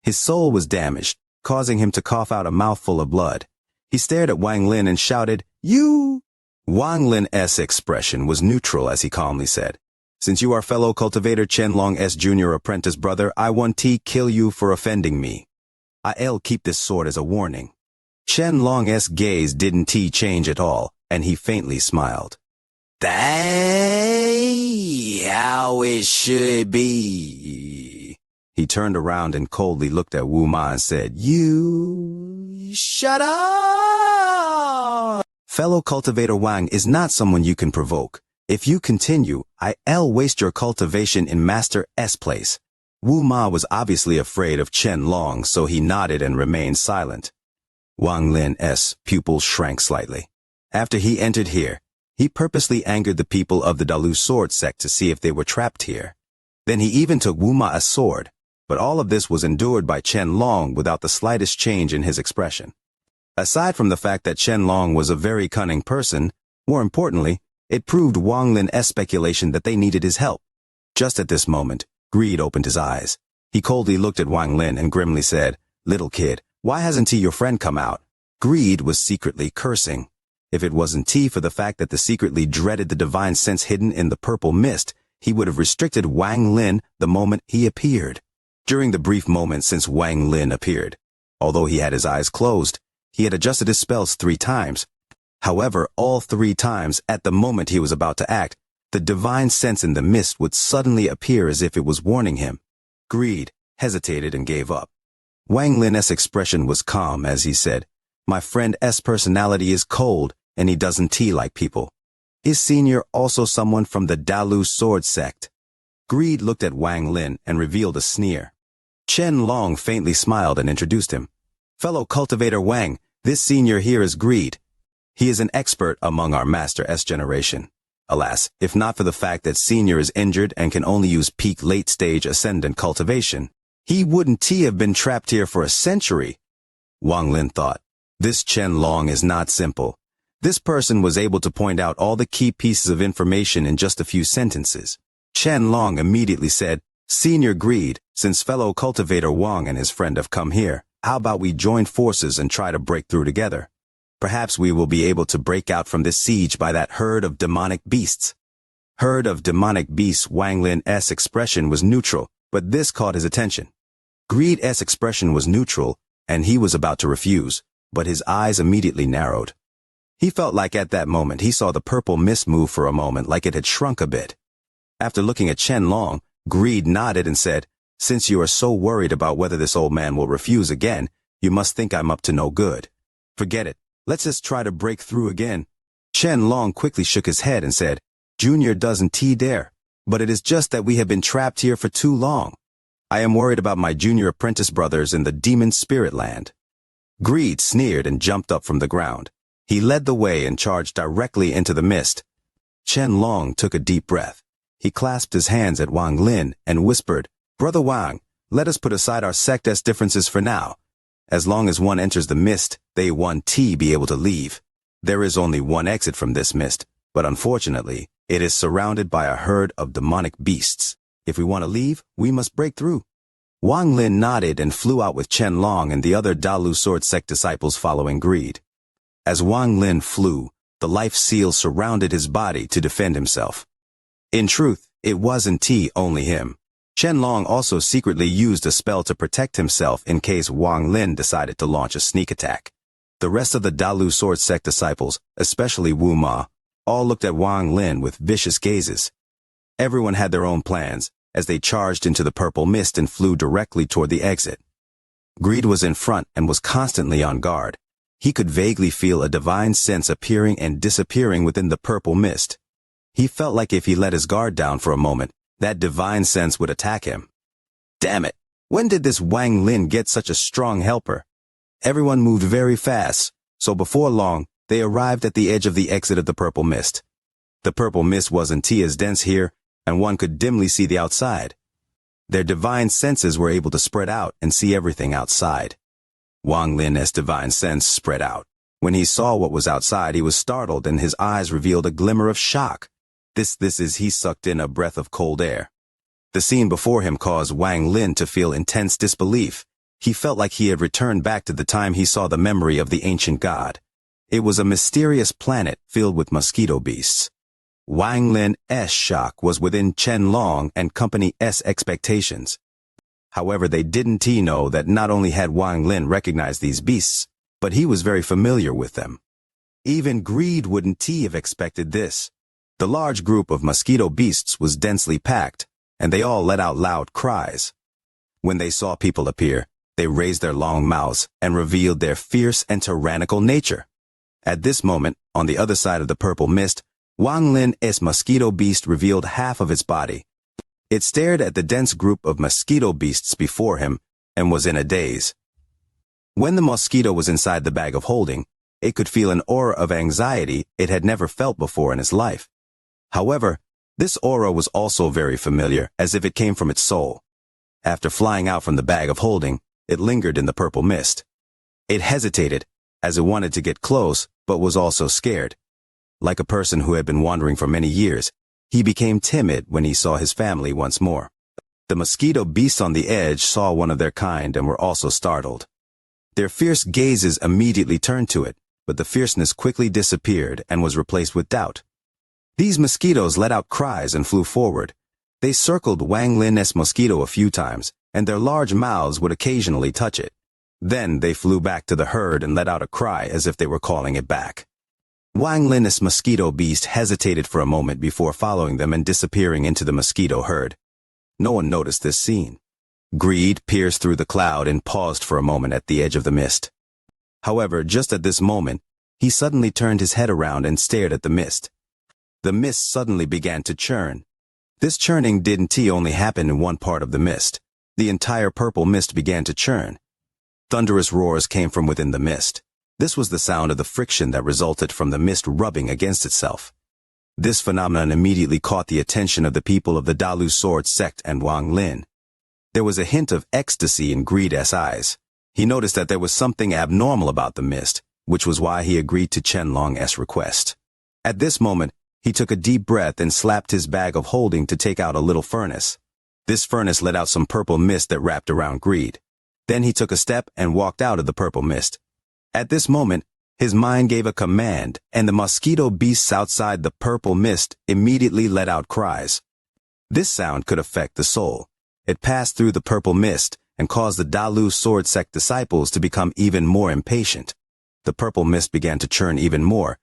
His soul was damaged, causing him to cough out a mouthful of blood. He stared at Wang Lin and shouted, "You!" Wang Lin's expression was neutral as he calmly said, "Since you are fellow cultivator Chen Long's junior apprentice brother, I want to kill you for offending me. I'll keep this sword as a warning." Chen Long's gaze didn't change at all, and he faintly smiled. That's how it should be. He turned around and coldly looked at Wu Ma and said, "You shut up!" Fellow cultivator Wang is not someone you can provoke. If you continue, I'll waste your cultivation in Master S place. Wu Ma was obviously afraid of Chen Long, so he nodded and remained silent. Wang Lin's pupils shrank slightly. After he entered here, he purposely angered the people of the Dalu sword sect to see if they were trapped here. Then he even took Wu Ma's sword, but all of this was endured by Chen Long without the slightest change in his expression. Aside from the fact that Chen Long was a very cunning person, more importantly, it proved Wang Lin's speculation that they needed his help. Just at this moment, Greed opened his eyes. He coldly looked at Wang Lin and grimly said, "Little kid, why hasn't your friend come out?" Greed was secretly cursing. If it wasn't for the fact that the secretly dreaded the divine sense hidden in the purple mist, he would have restricted Wang Lin the moment he appeared. During the brief moment since Wang Lin appeared, although he had his eyes closed, he had adjusted his spells 3 times. However, all 3 times, at the moment he was about to act, the divine sense in the mist would suddenly appear as if it was warning him. Greed hesitated and gave up. Wang Lin's expression was calm as he said, "My friend's personality is cold, and he doesn't like people. Is Senior also someone from the Dalu sword sect?" Greed looked at Wang Lin and revealed a sneer. Chen Long faintly smiled and introduced him. "Fellow cultivator Wang, this Senior here is Greed. He is an expert among our Master S generation. Alas, if not for the fact that Senior is injured and can only use peak late-stage ascendant cultivation, he wouldn't have been trapped here for a century." Wang Lin thought, this Chen Long is not simple. This person was able to point out all the key pieces of information in just a few sentences. Chen Long immediately said, "Senior Greed, since fellow cultivator Wang and his friend have come here, how about we join forces and try to break through together? Perhaps we will be able to break out from this siege by that herd of demonic beasts." Herd of demonic beasts. Wang Lin's expression was neutral, but this caught his attention. Greed's expression was neutral, and he was about to refuse, but his eyes immediately narrowed. He felt like at that moment he saw the purple mist move for a moment like it had shrunk a bit. After looking at Chen Long, Greed nodded and said, "Since you are so worried about whether this old man will refuse again, you must think I'm up to no good. Forget it. Let's just try to break through again." Chen Long quickly shook his head and said, "Junior doesn't dare, but it is just that we have been trapped here for too long. I am worried about my junior apprentice brothers in the demon spirit land." Greed sneered and jumped up from the ground. He led the way and charged directly into the mist. Chen Long took a deep breath. He clasped his hands at Wang Lin and whispered, "Brother Wang, let us put aside our sect's differences for now. As long as one enters the mist, they won't be able to leave. There is only one exit from this mist, but unfortunately, it is surrounded by a herd of demonic beasts. If we want to leave, we must break through." Wang Lin nodded and flew out with Chen Long and the other Dalu sword sect disciples following Greed. As Wang Lin flew, the life seal surrounded his body to defend himself. In truth, it wasn't only him. Chen Long also secretly used a spell to protect himself in case Wang Lin decided to launch a sneak attack. The rest of the Dalu sword sect disciples, especially Wu Ma, all looked at Wang Lin with vicious gazes. Everyone had their own plans, as they charged into the purple mist and flew directly toward the exit. Greed was in front and was constantly on guard. He could vaguely feel a divine sense appearing and disappearing within the purple mist. He felt like if he let his guard down for a moment, that divine sense would attack him. Damn it! When did this Wang Lin get such a strong helper? Everyone moved very fast, so before long, they arrived at the edge of the exit of the purple mist. The purple mist wasn't as dense here, and one could dimly see the outside. Their divine senses were able to spread out and see everything outside. Wang Lin's divine sense spread out. When he saw what was outside, he was startled and his eyes revealed a glimmer of shock. He sucked in a breath of cold air. The scene before him caused Wang Lin to feel intense disbelief. He felt like he had returned back to the time he saw the memory of the ancient god. It was a mysterious planet filled with mosquito beasts. Wang Lin's shock was within Chen Long and company's expectations. However, they didn't know that not only had Wang Lin recognized these beasts, but he was very familiar with them. Even Greed wouldn't have expected this. The large group of mosquito beasts was densely packed, and they all let out loud cries. When they saw people appear, they raised their long mouths and revealed their fierce and tyrannical nature. At this moment, on the other side of the purple mist, Wang Lin's mosquito beast revealed half of its body. It stared at the dense group of mosquito beasts before him and was in a daze. When the mosquito was inside the bag of holding, it could feel an aura of anxiety it had never felt before in its life. However, this aura was also very familiar, as if it came from its soul. After flying out from the bag of holding, it lingered in the purple mist. It hesitated, as it wanted to get close, but was also scared. Like a person who had been wandering for many years, he became timid when he saw his family once more. The mosquito beasts on the edge saw one of their kind and were also startled. Their fierce gazes immediately turned to it, but the fierceness quickly disappeared and was replaced with doubt. These mosquitoes let out cries and flew forward. They circled Wang Lin's mosquito a few times, and their large mouths would occasionally touch it. Then they flew back to the herd and let out a cry as if they were calling it back. Wang Lin's mosquito beast hesitated for a moment before following them and disappearing into the mosquito herd. No one noticed this scene. Greed pierced through the cloud and paused for a moment at the edge of the mist. However, just at this moment, he suddenly turned his head around and stared at the mist. The mist suddenly began to churn. This churning didn't only happen in one part of the mist. The entire purple mist began to churn. Thunderous roars came from within the mist. This was the sound of the friction that resulted from the mist rubbing against itself. This phenomenon immediately caught the attention of the people of the Dalu Sword sect and Wang Lin. There was a hint of ecstasy in Greed's eyes. He noticed that there was something abnormal about the mist, which was why he agreed to Qianlong's request. At this moment, he took a deep breath and slapped his bag of holding to take out a little furnace. This furnace let out some purple mist that wrapped around Greed. Then he took a step and walked out of the purple mist. At this moment, his mind gave a command, and the mosquito beasts outside the purple mist immediately let out cries. This sound could affect the soul. It passed through the purple mist and caused the Dalu Sword sect disciples to become even more impatient. The purple mist began to churn even more.